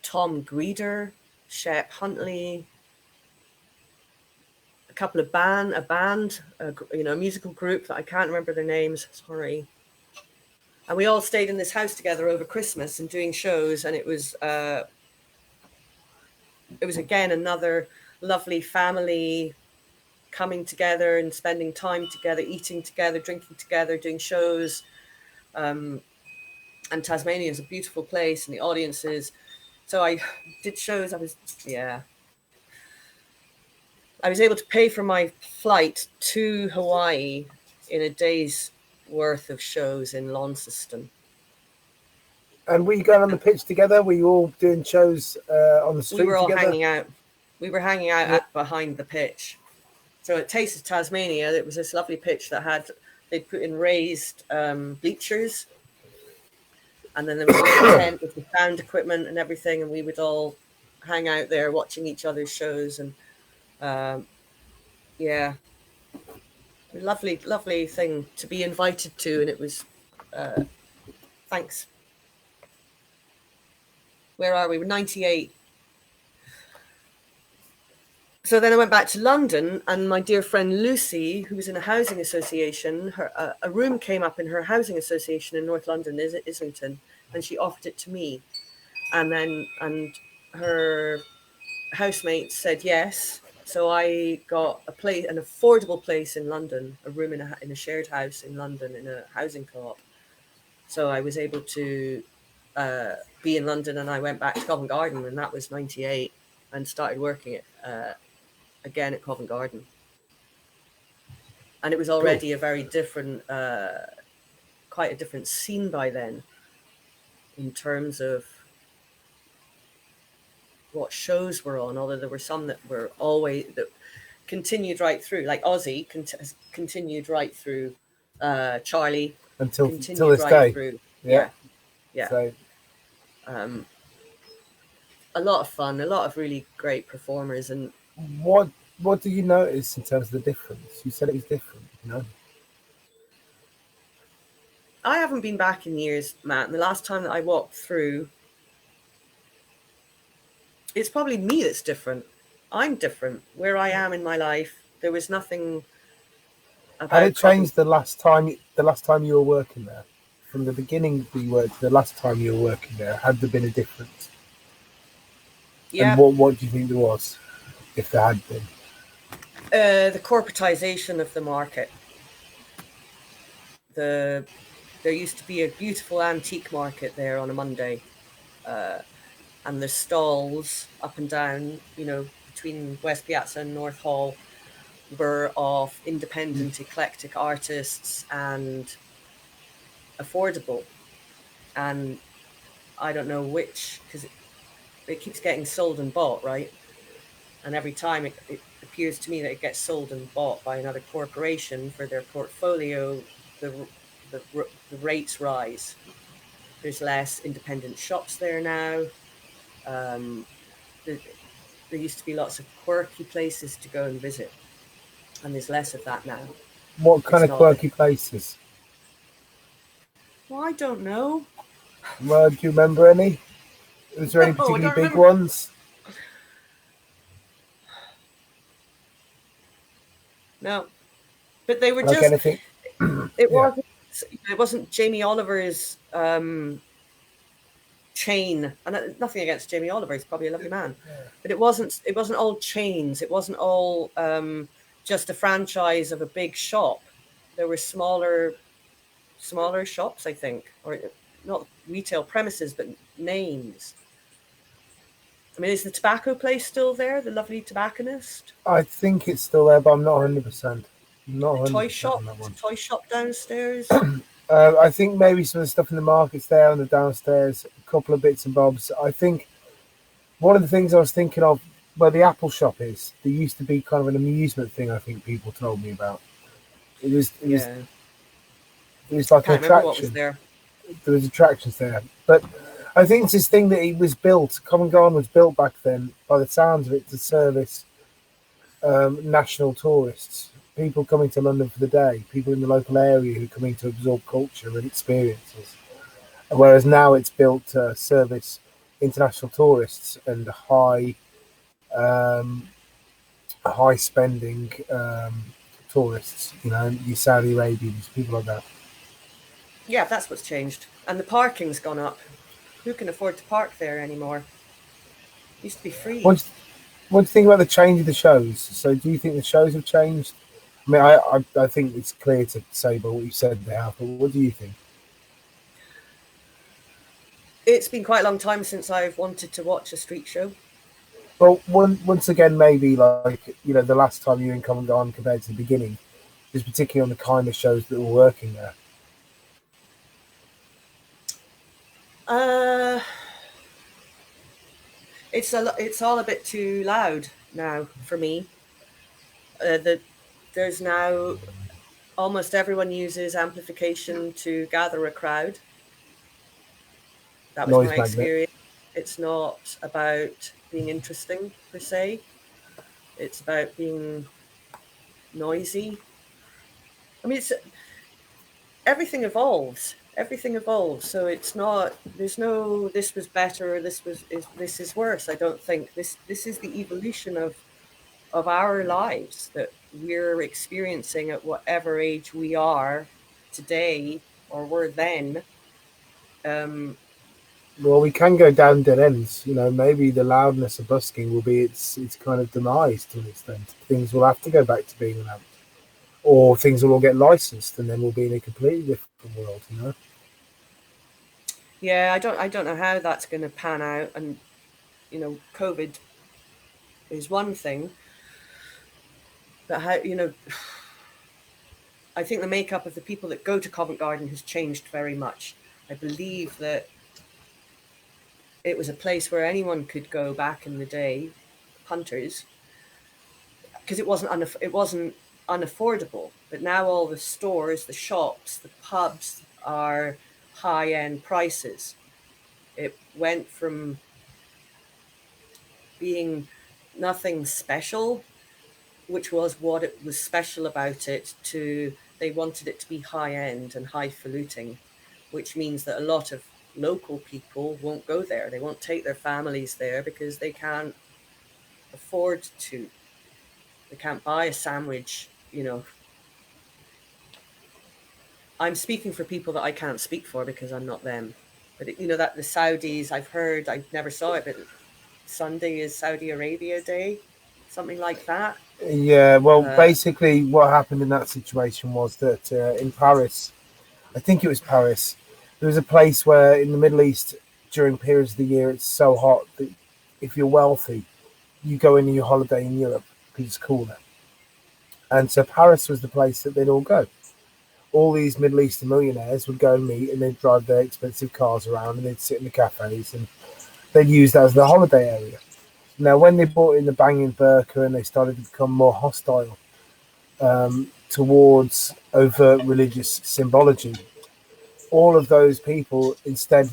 Tom Greeder, Shep Huntley, a couple of a musical group that I can't remember their names. Sorry. And we all stayed in this house together over Christmas and doing shows. And it was again another lovely family coming together and spending time together, eating together, drinking together, doing shows. And Tasmania is a beautiful place, and the audiences. So I did shows. I was able to pay for my flight to Hawaii in a day's worth of shows in Launceston. And were you going on the pitch together? Were you all doing shows on the street together? We were all hanging out. We were hanging out behind the pitch. So at Taste of Tasmania, it was this lovely pitch that they'd put in raised bleachers. And then there was a tent with the sound equipment and everything, and we would all hang out there watching each other's shows. And lovely, lovely thing to be invited to. And it was, thanks. Where are we? We're 98. So then I went back to London, and my dear friend Lucy, who was in a housing association, a room came up in her housing association in North London, Islington, and she offered it to me. And her housemate said yes. So I got an affordable place in London, a room in a shared house in London in a housing co-op. So I was able to be in London, and I went back to Covent Garden, and that was 98, and started working again at Covent Garden. And it was already a very different, quite a different scene by then in terms of what shows were on, although there were some that continued right through, like Ozzy has continued right through, Charlie until this day. Through. Yeah. So, a lot of fun, a lot of really great performers. And what do you notice in terms of the difference? You said it was different, I haven't been back in years, Matt. And the last time that I walked through, it's probably me that's different. I'm different. Where I am in my life, there was nothing about. Had it changed the last time you were working there? From the beginning you worked to the last time you were working there, had there been a difference? Yeah. And what do you think there was, if there had been? The corporatization of the market. There used to be a beautiful antique market there on a Monday, and the stalls up and down, between West Piazza and North Hall, were of independent, eclectic artists and affordable. And I don't know which, because it keeps getting sold and bought, right? And every time it appears to me that it gets sold and bought by another corporation for their portfolio, the rates rise. There's less independent shops there now. There used to be lots of quirky places to go and visit, and there's less of that now. What kind of quirky places? Well, I don't know. Well, do you remember any? Was there any particularly big ones? No, but they were like just. Anything? It wasn't Jamie Oliver's chain, and nothing against Jamie Oliver. He's probably a lovely man, but it wasn't all chains. It wasn't all just a franchise of a big shop. There were smaller shops, I think, or not retail premises, but names. I mean, is the tobacco place still there? The lovely tobacconist? I think it's still there, but I'm not 100%. Not toy shop. Toy shop downstairs. I think maybe some of the stuff in the market's there on the downstairs. couple of bits and bobs. I think one of the things I was thinking of where the Apple shop is, there used to be kind of an amusement thing. I think people told me about. It was like an Can't remember what was attraction. there. There was attractions there, but I think it's this thing that it was built. Covent Garden was built back then, by the sounds of it, to service national tourists, people coming to London for the day, people in the local area who are coming to absorb culture and experiences. Whereas now it's built to service international tourists and high spending tourists, your Saudi Arabians, people like that. Yeah, that's what's changed. And the parking's gone up. Who can afford to park there anymore? It used to be free. What do you think about the change of the shows? So do you think the shows have changed? I mean, I think it's clear to say by what you said they have, but what do you think? It's been quite a long time since I've wanted to watch a street show. Well, once again, maybe like, the last time you were in Covent Garden compared to the beginning, just particularly on the kind of shows that were working there. It's all a bit too loud now for me. There's now almost everyone uses amplification to gather a crowd. That was Noise my magnet. experience. It's not about being interesting per se. It's about being noisy. I mean, everything evolves. Everything evolves. So it's not. There's no. This was better. Or this is worse. I don't think this is the evolution of our lives that we're experiencing at whatever age we are today or were then. Well, we can go down dead ends. Maybe the loudness of busking will be its kind of demise to an extent. Things will have to go back to being loud, or things will all get licensed, and then we'll be in a completely different world. Yeah, I don't know how that's going to pan out, and COVID is one thing, but how I think the makeup of the people that go to Covent Garden has changed very much. I believe that it was a place where anyone could go back in the day, punters, because it wasn't unaffordable. But now all the stores, the shops, the pubs are high-end prices. It went from being nothing special, which was what it was special about it, to they wanted it to be high-end and highfalutin, which means that a lot of local people won't go there. They won't take their families there because they can't afford to. They can't buy a sandwich, I'm speaking for people that I can't speak for because I'm not them. But that the Saudis, I've heard, I never saw it, but Sunday is Saudi Arabia Day, something like that. Yeah, well, basically what happened in that situation was that in Paris, I think it was Paris, there was a place where in the Middle East during periods of the year it's so hot that if you're wealthy, you go in your holiday in Europe because it's cooler. And so Paris was the place that they'd all go. All these Middle Eastern millionaires would go and meet, and they'd drive their expensive cars around, and they'd sit in the cafes, and they'd use that as their holiday area. Now, when they brought in the banging burqa and they started to become more hostile towards overt religious symbology, all of those people instead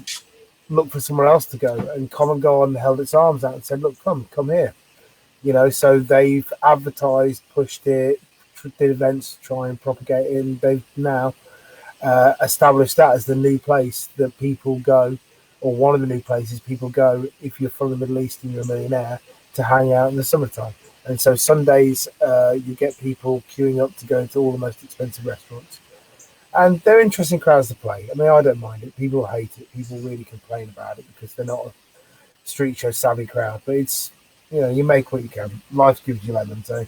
looked for somewhere else to go, and Covent Garden held its arms out and said, look, come here. So they've advertised, pushed it, did events to try and propagate it, and they've now established that as the new place that people go, or one of the new places people go if you're from the Middle East and you're a millionaire, to hang out in the summertime. And so Sundays you get people queuing up to go to all the most expensive restaurants, and they're interesting crowds to play. I mean, I don't mind it. People hate it. People really complain about it because they're not a street show savvy crowd, but it's, you make what you can. Life gives you lemons, eh?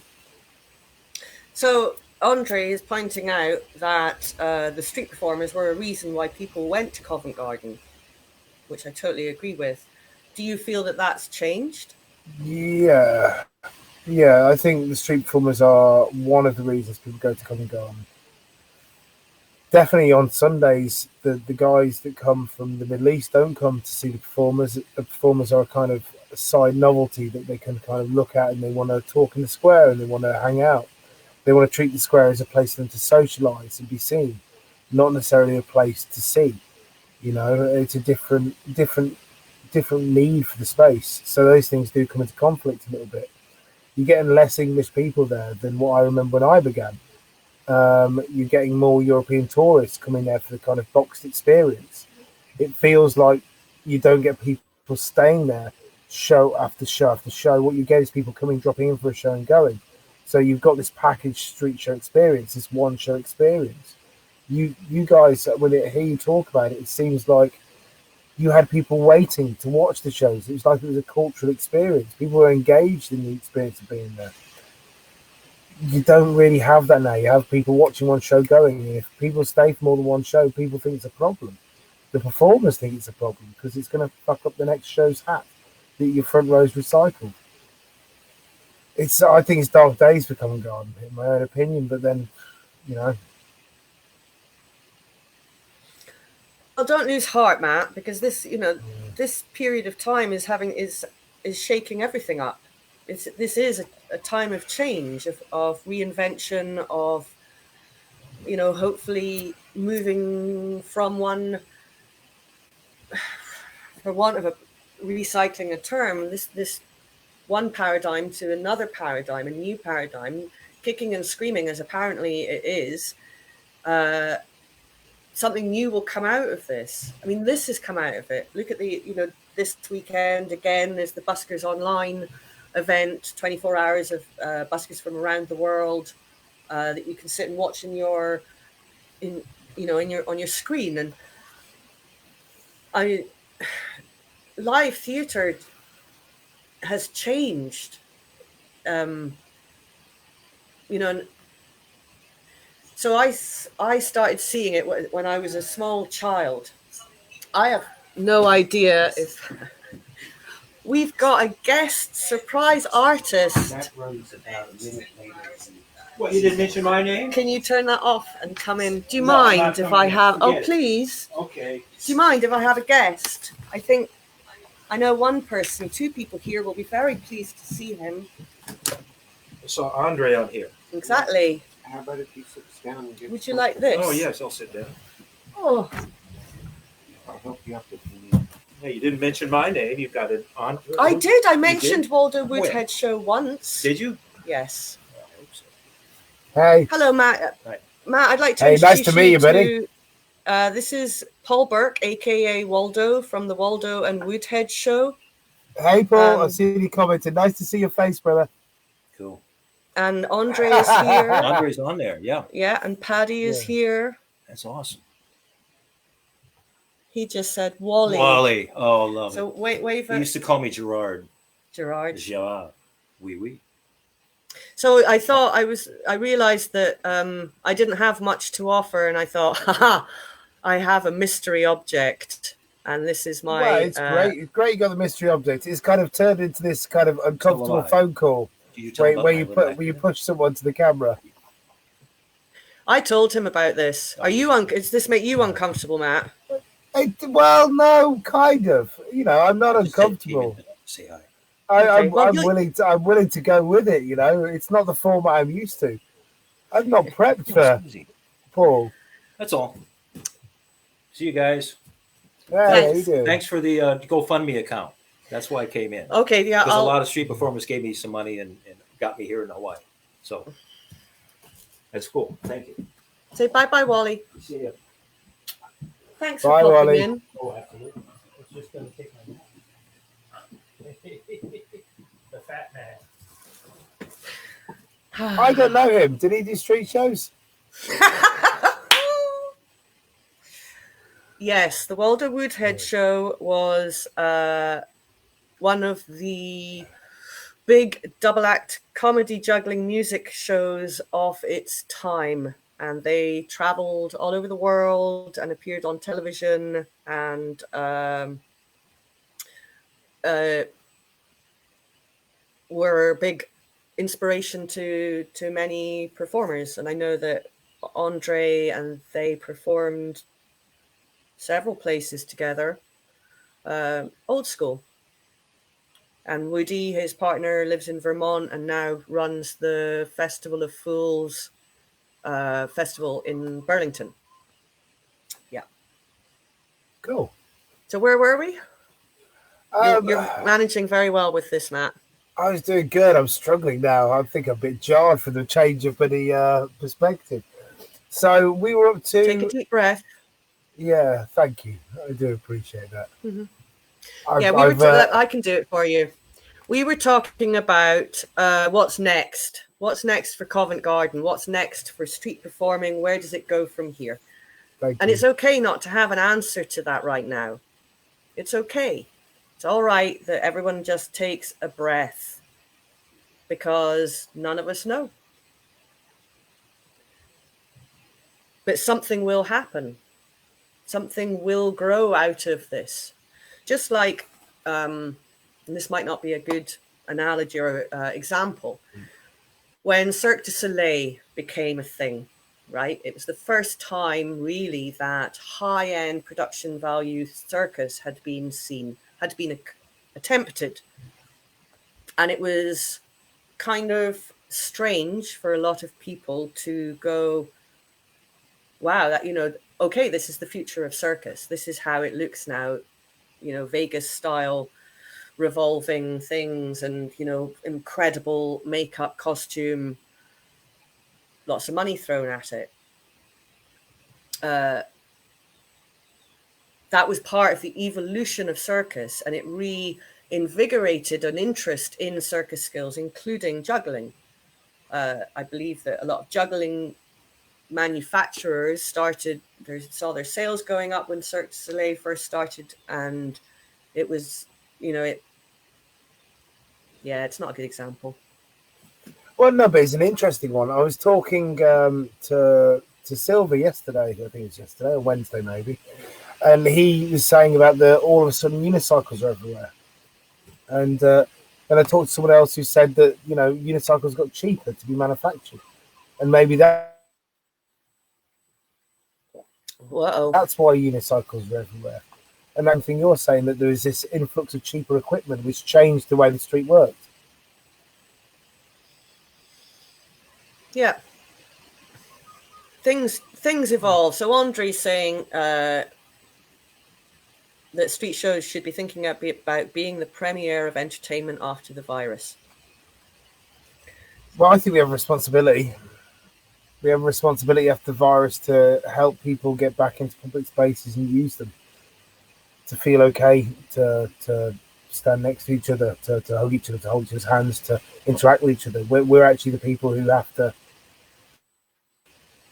So Andre is pointing out that the street performers were a reason why people went to Covent Garden, which I totally agree with. Do you feel that that's changed? Yeah, I think the street performers are one of the reasons people go to Covent Garden. definitely on Sundays, the guys that come from the Middle East don't come to see the performers. The performers are kind of a side novelty that they can kind of look at, and they want to talk in the square and they want to hang out. They want to treat the square as a place for them to socialise and be seen, not necessarily a place to see. You know, it's a different need for the space. So those things do come into conflict a little bit. You're getting less English people there than what I remember when I began. You're getting more European tourists coming there for the kind of boxed experience. It feels like you don't get people staying there show after show after show. What you get is people coming, dropping in for a show and going. So you've got this packaged street show experience, this one show experience. You guys, when I hear you talk about it, it seems like you had people waiting to watch the shows. It was like it was a cultural experience. People were engaged in the experience of being there. You don't really have that now. You have people watching one show going. And if people stay for more than one show, people think it's a problem. The performers think it's a problem because it's going to fuck up the next show's hat that your front row's recycled. I think it's dark days for Covent Garden, in my own opinion. But then, you know. Well, don't lose heart, Matt, because this, this period of time is shaking everything up. This is a time of change, of reinvention, of, hopefully moving from one, for want of recycling a term, this one paradigm to another paradigm, a new paradigm, kicking and screaming as apparently it is. Something new will come out of this. I mean, this has come out of it. Look at this weekend again. There's the Buskers Online event, 24 hours of buskers from around the world that you can sit and watch on your screen. And I mean, live theatre has changed. So I started seeing it when I was a small child. I have no idea if we've got a guest surprise artist. That runs about a minute later. What, you didn't mention my name? Can you turn that off and come in? Do you No, I'm mind not if coming I in. have? Forget Oh, it. please. Okay. Do you mind if I have a guest? I know one person, two people here will be very pleased to see him. I saw Andre on here. Exactly. How about if he sits down and gets Would you like this? Oh, yes, I'll sit down. Oh, I'll help you up if you need. Hey, you didn't mention my name. You've got it on. I did. I mentioned did? Waldo Woodhead show once. Did you? Yes. I hope so. Hey, Hello, Matt. Hi. Matt, I'd like to Hey, introduce nice to meet you, buddy. This is Paul Burke, aka Waldo, from the Waldo and Woodhead show. hey, Paul. I see you commented. Nice to see your face, brother. Cool. And Andre is here. Andre's on there. Yeah, Yeah, and Paddy is here. that's awesome. He just said Wally. Wally. Oh, love So it. wave He at used to call me Gerard. Gerard. Gerard. Oui, oui. So I realized that I didn't have much to offer, and I thought, haha, I have a mystery object, and this is my. Well, it's great. It's great you got the mystery object. It's kind of turned into this kind of uncomfortable phone call where you push someone to the camera. I told him about this. Does this make you uncomfortable, Matt? Well, no, kind of. I'm not uncomfortable. Say hi. Okay, I'm willing to go with it. It's not the format I'm used to. I'm not prepped for Easy. Paul. That's all. See you guys. Yeah, Thanks. you do. Thanks for the GoFundMe account. That's why I came in. Okay, yeah. Because a lot of street performers gave me some money and got me here in Hawaii. So that's cool. Thank you. Say bye-bye, Wally. See you. Thanks for Bye, popping Wally. in. Oh, absolutely. It's just going to take my nap. The fat man. I don't know him. Did he do street shows? Yes, the Waldo Woodhead show was one of the big double act comedy juggling music shows of its time. And they traveled all over the world and appeared on television and were a big inspiration to many performers. And I know that Andre and they performed several places together, old school. And Woody, his partner, lives in Vermont and now runs the Festival of Fools festival in Burlington. Yeah. Cool. So where were we? Um, You're managing very well with this, Matt. I was doing good. I'm struggling now. I think I'm a bit jarred for the change of any perspective. So we were up to. Take a deep breath. Yeah, thank you. I do appreciate that. Mm-hmm. I've, I can do it for you. We were talking about what's next. What's next for Covent Garden? What's next for street performing? Where does it go from here? Thank And you. it's okay not to have an answer to that right now. It's okay. It's all right that everyone just takes a breath because none of us know. But something will happen. Something will grow out of this. Just like, and this might not be a good analogy or example, when Cirque du Soleil became a thing, right? It was the first time really that high-end production value circus had been seen, had been attempted. And it was kind of strange for a lot of people to go, wow, that, okay, this is the future of circus. This is how it looks now, Vegas style revolving things and, incredible makeup, costume, lots of money thrown at it. That was part of the evolution of circus, and it reinvigorated an interest in circus skills, including juggling. I believe that a lot of juggling manufacturers saw their sales going up when Cirque du Soleil first started, and it was, it's not a good example. Well, no, but it's an interesting one. I was talking to Silver yesterday. I think it was yesterday or Wednesday, maybe, and he was saying about all of a sudden unicycles are everywhere, and then I talked to someone else who said that unicycles got cheaper to be manufactured, and maybe that's why unicycles are everywhere. And that thing you're saying, that there is this influx of cheaper equipment which changed the way the street worked. Yeah. Things evolve. So Andre's saying that street shows should be thinking about being the premiere of entertainment after the virus. Well, I think we have a responsibility. We have a responsibility after the virus to help people get back into public spaces and use them, to feel okay, to stand next to each other, to hug each other, to hold each other's hands, to interact with each other. We're actually the people who have to,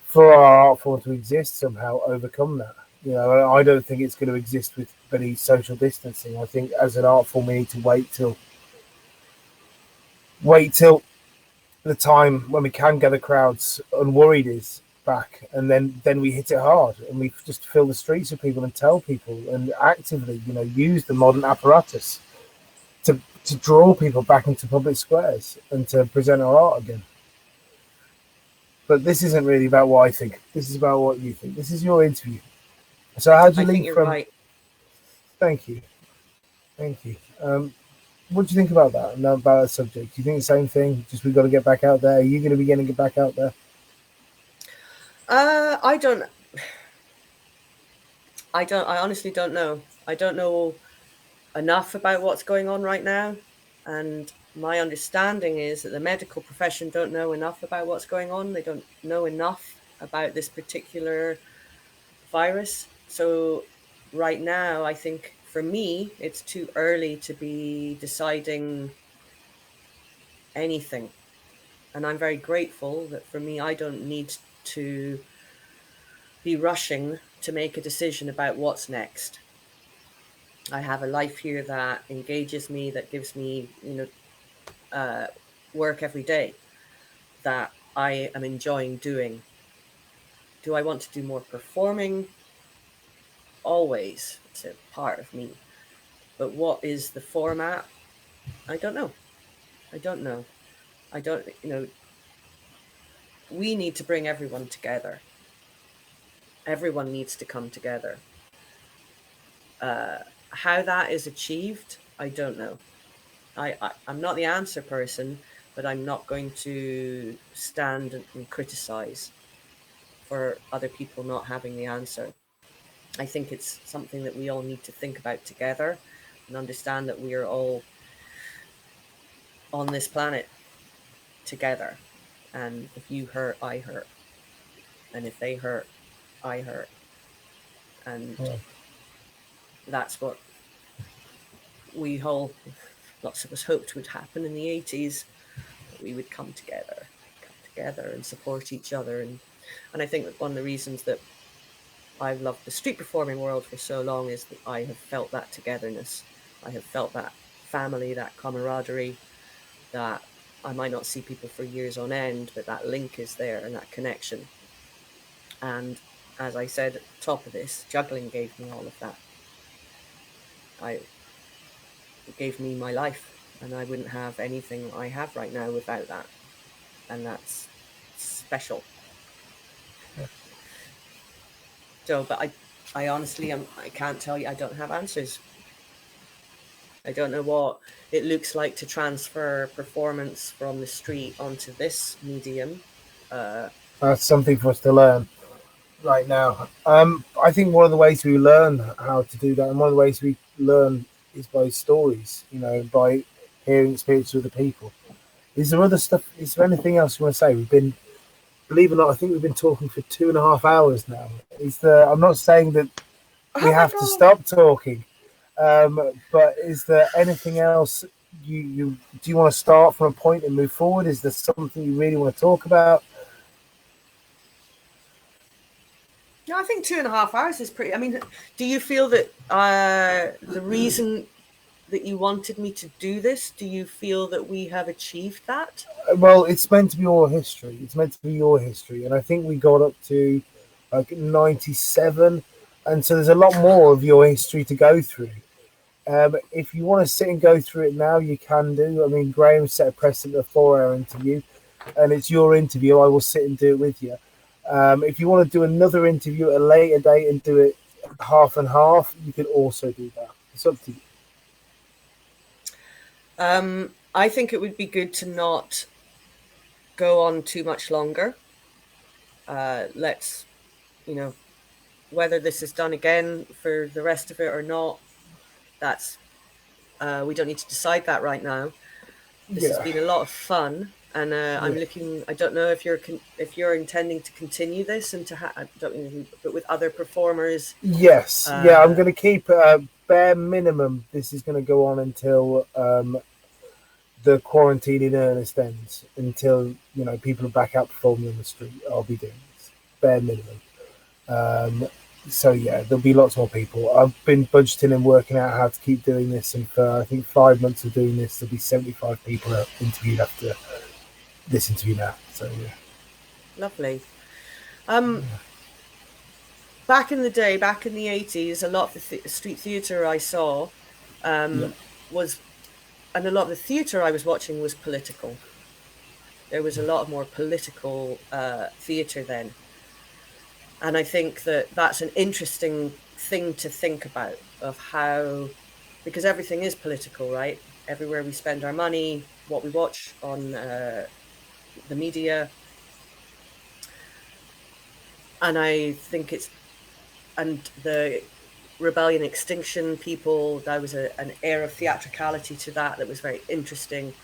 for our art form to exist, somehow overcome that. I don't think it's going to exist with any social distancing. I think as an art form, we need to wait till the time when we can gather crowds unworried is back, and then we hit it hard, and we just fill the streets with people and tell people and actively use the modern apparatus to draw people back into public squares and to present our art again. But this isn't really about what I think. This is about what you think. This is your interview. So how do you lead from? Right. Thank you. What do you think about that and about that subject? Do you think the same thing? Just we've got to get back out there. Are you going to be getting it back out there? I honestly don't know. I don't know enough about what's going on right now. And my understanding is that the medical profession don't know enough about what's going on. They don't know enough about this particular virus. So right now, I think for me, it's too early to be deciding anything. And I'm very grateful that for me, I don't need to be rushing to make a decision about what's next. I have a life here that engages me, that gives me, work every day that I am enjoying doing. Do I want to do more performing? Always. It's a part of me. But what is the format? I don't know. we need to bring everyone together. Everyone needs to come together. How that is achieved, I don't know. I'm not the answer person, but I'm not going to stand and criticize for other people not having the answer. I think it's something that we all need to think about together and understand that we are all on this planet together. And if you hurt, I hurt. And if they hurt, I hurt. And that's what lots of us hoped would happen in the 80s, that we would come together and support each other. And I think that one of the reasons that I've loved the street performing world for so long is that I have felt that togetherness. I have felt that family, that camaraderie, that I might not see people for years on end, but that link is there and that connection. And as I said at the top of this, juggling gave me all of that. It gave me my life, and I wouldn't have anything I have right now without that. And that's special. Yeah. So, but I honestly, I can't tell you, I don't have answers. I don't know what it looks like to transfer performance from the street onto this medium. That's something for us to learn right now. I think one of the ways we learn how to do that, and one of the ways we learn is by stories, by hearing experiences with the people. Is there other stuff? Is there anything else you want to say? Believe it or not, I think we've been talking for 2.5 hours now. I'm not saying that we have to stop talking, but is there anything else do you want to start from a point and move forward? Is there something you really want to talk about? No, I think 2.5 hours is pretty. I mean, do you feel that the reason that you wanted me to do this, do you feel that we have achieved that? Well, it's meant to be all history. It's meant to be your history. And I think we got up to like 97. And so there's a lot more of your history to go through. If you want to sit and go through it now, you can do. I mean, Graham set a precedent of 4-hour interview, and it's your interview. I will sit and do it with you. If you want to do another interview at a later date and do it half and half, you can also do that. It's up to you. I think it would be good to not go on too much longer. Let's, whether this is done again for the rest of it or not, that's we don't need to decide that right now. This has been a lot of fun, and I'm looking. I don't know if you're intending to continue this and but with other performers. Yes, I'm going to keep bare minimum. This is going to go on until the quarantine in earnest ends. Until people are back out performing on the street. I'll be doing this bare minimum. So there'll be lots more people. I've been budgeting and working out how to keep doing this, and for I think 5 months of doing this, there'll be 75 people interviewed after this interview now. So lovely. Back in the day, back in the 80s, a lot of the street theatre I saw was, and a lot of the theatre I was watching was political. There was a lot more political theatre then. And I think that that's an interesting thing to think about, of how, because everything is political, right? Everywhere we spend our money, what we watch on the media. And I think and the Rebellion Extinction people, there was an air of theatricality to that was very interesting.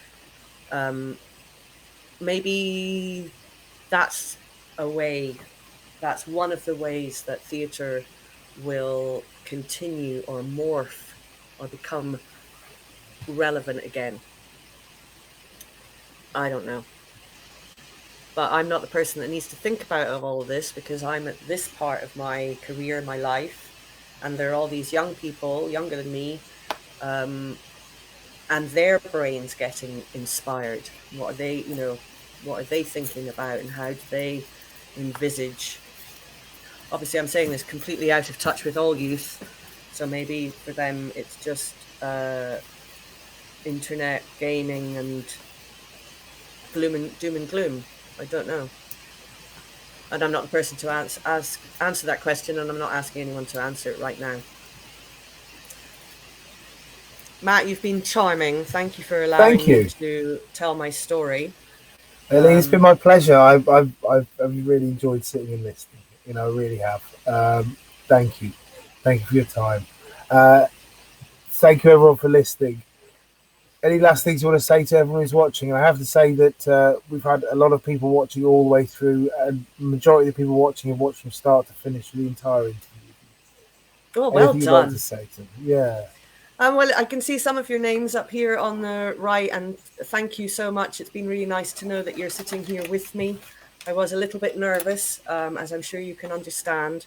Maybe that's a way. That's one of the ways that theatre will continue or morph or become relevant again. I don't know. But I'm not the person that needs to think about all of this, because I'm at this part of my career, my life, and there are all these young people, younger than me, and their brains getting inspired. What are they thinking about, and how do they envisage? Obviously, I'm saying this completely out of touch with all youth, so maybe for them it's just internet gaming and doom and gloom. I don't know. and I'm not the person to answer that question, and I'm not asking anyone to answer it right now. Matt, you've been charming. Thank you for allowing me to tell my story. Aileen, it's been my pleasure. I've really enjoyed sitting and listening. You know, I really have. Thank you for your time. Thank you everyone for listening. Any last things you want to say to everyone who's watching? And I have to say that we've had a lot of people watching all the way through, and the majority of the people watching have watched from start to finish the entire interview. Oh, well Anything done. you'd like to say to them? Yeah. Well, I can see some of your names up here on the right, and thank you so much. It's been really nice to know that you're sitting here with me. I was a little bit nervous, as I'm sure you can understand,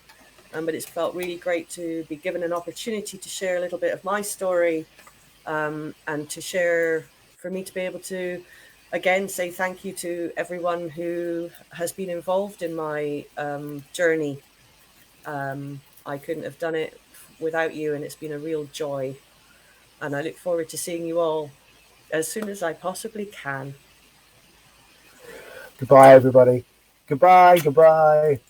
but it's felt really great to be given an opportunity to share a little bit of my story, and to share, for me to be able to, again, say thank you to everyone who has been involved in my journey. I couldn't have done it without you, and it's been a real joy. And I look forward to seeing you all as soon as I possibly can. Goodbye, everybody. Goodbye.